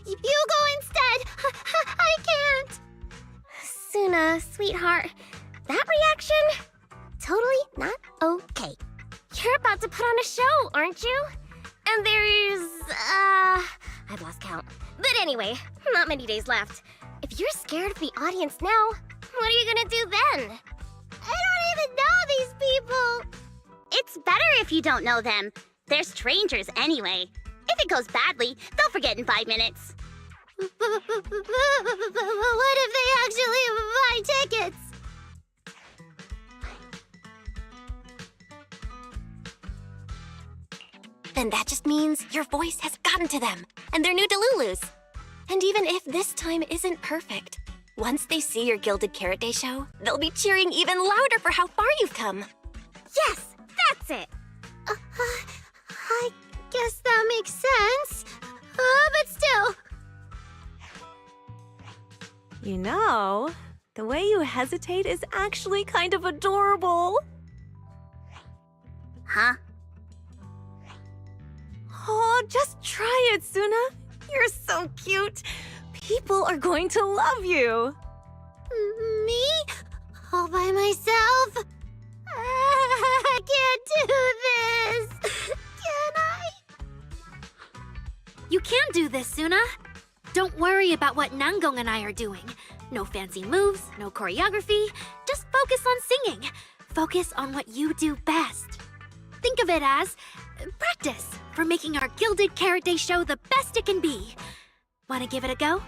You go instead. I can't. Suna, sweetheart, that reaction? Totally not okay. You're about to put on a show, aren't you? And there's, I've lost count. But anyway, not many days left. If you're scared of the audience now, what are you gonna do then? I don't even know these people. It's better if you don't know them. They're strangers anyway. If it goes badly, they'll forget in 5 minutes. What if they actually buy tickets? Then that just means your voice has gotten to them, and they're new Delulus. And even if this time isn't perfect, once they see your Gilded Carrot Day show, they'll be cheering even louder for how far you've come. Yes, that's it. I guess that makes sense. But still. You know, the way you hesitate is actually kind of adorable. Huh? Oh, just try it, Suna. You're so cute. People are going to love you. Me? All by myself? I can't do this. Can I? You can do this, Suna. Don't worry about what Nangong and I are doing. No fancy moves, no choreography. Just focus on singing. Focus on what you do best. Think of it as practice for making our Gilded Carrot Day show the best it can be. Wanna give it a go?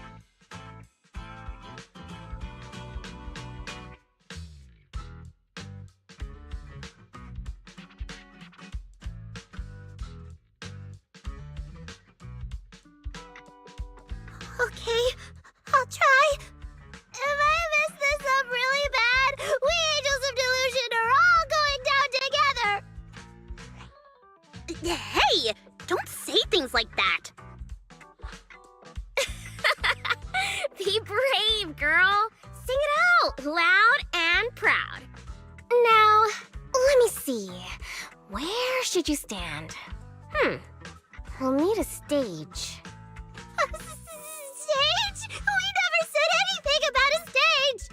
Okay, I'll try. If I mess this up really bad, we Angels of Delusion are all going down together. Hey! Don't say things like that. Be brave, girl. Sing it out, loud and proud. Now, let me see. Where should you stand? We'll need a stage. Stage? We never said anything about a stage.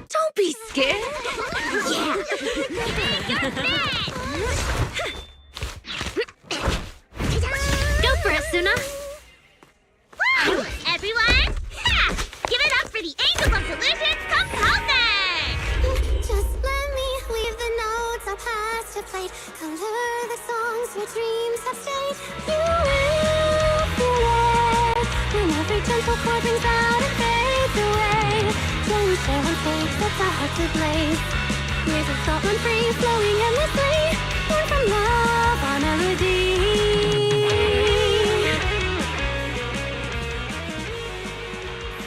Don't be scared. Yeah. Go for it, Suna. Woo! Everyone, ha! Give it up for the Angels of Delusion's composer! Just let me leave the notes our past have played. Color the songs where dreams have stayed. You will feel it when every gentle chord rings out and fades away. When we share on stage, sets our hearts ablaze. Years of thought run free, flowing endlessly. Born from love, our melody.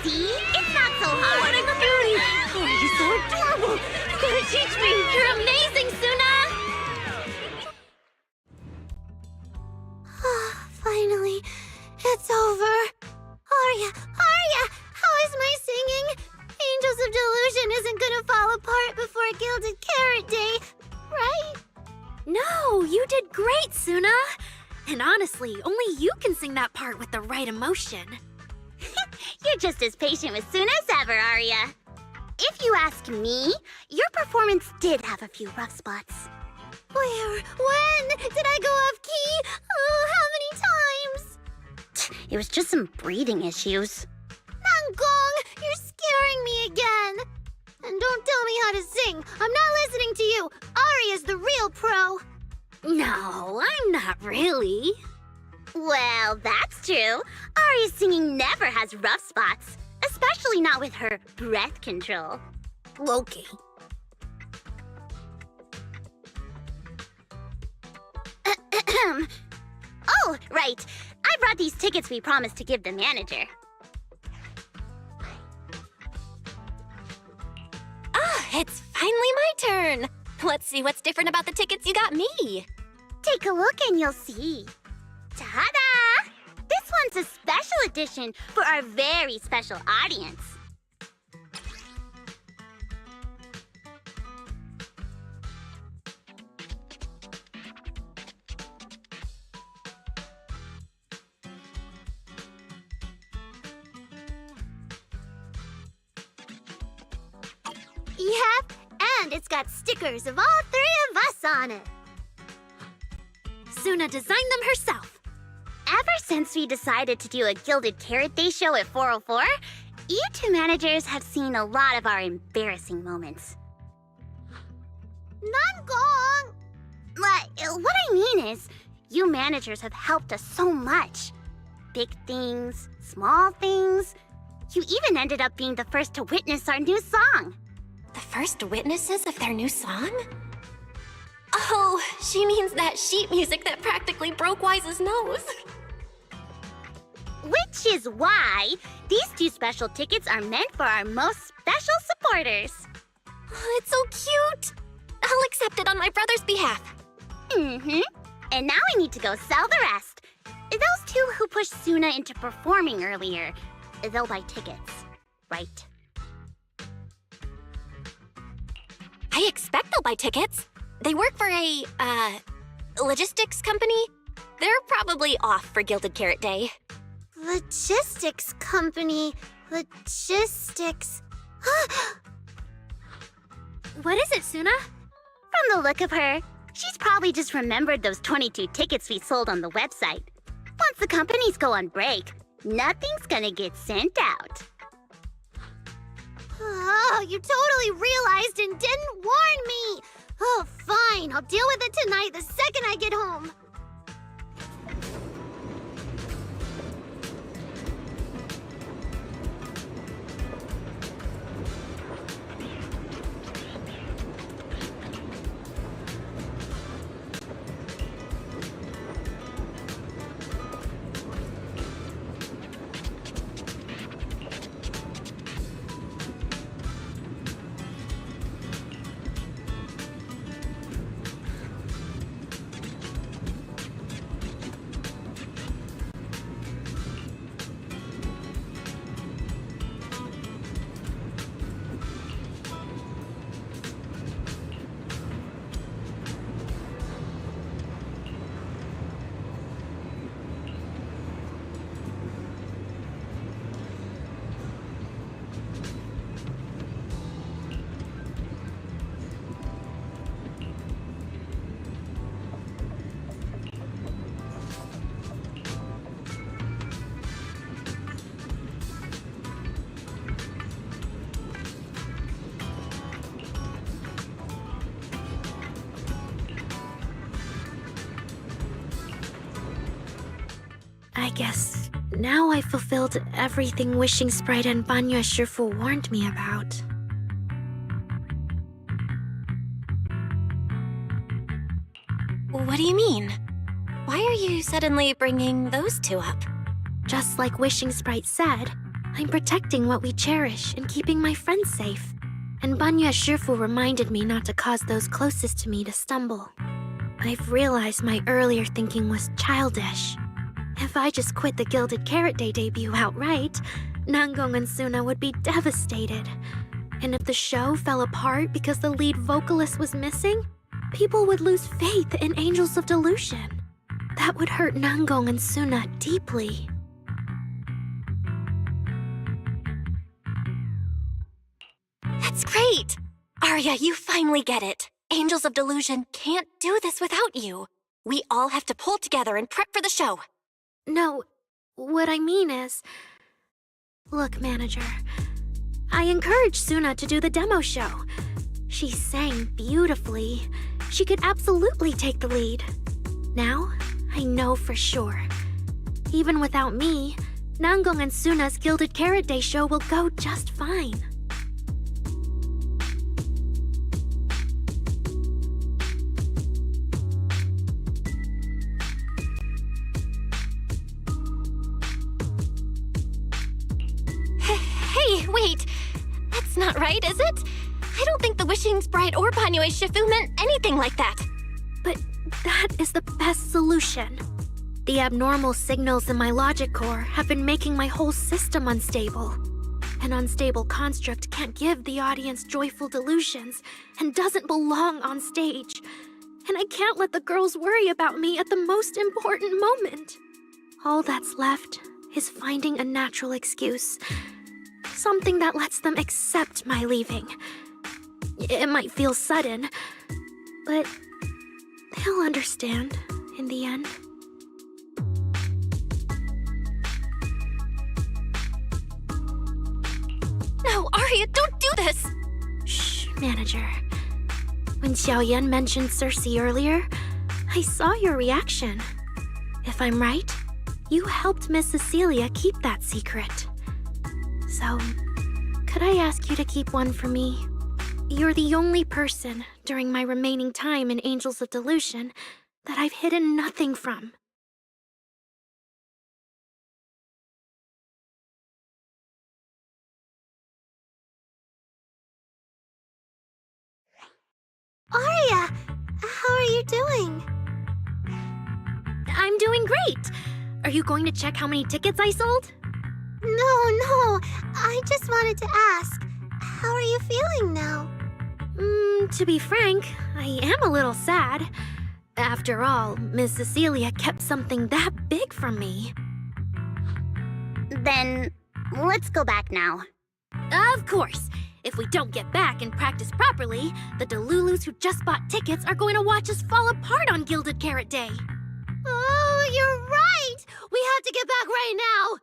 See? It's not so hard. What a beauty! Oh, you're so adorable! You gotta teach me! You're amazing, Suna! Finally, it's over. Arya, how is my singing? Angels of Delusion isn't gonna fall apart before Gilded Carrot Day, right? No, you did great, Suna. And honestly, only you can sing that part with the right emotion. You're just as patient with Suna as ever, Arya. If you ask me, your performance did have a few rough spots. Where? When? Did I go off key? Oh, how many times? It was just some breathing issues. Nangong, you're scaring me again. And don't tell me how to sing. I'm not listening to you. Aria's the real pro. No, I'm not really. Well, that's true. Aria's singing never has rough spots, especially not with her breath control. Okay. Oh, right. I brought these tickets we promised to give the manager. Ah, it's finally my turn. Let's see what's different about the tickets you got me. Take a look and you'll see. Ta-da! This one's a special edition for our very special audience. Yep, and it's got stickers of all three of us on it. Suna designed them herself. Ever since we decided to do a Gilded Carrot Day show at 404, you two managers have seen a lot of our embarrassing moments. Nangong! What I mean is, you managers have helped us so much. Big things, small things. You even ended up being the first to witness our new song. The first witnesses of their new song? Oh, she means that sheet music that practically broke Wise's nose. Which is why these two special tickets are meant for our most special supporters. Oh, it's so cute. I'll accept it on my brother's behalf. Mm-hmm. And now I need to go sell the rest. Those two who pushed Suna into performing earlier, they'll buy tickets, right? I expect they'll buy tickets. They work for a, logistics company. They're probably off for Gilded Carrot Day. Logistics company. Logistics. What is it, Suna? From the look of her, she's probably just remembered those 22 tickets we sold on the website. Once the companies go on break, nothing's gonna get sent out. Oh, you totally realized and didn't warn me! Oh, fine. I'll deal with it tonight the second I get home. I guess now I fulfilled everything Wishing Sprite and Banya Shifu warned me about. What do you mean? Why are you suddenly bringing those two up? Just like Wishing Sprite said, I'm protecting what we cherish and keeping my friends safe. And Banya Shifu reminded me not to cause those closest to me to stumble. I've realized my earlier thinking was childish. If I just quit the Gilded Carrot Day debut outright, Nangong and Suna would be devastated. And if the show fell apart because the lead vocalist was missing, people would lose faith in Angels of Delusion. That would hurt Nangong and Suna deeply. Wait! Arya, you finally get it. Angels of Delusion can't do this without you. We all have to pull together and prep for the show. No, what I mean is... Look, manager. I encouraged Suna to do the demo show. She sang beautifully. She could absolutely take the lead. Now, I know for sure. Even without me, Nangong and Suna's Gilded Carrot Day show will go just fine. Hey, wait! That's not right, is it? I don't think the Wishing Sprite or Banyue Shifu meant anything like that. But that is the best solution. The abnormal signals in my logic core have been making my whole system unstable. An unstable construct can't give the audience joyful delusions and doesn't belong on stage. And I can't let the girls worry about me at the most important moment. All that's left is finding a natural excuse. Something that lets them accept my leaving. It might feel sudden, but they'll understand in the end. No, Arya, don't do this! Shh, manager. When Xiaoyan mentioned Cersei earlier, I saw your reaction. If I'm right, you helped Miss Cecilia keep that secret. So, could I ask you to keep one for me? You're the only person during my remaining time in Angels of Delusion that I've hidden nothing from. Arya, how are you doing? I'm doing great! Are you going to check how many tickets I sold? No, I just wanted to ask, how are you feeling now? To be frank, I am a little sad. After all, Miss Cecilia kept something that big from me. Then, let's go back now. Of course! If we don't get back and practice properly, the Delulus who just bought tickets are going to watch us fall apart on Gilded Carrot Day. Oh, you're right! We have to get back right now!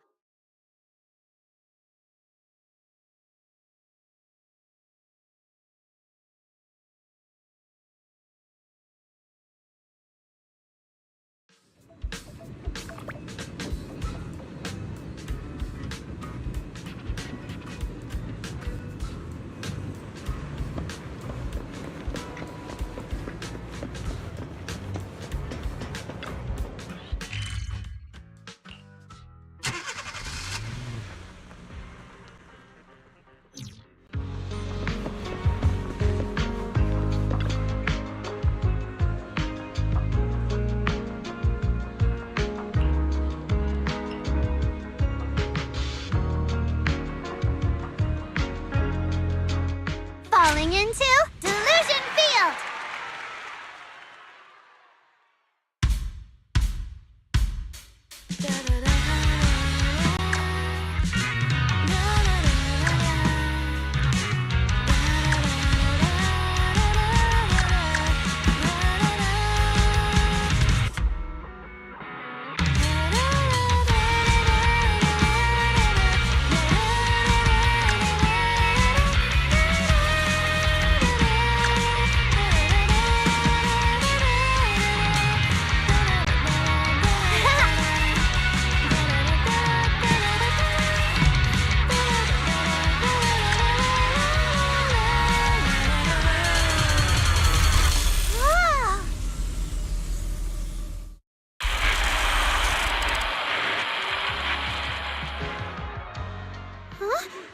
Falling into Delusion Field!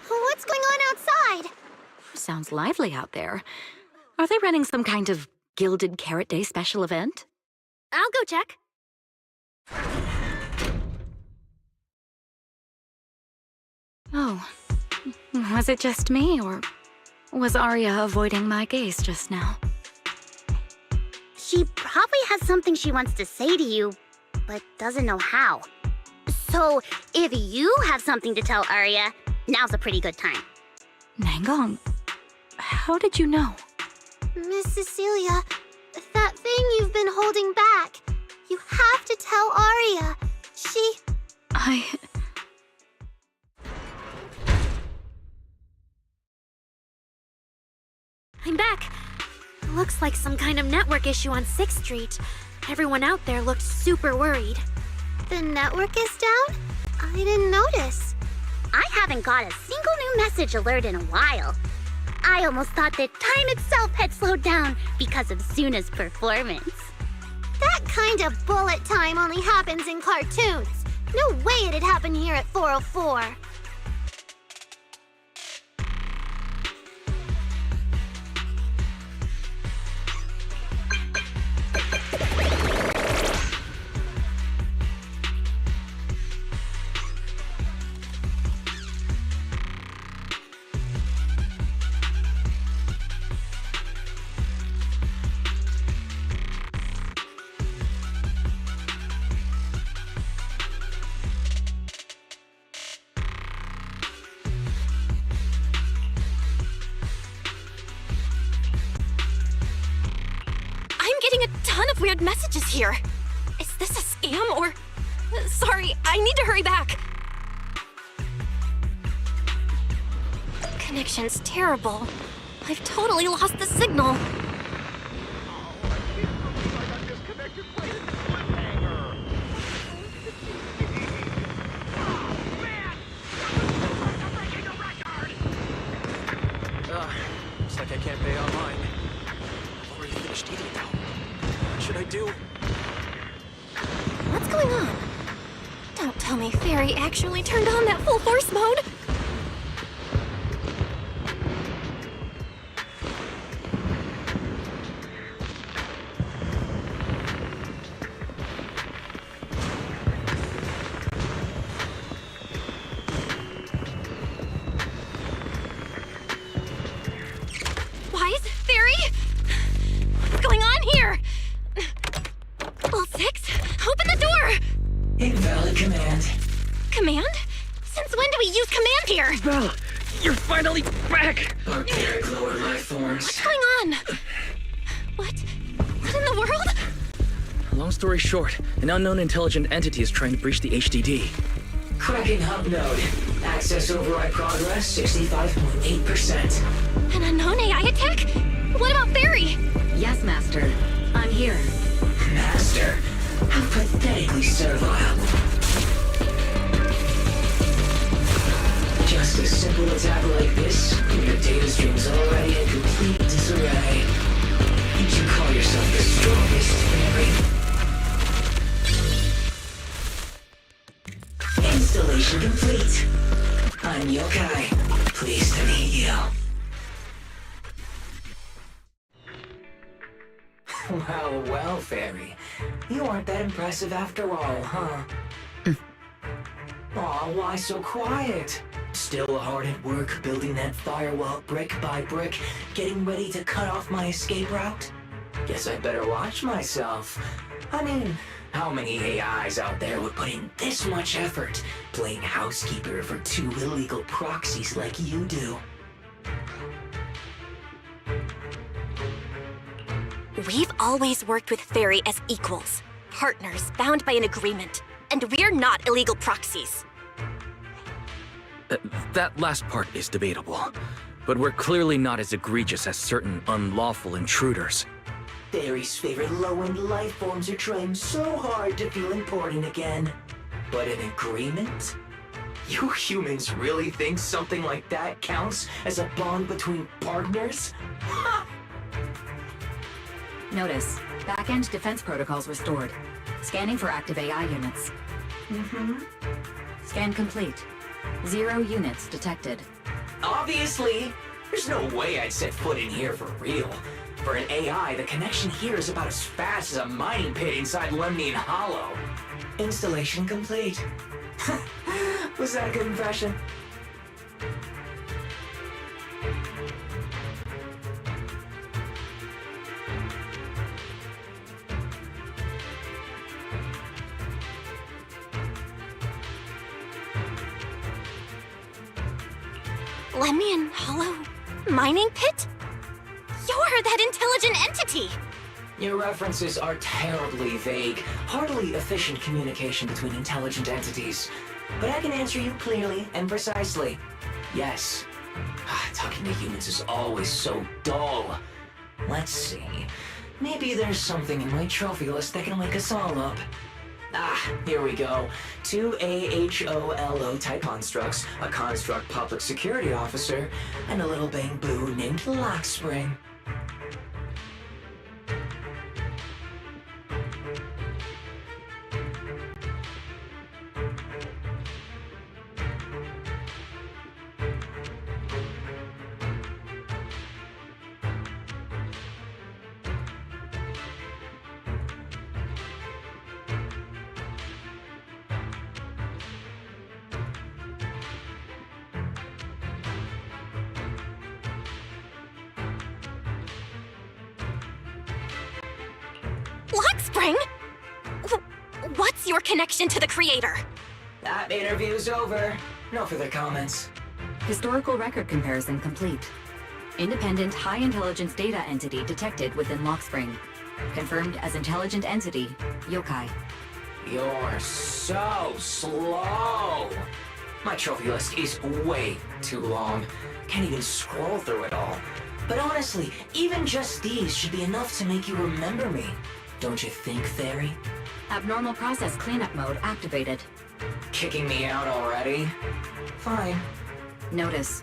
What's going on outside? Sounds lively out there. Are they running some kind of Gilded Carrot Day special event? I'll go check. Oh, was it just me, or was Arya avoiding my gaze just now? She probably has something she wants to say to you, but doesn't know how. So, if you have something to tell Arya, now's a pretty good time. Nangong, How did you know? Miss Cecilia, that thing you've been holding back. You have to tell Aria. I'm back. Looks like some kind of network issue on 6th Street. Everyone out there looked super worried. The network is down? I didn't notice. I haven't got a single new message alert in a while. I almost thought that time itself had slowed down because of Suna's performance. That kind of bullet time only happens in cartoons. No way it'd happen here at 404. Weird messages here. Is this a scam or... Sorry, I need to hurry back. Connection's terrible. I've totally lost the signal. Looks like I can't pay online. I've already finished eating now. What should I do? What's going on? Don't tell me Fairy actually turned on that full force mode. Wise? Fairy? What's going on here? All 6? Open the door! Invalid command. Command? Since when do we use command here? Belle, you're finally back! Barbaric lower life forms. What's going on? What in the world? Long story short, an unknown intelligent entity is trying to breach the HDD. Cracking hub node. Access override progress 65.8%. An unknown AI attack? What about Fairy? Yes, Master. I'm here. Master, how pathetically servile. Just a simple attack like this, your data stream's already in complete disarray. Did you call yourself the strongest, Fairy? Installation complete. I'm Yokai. Pleased to meet you. Well, Fairy. You aren't that impressive after all, huh? Aw, why so quiet? Still hard at work building that firewall brick by brick, getting ready to cut off my escape route? Guess I'd better watch myself. I mean, how many AIs out there would put in this much effort playing housekeeper for 2 illegal proxies like you do? We've always worked with Fairy as equals, partners bound by an agreement, and we're not illegal proxies. That last part is debatable, but we're clearly not as egregious as certain unlawful intruders. Fairy's favorite low-end life forms are trying so hard to feel important again. But an agreement? You humans really think something like that counts as a bond between partners? Notice, back-end defense protocols restored. Scanning for active AI units. Scan complete. 0 units detected. Obviously! There's no way I'd set foot in here for real. For an AI, the connection here is about as fast as a mining pit inside Lemnian Hollow. Installation complete. Was that a good impression? Lemnian Hollow? mining pit? You're that intelligent entity! Your references are terribly vague, hardly efficient communication between intelligent entities. But I can answer you clearly and precisely. Yes. Talking to humans is always so dull. Let's see. Maybe there's something in my trophy list that can wake us all up. Here we go. 2 AHOLO type constructs, a construct public security officer, and a little bamboo named Lockspring. Lockspring? What's your connection to the creator? That interview's over. No further comments. Historical record comparison complete. Independent high-intelligence data entity detected within Lockspring. Confirmed as intelligent entity, yokai. You're so slow! My trophy list is way too long. Can't even scroll through it all. But honestly, even just these should be enough to make you remember me. Don't you think, Fairy? Abnormal process cleanup mode activated. Kicking me out already? Fine. Notice.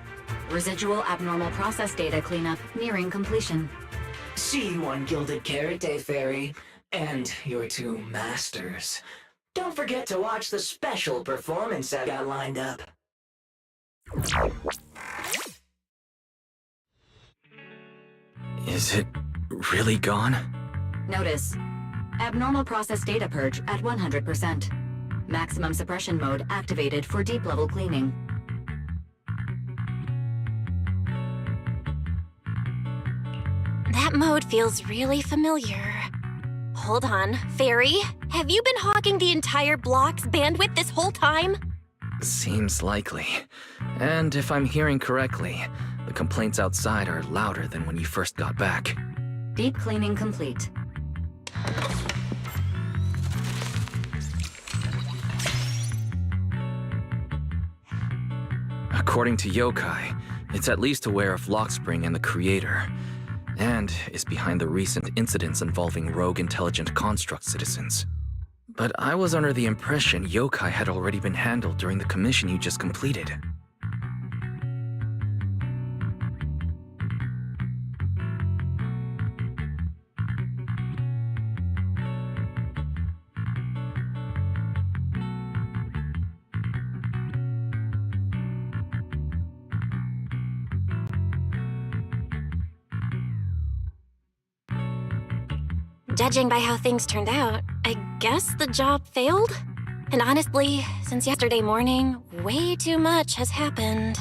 Residual abnormal process data cleanup nearing completion. See you on Gilded Carrot Day, Fairy. And your two masters. Don't forget to watch the special performance I got lined up. Is it really gone? Notice. Abnormal process data purge at 100%. Maximum suppression mode activated for deep level cleaning. That mode feels really familiar. Hold on, Fairy, have you been hogging the entire block's bandwidth this whole time? Seems likely. And if I'm hearing correctly, the complaints outside are louder than when you first got back. Deep cleaning complete. According to Yokai, it's at least aware of Lockspring and the creator, and is behind the recent incidents involving rogue intelligent construct citizens. But I was under the impression Yokai had already been handled during the commission you just completed. Judging by how things turned out, I guess the job failed? And honestly, since yesterday morning, way too much has happened.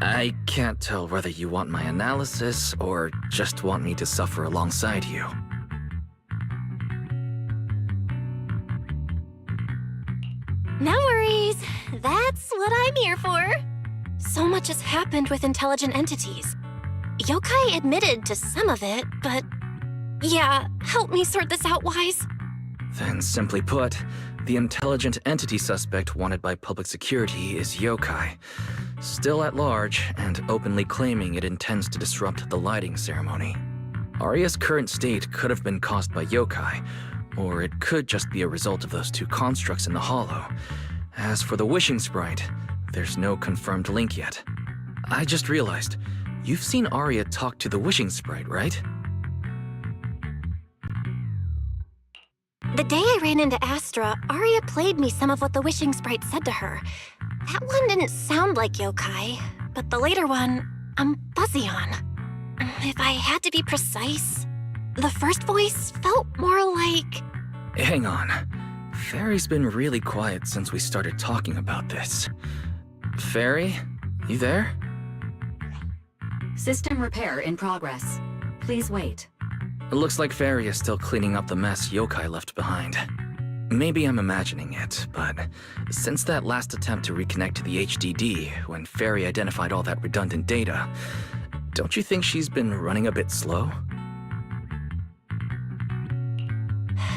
I can't tell whether you want my analysis or just want me to suffer alongside you. No worries. That's what I'm here for. So much has happened with intelligent entities. Yokai admitted to some of it, but... yeah, help me sort this out, Wise. Then simply put, the intelligent entity suspect wanted by public security is Yokai, still at large and openly claiming it intends to disrupt the lighting ceremony. Arya's current state could have been caused by Yokai, or it could just be a result of those two constructs in the hollow. As for the wishing sprite, there's no confirmed link yet. I just realized, you've seen Arya talk to the wishing sprite, right? The day I ran into Astra, Arya played me some of what the wishing sprite said to her. That one didn't sound like Yokai, but the later one, I'm fuzzy on. If I had to be precise, the first voice felt more like... Hang on. Fairy's been really quiet since we started talking about this. Fairy, you there? System repair in progress. Please wait. It looks like Fairy is still cleaning up the mess yokai left behind. Maybe I'm imagining it, but since that last attempt to reconnect to the HDD when Fairy identified all that redundant data, don't you think she's been running a bit slow?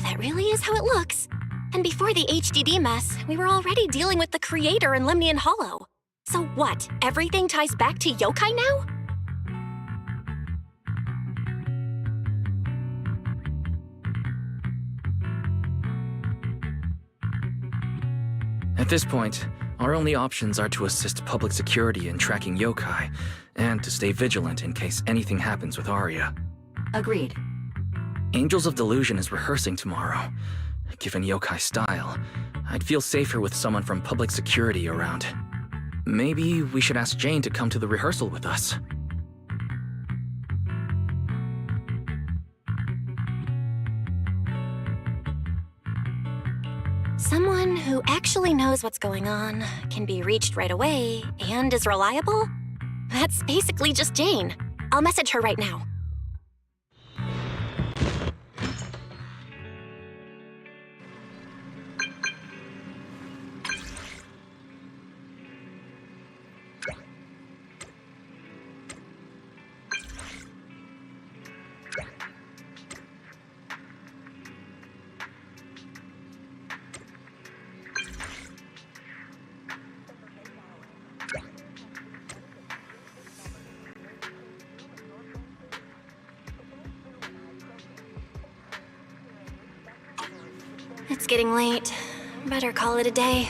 That really is how it looks. And before the HDD mess, we were already dealing with the creator in Lemnian Hollow. So what, everything ties back to yokai now? At this point, our only options are to assist public security in tracking yokai, and to stay vigilant in case anything happens with Arya. Agreed. Angels of Delusion is rehearsing tomorrow. Given yokai style, I'd feel safer with someone from public security around. Maybe we should ask Jane to come to the rehearsal with us. Someone who actually knows what's going on, can be reached right away, and is reliable? That's basically just Jane. I'll message her right now. It's getting late. Better call it a day.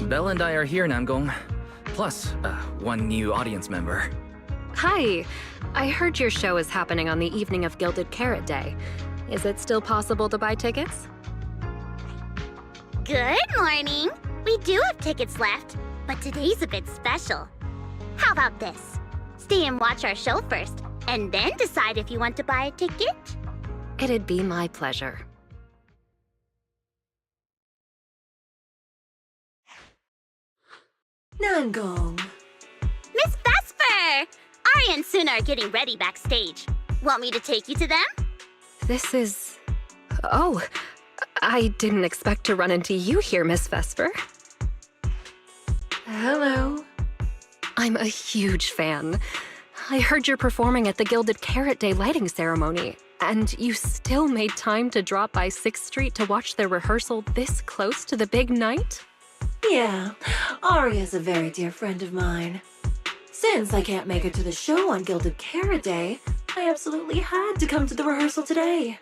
Belle and I are here, Namgong. Plus, one new audience member. Hi. I heard your show is happening on the evening of Gilded Carrot Day. Is it still possible to buy tickets? Good morning. We do have tickets left, but today's a bit special. How about this? Stay and watch our show first, and then decide if you want to buy a ticket. It'd be my pleasure. Nangong. Miss Vesper! Arya and Suna are getting ready backstage. Want me to take you to them? This is... Oh, I didn't expect to run into you here, Miss Vesper. Hello. I'm a huge fan. I heard you're performing at the Gilded Carrot Day lighting ceremony, and you still made time to drop by 6th Street to watch their rehearsal this close to the big night? Yeah, Arya's a very dear friend of mine. Since I can't make it to the show on Gilded Carrot Day, I absolutely had to come to the rehearsal today.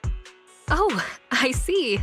Oh, I see.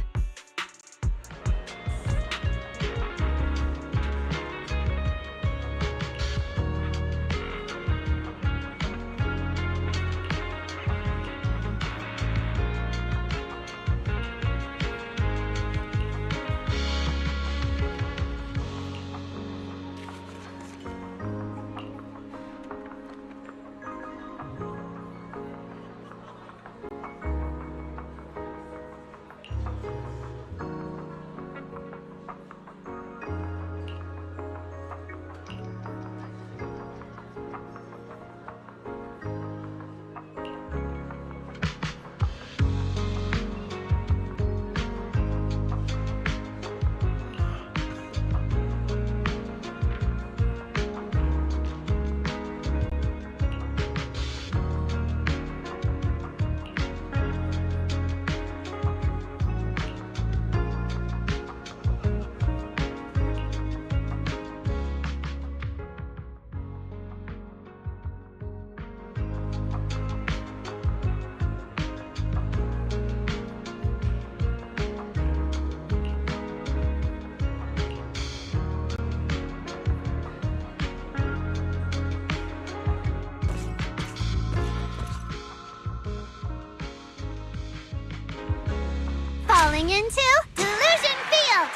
Falling into Delusion Field!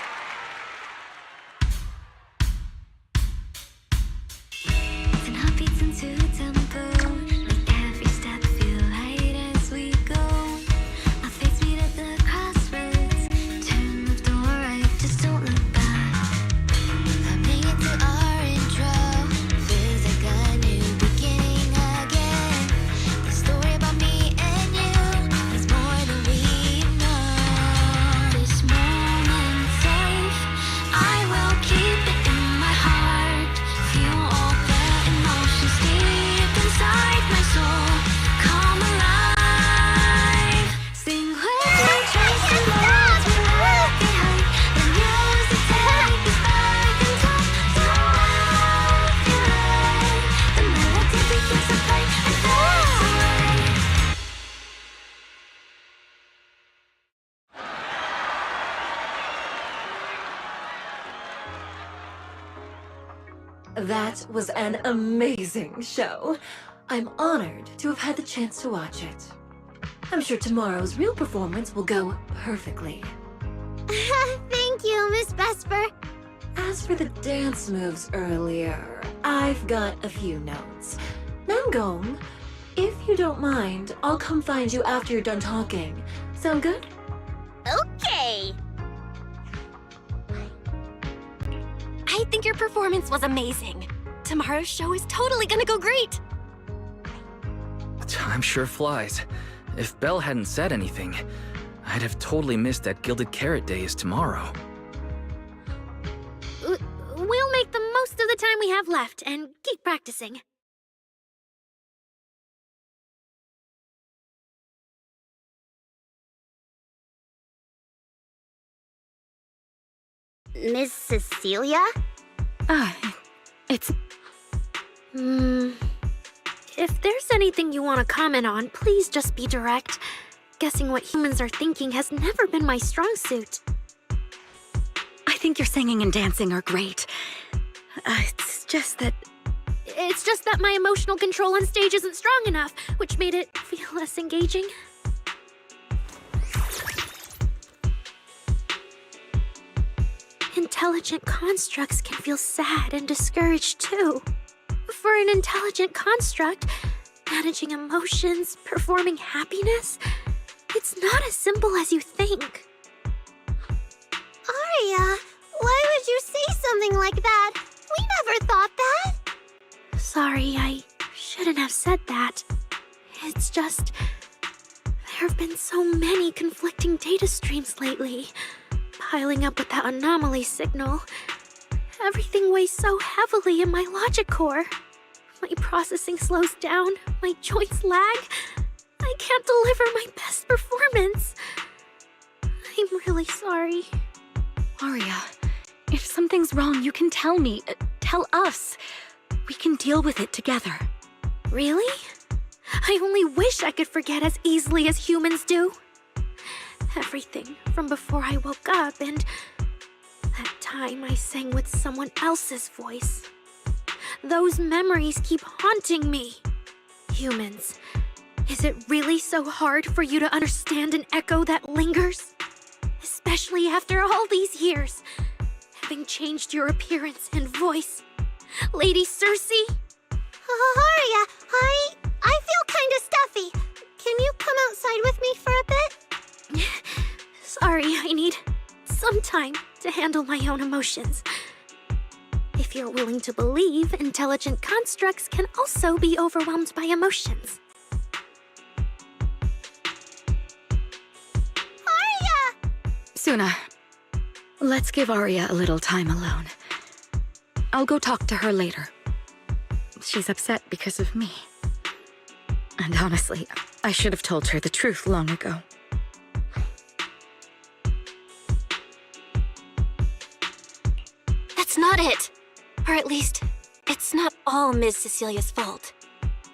Ten heartbeats into tempo, make every step feel light as we go. Our fates meet at the crossroads, turn left or right, just don't look back. Coming into our intro, feels like a new beginning again. The story about me and you is more than we know. This moment safe, I will keep it in my heart. Feel all the emotions deep inside my soul come alive. Sing with me, chase the lows we left behind. The music take us back in time. Don't feel right. The melody begins to play and fades away. That was an amazing show. I'm honored to have had the chance to watch it. I'm sure tomorrow's real performance will go perfectly. Thank you, Miss Vesper. As for the dance moves earlier, I've got a few notes. Nangong, if you don't mind, I'll come find you after you're done talking. Sound good? Okay. I think your performance was amazing. Tomorrow's show is totally gonna go great. Time sure flies. If Belle hadn't said anything, I'd have totally missed that Gilded Carrot Day is tomorrow. We'll make the most of the time we have left and keep practicing. Miss Cecilia? It's... If there's anything you want to comment on, please just be direct. Guessing what humans are thinking has never been my strong suit. I think your singing and dancing are great. It's just that my emotional control on stage isn't strong enough, which made it feel less engaging. Intelligent constructs can feel sad and discouraged too. For an intelligent construct, managing emotions, performing happiness, it's not as simple as you think. Aria, why would you say something like that? We never thought that. Sorry, I shouldn't have said that. It's just... there have been so many conflicting data streams lately. Piling up with that anomaly signal. Everything weighs so heavily in my logic core. My processing slows down, my joints lag. I can't deliver my best performance. I'm really sorry. Aria, if something's wrong, you can tell me. Tell us. We can deal with it together. Really? I only wish I could forget as easily as humans do. Everything from before I woke up and that time I sang with someone else's voice. Those memories keep haunting me. Humans, is it really so hard for you to understand an echo that lingers? Especially after all these years, having changed your appearance and voice. Lady Circe? Aria, I feel kinda stuffy. Can you come outside with me for a bit? Sorry, I need some time to handle my own emotions. If you're willing to believe, intelligent constructs can also be overwhelmed by emotions. Aria! Suna, let's give Aria a little time alone. I'll go talk to her later. She's upset because of me. And honestly, I should have told her the truth long ago. That's not it! Or at least, it's not all Ms. Cecilia's fault.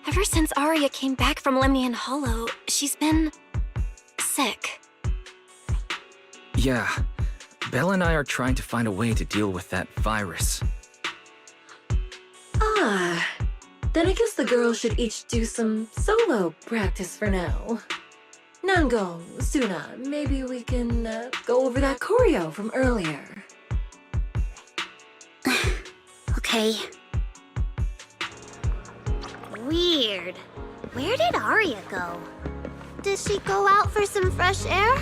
Ever since Aria came back from Lemnian Hollow, she's been... sick. Yeah. Belle and I are trying to find a way to deal with that virus. Ah, then I guess the girls should each do some solo practice for now. Nango, Suna, maybe we can go over that choreo from earlier. Okay. Weird. Where did Aria go? Did she go out for some fresh air?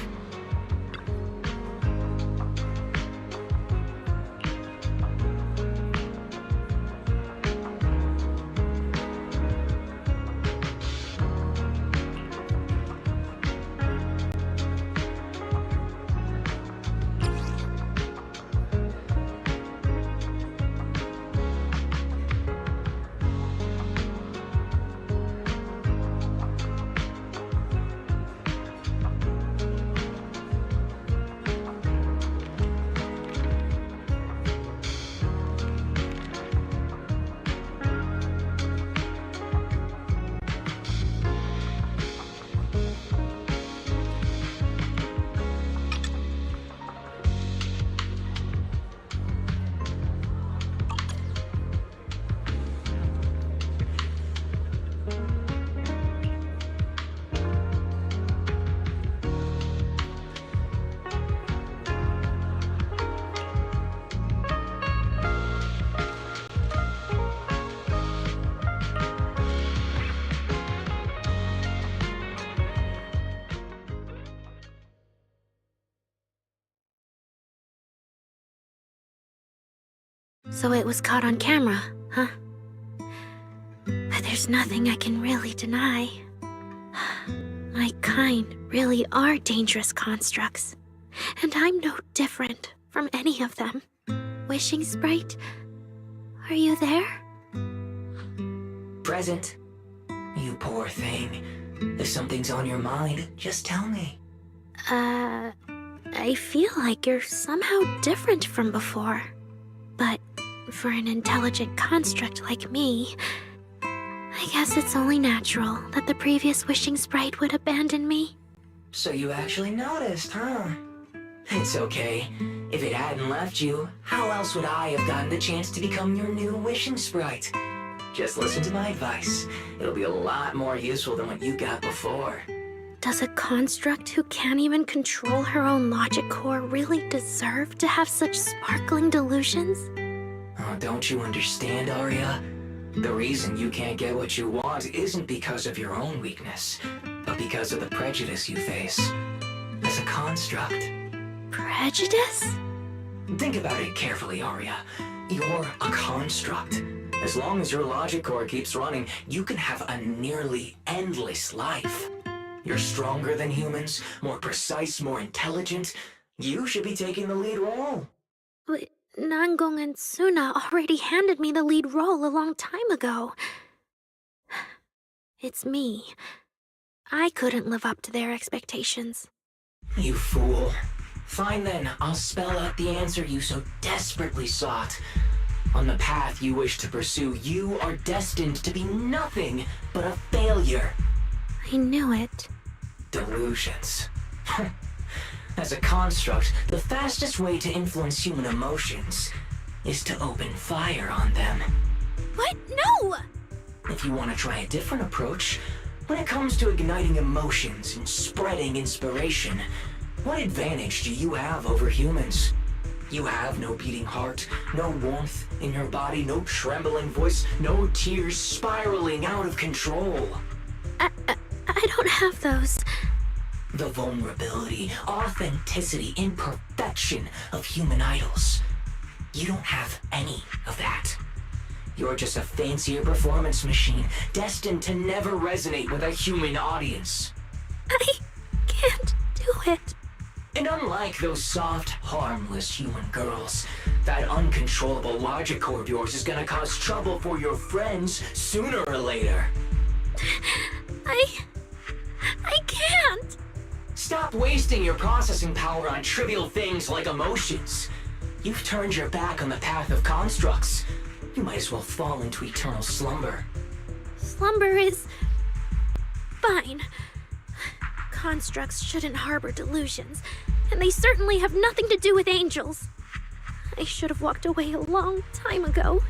So it was caught on camera, huh? But there's nothing I can really deny. My kind really are dangerous constructs. And I'm no different from any of them. Wishing Sprite, are you there? Present. You poor thing. If something's on your mind, just tell me. I feel like you're somehow different from before. But for an intelligent construct like me, I guess it's only natural that the previous wishing sprite would abandon me. So you actually noticed, huh? It's okay. If it hadn't left you, how else would I have gotten the chance to become your new wishing sprite? Just listen to my advice. It'll be a lot more useful than what you got before. Does a construct who can't even control her own logic core really deserve to have such sparkling delusions? Oh, don't you understand, Arya? The reason you can't get what you want isn't because of your own weakness, but because of the prejudice you face. As a construct. Prejudice? Think about it carefully, Arya. You're a construct. As long as your logic core keeps running, you can have a nearly endless life. You're stronger than humans, more precise, more intelligent. You should be taking the lead role. But Nangong and Suna already handed me the lead role a long time ago. It's me. I couldn't live up to their expectations. You fool. Fine then, I'll spell out the answer you so desperately sought. On the path you wish to pursue, you are destined to be nothing but a failure. I knew it. Delusions. As a construct, the fastest way to influence human emotions is to open fire on them. What? No! If you want to try a different approach, when it comes to igniting emotions and spreading inspiration, what advantage do you have over humans? You have no beating heart, no warmth in your body, no trembling voice, no tears spiraling out of control. I don't have those. The vulnerability, authenticity, imperfection of human idols. You don't have any of that. You're just a fancier performance machine, destined to never resonate with a human audience. I can't do it. And unlike those soft, harmless human girls, that uncontrollable logic core of yours is gonna cause trouble for your friends sooner or later. I can't. Stop wasting your processing power on trivial things like emotions. You've turned your back on the path of constructs. You might as well fall into eternal slumber. Slumber is fine. Constructs shouldn't harbor delusions, and they certainly have nothing to do with angels. I should have walked away a long time ago.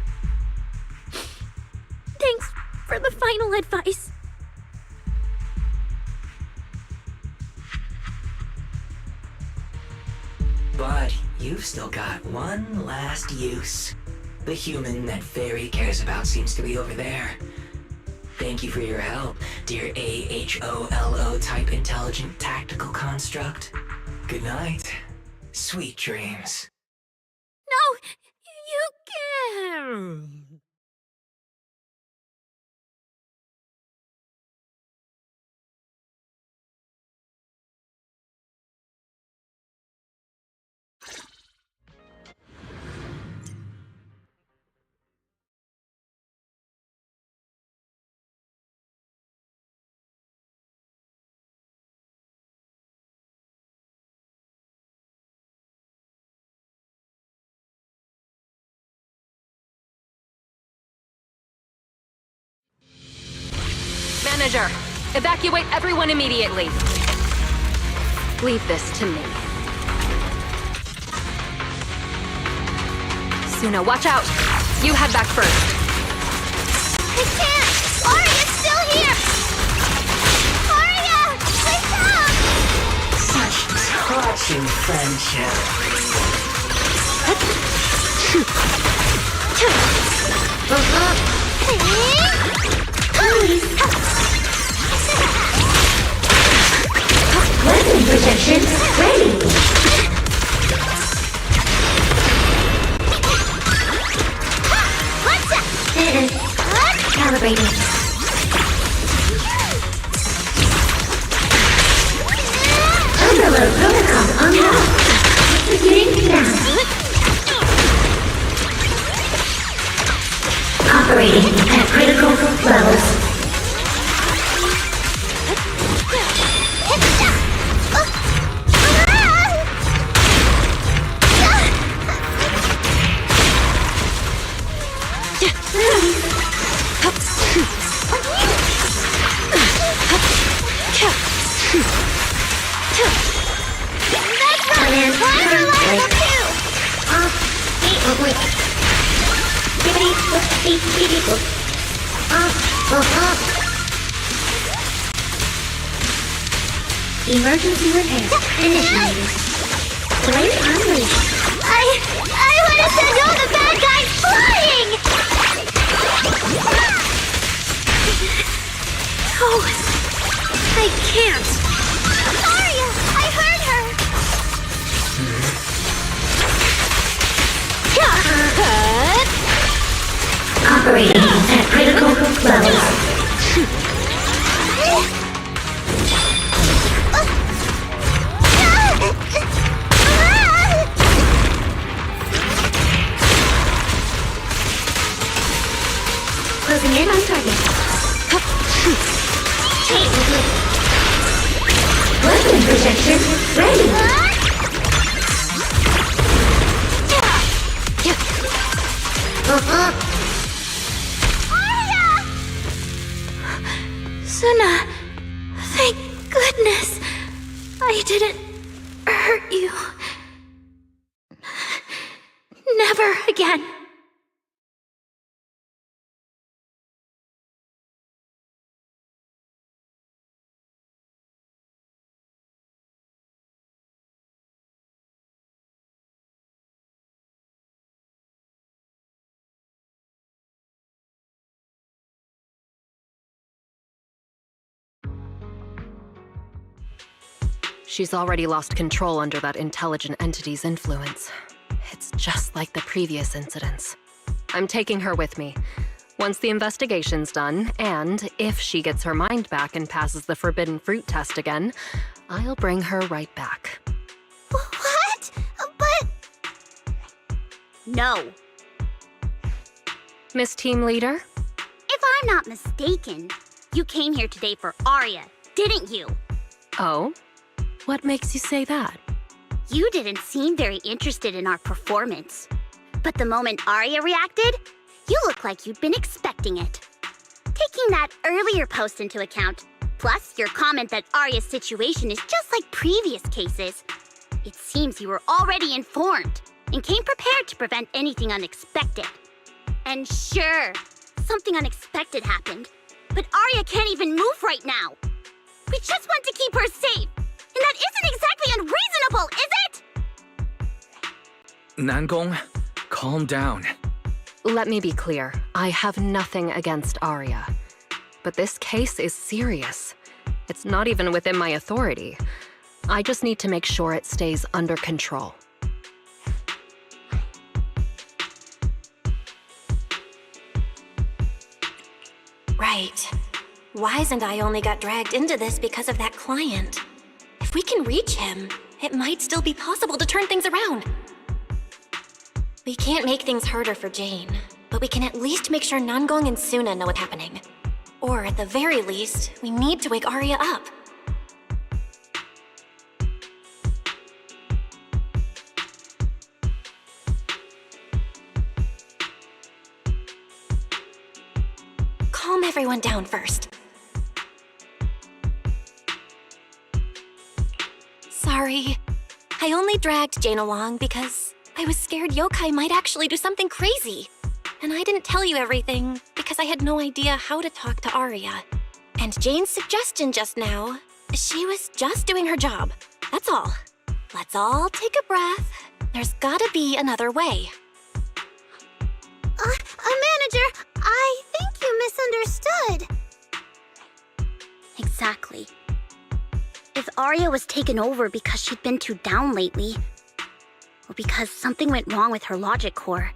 Thanks for the final advice. But you've still got one last use. The human that Fairy cares about seems to be over there. Thank you for your help, dear AHOLO type intelligent tactical construct. Good night. Sweet dreams. No, you can't. Manager, evacuate everyone immediately. Leave this to me. Suna, watch out! You head back first. I can't! Arya's still here! Arya! Wake up! Such touching friendship. Weapon protection ready! Calibrating. Overload protocol unlocked. Executing now. Operating at critical That's right! Climb your level 2! Emergency repair initiated. Blade unleashed. I want to send all the bad guys flying! Oh, I can't. Arya, I heard her! Operating at critical levels. Closing in on target. Weapon projection ready. Suna, thank goodness I didn't hurt you. Never again. She's already lost control under that intelligent entity's influence. It's just like the previous incidents. I'm taking her with me. Once the investigation's done, and if she gets her mind back and passes the forbidden fruit test again, I'll bring her right back. What? But... No. Miss Team Leader? If I'm not mistaken, you came here today for Arya, didn't you? Oh? What makes you say that? You didn't seem very interested in our performance. But the moment Arya reacted, you looked like you'd been expecting it. Taking that earlier post into account, plus your comment that Arya's situation is just like previous cases, it seems you were already informed and came prepared to prevent anything unexpected. And sure, something unexpected happened, but Arya can't even move right now. We just want to keep her safe. And that isn't exactly unreasonable, is it? Nangong, calm down. Let me be clear. I have nothing against Arya. But this case is serious. It's not even within my authority. I just need to make sure it stays under control. Right. Wise and I only got dragged into this because of that client. If we can reach him, it might still be possible to turn things around. We can't make things harder for Jane, but we can at least make sure Nangong and Suna know what's happening. Or at the very least, we need to wake Arya up. Calm everyone down first. Sorry. I only dragged Jane along because I was scared yokai might actually do something crazy. And I didn't tell you everything because I had no idea how to talk to Arya. And Jane's suggestion just now, she was just doing her job. That's all. Let's all take a breath. There's gotta be another way. Manager, I think you misunderstood. Exactly. If Arya was taken over because she'd been too down lately, or because something went wrong with her logic core,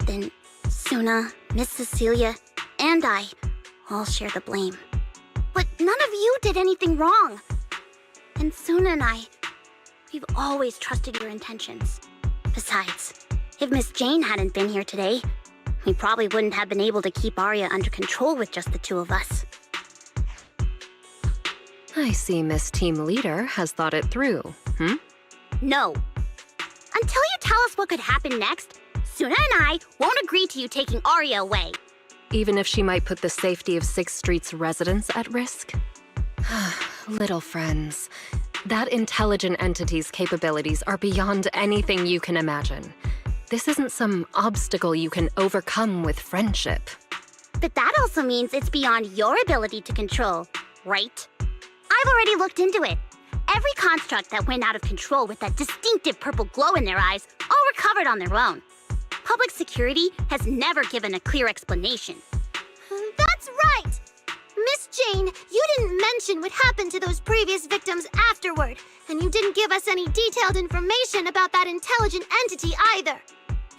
then Suna, Miss Cecilia, and I all share the blame. But none of you did anything wrong. And Suna and I, we've always trusted your intentions. Besides, if Miss Jane hadn't been here today, we probably wouldn't have been able to keep Arya under control with just the two of us. I see Miss Team Leader has thought it through, No. Until you tell us what could happen next, Suna and I won't agree to you taking Arya away. Even if she might put the safety of 6th Street's residents at risk? Little friends, that intelligent entity's capabilities are beyond anything you can imagine. This isn't some obstacle you can overcome with friendship. But that also means it's beyond your ability to control, right? I've already looked into it. Every construct that went out of control with that distinctive purple glow in their eyes all recovered on their own. Public security has never given a clear explanation. That's right! Miss Jane, you didn't mention what happened to those previous victims afterward, and you didn't give us any detailed information about that intelligent entity either.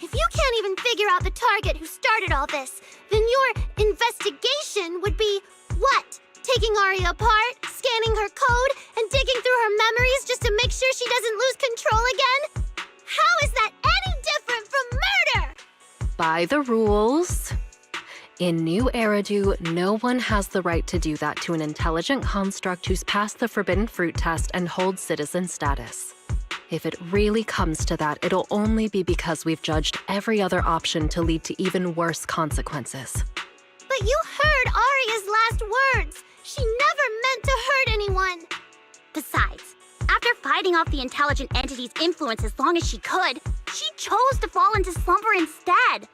If you can't even figure out the target who started all this, then your investigation would be what? Taking Aria apart, scanning her code, and digging through her memories just to make sure she doesn't lose control again? How is that any different from murder? By the rules. In Nью-Эриду, no one has the right to do that to an intelligent construct who's passed the forbidden fruit test and holds citizen status. If it really comes to that, it'll only be because we've judged every other option to lead to even worse consequences. But you heard Aria's last words. She never meant to hurt anyone. Besides, after fighting off the intelligent entity's influence as long as she could, she chose to fall into slumber instead.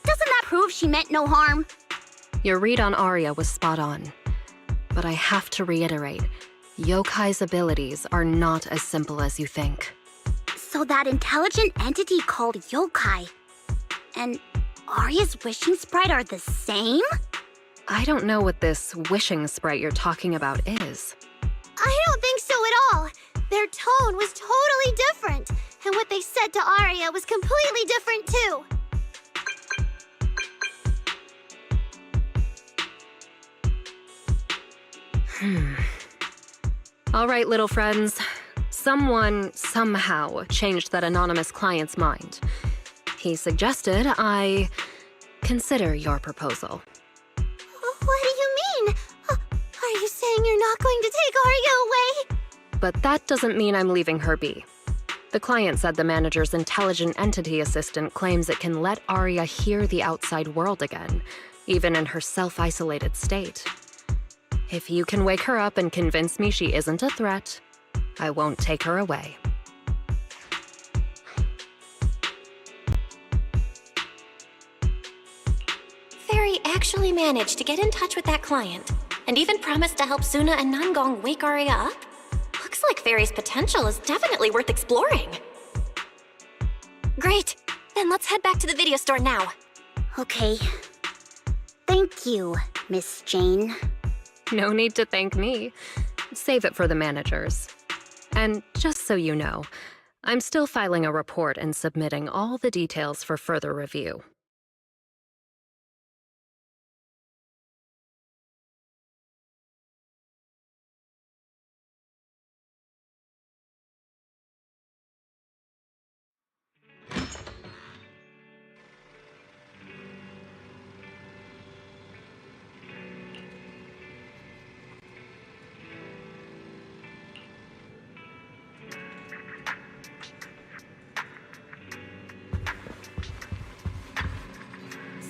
Doesn't that prove she meant no harm? Your read on Aria was spot on. But I have to reiterate, Yokai's abilities are not as simple as you think. So that intelligent entity called yokai and Aria's wishing sprite are the same? I don't know what this wishing sprite you're talking about is. I don't think so at all. Their tone was totally different, and what they said to Aria was completely different too. All right, little friends. Someone, somehow, changed that anonymous client's mind. He suggested I consider your proposal. What do you mean? Are you saying you're not going to take Aria away? But that doesn't mean I'm leaving her be. The client said the manager's intelligent entity assistant claims it can let Aria hear the outside world again, even in her self-isolated state. If you can wake her up and convince me she isn't a threat, I won't take her away. Fairy actually managed to get in touch with that client, and even promised to help Suna and Nangong wake Aria up? Looks like Fairy's potential is definitely worth exploring. Great! Then let's head back to the video store now. Okay. Thank you, Miss Jane. No need to thank me. Save it for the managers. And just so you know, I'm still filing a report and submitting all the details for further review.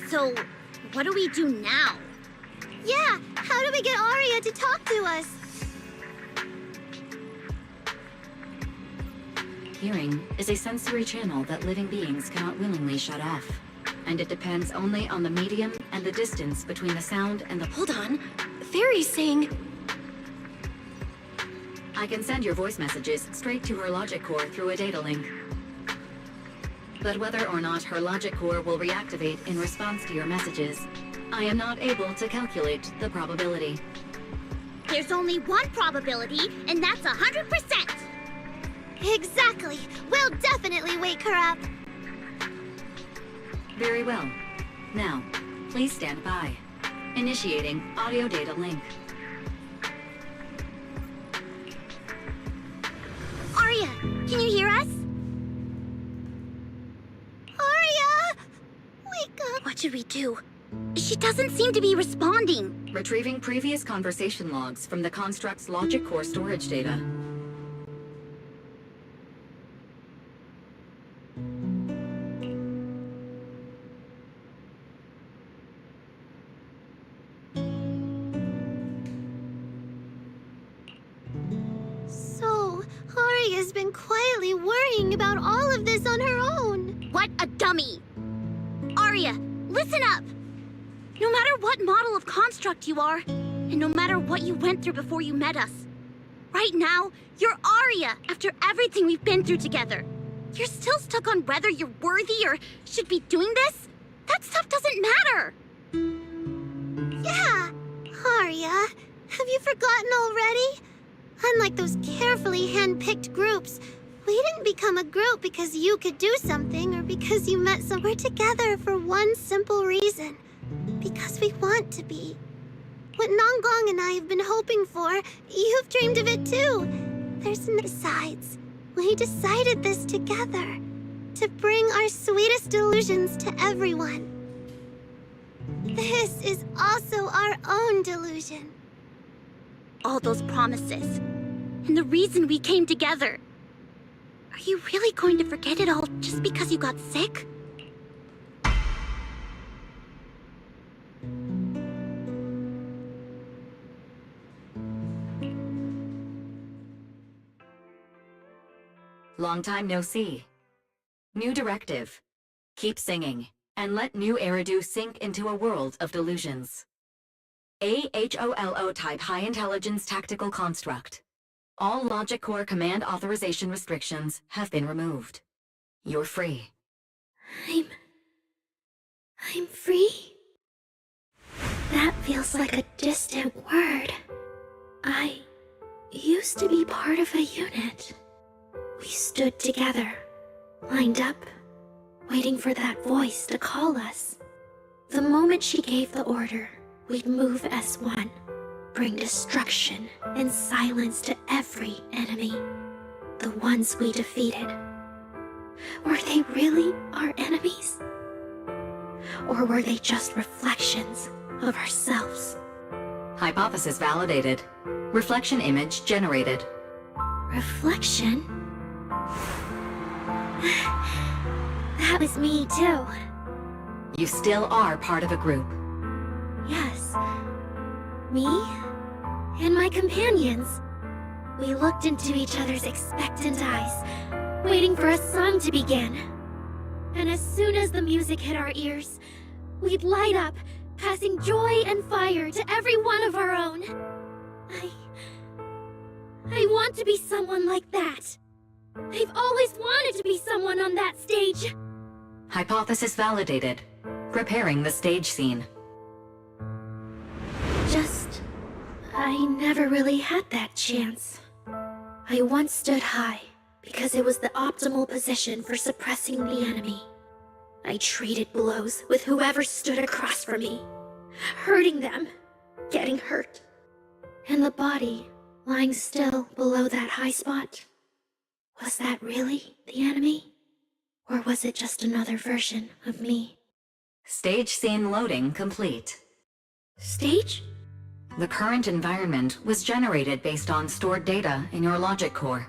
So, what do we do now? Yeah, how do we get Aria to talk to us? Hearing is a sensory channel that living beings cannot willingly shut off. And it depends only on the medium and the distance between the sound and the... Hold on. Fairy's saying... I can send your voice messages straight to her logic core through a data link. But whether or not her logic core will reactivate in response to your messages, I am not able to calculate the probability. There's only one probability, and that's 100%! Exactly! We'll definitely wake her up! Very well. Now, please stand by. Initiating audio data link. Aria, can you hear us? Aria! Wake up! What should we do? She doesn't seem to be responding. Retrieving previous conversation logs from the construct's logic core storage data. Aria's been quietly worrying about all of this on her own. What a dummy! Aria, listen up! No matter what model of construct you are, and no matter what you went through before you met us, right now, you're Aria after everything we've been through together. You're still stuck on whether you're worthy or should be doing this? That stuff doesn't matter! Yeah, Aria, have you forgotten already? Unlike those carefully hand-picked groups, we didn't become a group because you could do something or because you met some. We're together for one simple reason. Because we want to be. What Nangong and I have been hoping for, you've dreamed of it too. There's no sides. We decided this together. To bring our sweetest delusions to everyone. This is also our own delusion. All those promises, and the reason we came together. Are you really going to forget it all just because you got sick? Long time no see. New directive. Keep singing, and let Nью-Эриду sink into a world of delusions. HoLO type high intelligence tactical construct. All logic core command authorization restrictions have been removed. You're free. I'm free? That feels like a distant word. I used to be part of a unit. We stood together, lined up, waiting for that voice to call us. The moment she gave the order, we'd move as one, bring destruction and silence to every enemy. The ones we defeated. Were they really our enemies? Or were they just reflections of ourselves? Hypothesis validated. Reflection image generated. Reflection? That was me too. You still are part of a group. Yes. Me and my companions. We looked into each other's expectant eyes, waiting for a song to begin. And as soon as the music hit our ears, we'd light up, passing joy and fire to every one of our own. I want to be someone like that. I've always wanted to be someone on that stage. Hypothesis validated. Preparing the stage scene. I never really had that chance. I once stood high because it was the optimal position for suppressing the enemy. I traded blows with whoever stood across from me, hurting them, getting hurt. And the body lying still below that high spot. Was that really the enemy? Or was it just another version of me? Stage scene loading complete. Stage? The current environment was generated based on stored data in your logic core.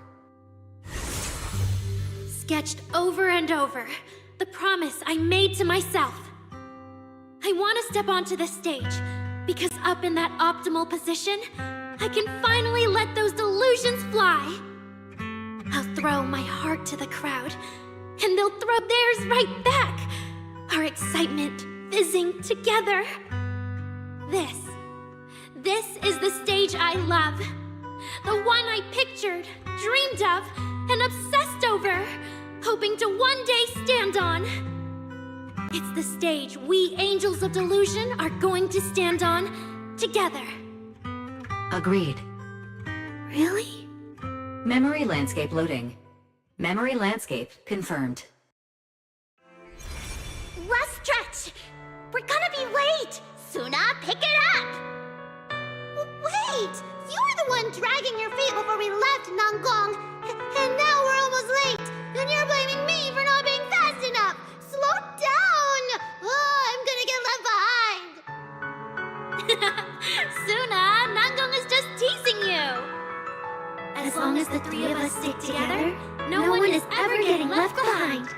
Sketched over and over, the promise I made to myself. I want to step onto the stage, because up in that optimal position, I can finally let those delusions fly. I'll throw my heart to the crowd, and they'll throw theirs right back. Our excitement fizzing together. This is the stage I love. The one I pictured, dreamed of, and obsessed over, hoping to one day stand on. It's the stage we Angels of Delusion are going to stand on together. Agreed. Really? Memory landscape loading. Memory landscape confirmed. Last stretch! We're gonna be late! Suna, pick it up! Wait! You were the one dragging your feet before we left Nangong! And now we're almost late! And you're blaming me for not being fast enough! Slow down! Oh, I'm gonna get left behind! Suna, Nangong is just teasing you! As long as the three of us stick together, no one is ever getting left behind.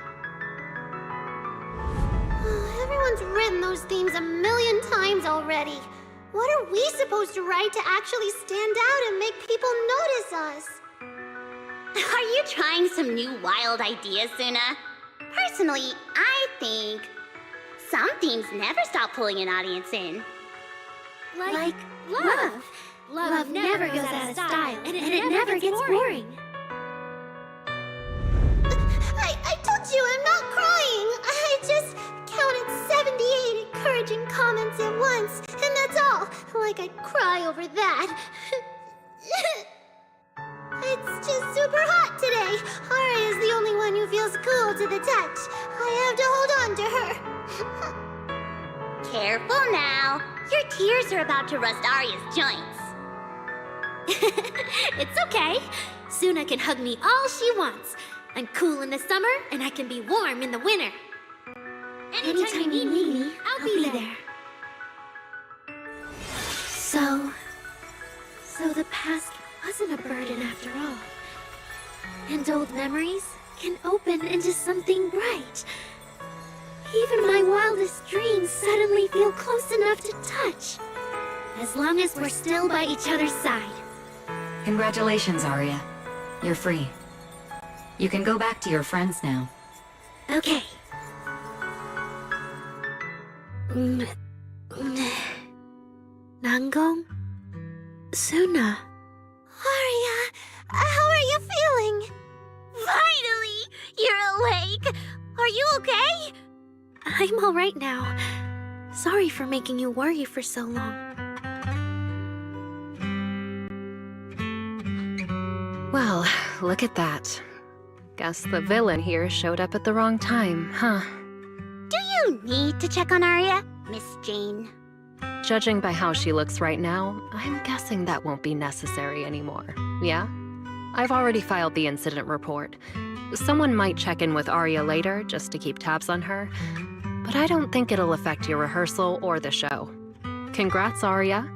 Everyone's written those themes a million times already. What are we supposed to write to actually stand out and make people notice us? Are you trying some new wild ideas, Suna? Personally, I think some themes never stop pulling an audience in. Like love. Love never goes out of style, and it never gets boring. I told you I'm not crying. I just counted 78 encouraging comments at once, and that's all. Like I'd cry over that. It's just super hot today. Aria is the only one who feels cool to the touch. I have to hold on to her. Careful now. Your tears are about to rust Aria's joints. It's okay. Suna can hug me all she wants. I'm cool in the summer, and I can be warm in the winter. Anytime you need me, I'll be there. So the past wasn't a burden after all. And old memories can open into something bright. Even my wildest dreams suddenly feel close enough to touch. As long as we're still by each other's side. Congratulations, Aria. You're free. You can go back to your friends now. Okay. Nangong? Suna? Aria, how are you feeling? Finally! You're awake! Are you okay? I'm all right now. Sorry for making you worry for so long. Well, look at that. Guess the villain here showed up at the wrong time, huh? Do you need to check on Aria, Miss Jane? Judging by how she looks right now, I'm guessing that won't be necessary anymore, yeah? I've already filed the incident report. Someone might check in with Aria later just to keep tabs on her, but I don't think it'll affect your rehearsal or the show. Congrats, Aria.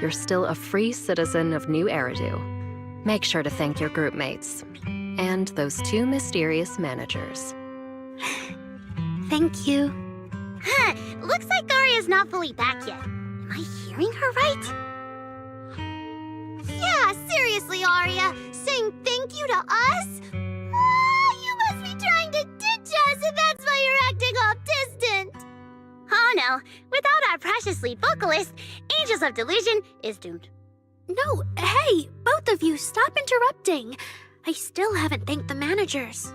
You're still a free citizen of Nью-Эриду. Make sure to thank your group mates. And those two mysterious managers. Thank you. Huh, looks like Aria's not fully back yet. Am I hearing her right? Yeah, seriously, Aria. Saying thank you to us? You must be trying to ditch us, and that's why you're acting all distant. Oh no, without our precious lead vocalist, Angels of Delusion is doomed. No, hey, both of you, stop interrupting. I still haven't thanked the managers.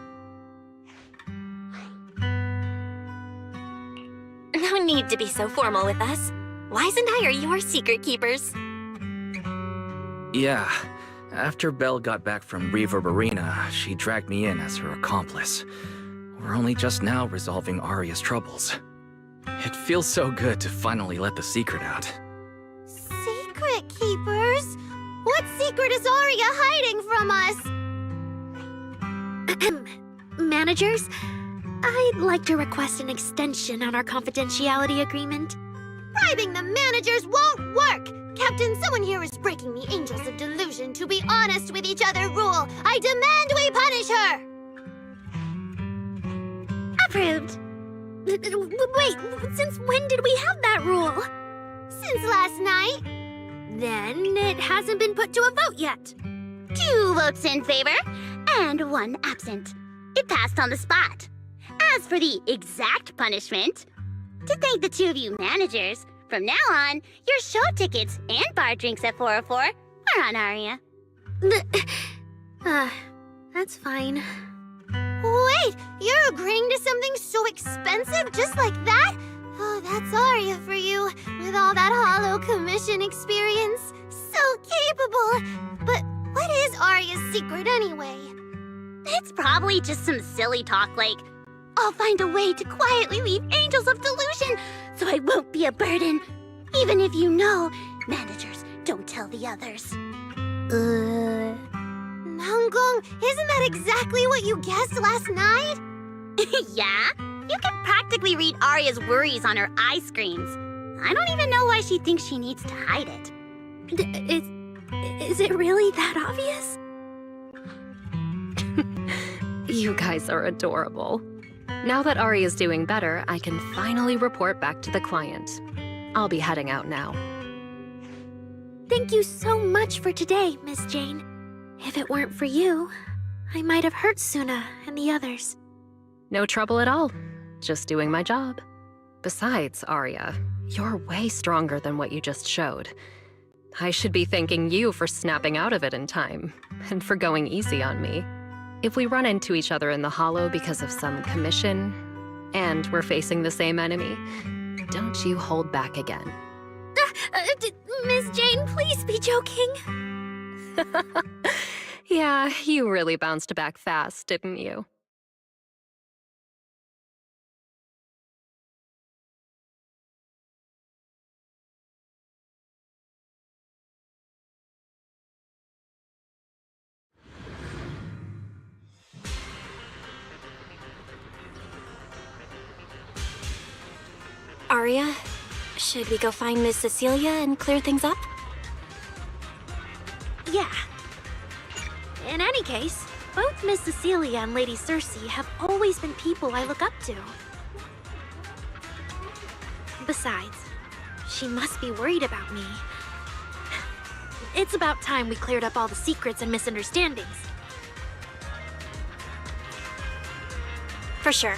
No need to be so formal with us. Wise and I are your secret keepers. Yeah. After Belle got back from Reverb Arena, she dragged me in as her accomplice. We're only just now resolving Aria's troubles. It feels so good to finally let the secret out. Secret keepers? What secret is Aria hiding from us? Managers, I'd like to request an extension on our confidentiality agreement. Bribing the managers won't work! Captain, someone here is breaking the Angels of Delusion to be honest with each other rule. I demand we punish her! Approved. Wait, since when did we have that rule? Since last night. Then it hasn't been put to a vote yet. 2 votes in favor, and 1 absent. It passed on the spot. As for the exact punishment, to thank the 2 of you managers, from now on, your show tickets and bar drinks at 404 are on Aria. That's fine. Wait, you're agreeing to something so expensive just like that? Oh, that's Aria for you, with all that hollow commission experience. So capable. But what is Aria's secret anyway? It's probably just some silly talk like, I'll find a way to quietly leave Angels of Delusion so I won't be a burden. Even if you know, managers, don't tell the others. Nangong, isn't that exactly what you guessed last night? Yeah? You can practically read Aria's worries on her eye screens. I don't even know why she thinks she needs to hide it. Is it really that obvious? You guys are adorable. Now that Aria's doing better, I can finally report back to the client. I'll be heading out now. Thank you so much for today, Miss Jane. If it weren't for you, I might have hurt Suna and the others. No trouble at all. Just doing my job. Besides, Arya, you're way stronger than what you just showed. I should be thanking you for snapping out of it in time, and for going easy on me. If we run into each other in the Hollow because of some commission, and we're facing the same enemy, don't you hold back again. Miss Jane, please be joking. Yeah, you really bounced back fast, didn't you? Arya, should we go find Miss Cecilia and clear things up? Yeah. In any case, both Miss Cecilia and Lady Cersei have always been people I look up to. Besides, she must be worried about me. It's about time we cleared up all the secrets and misunderstandings. For sure.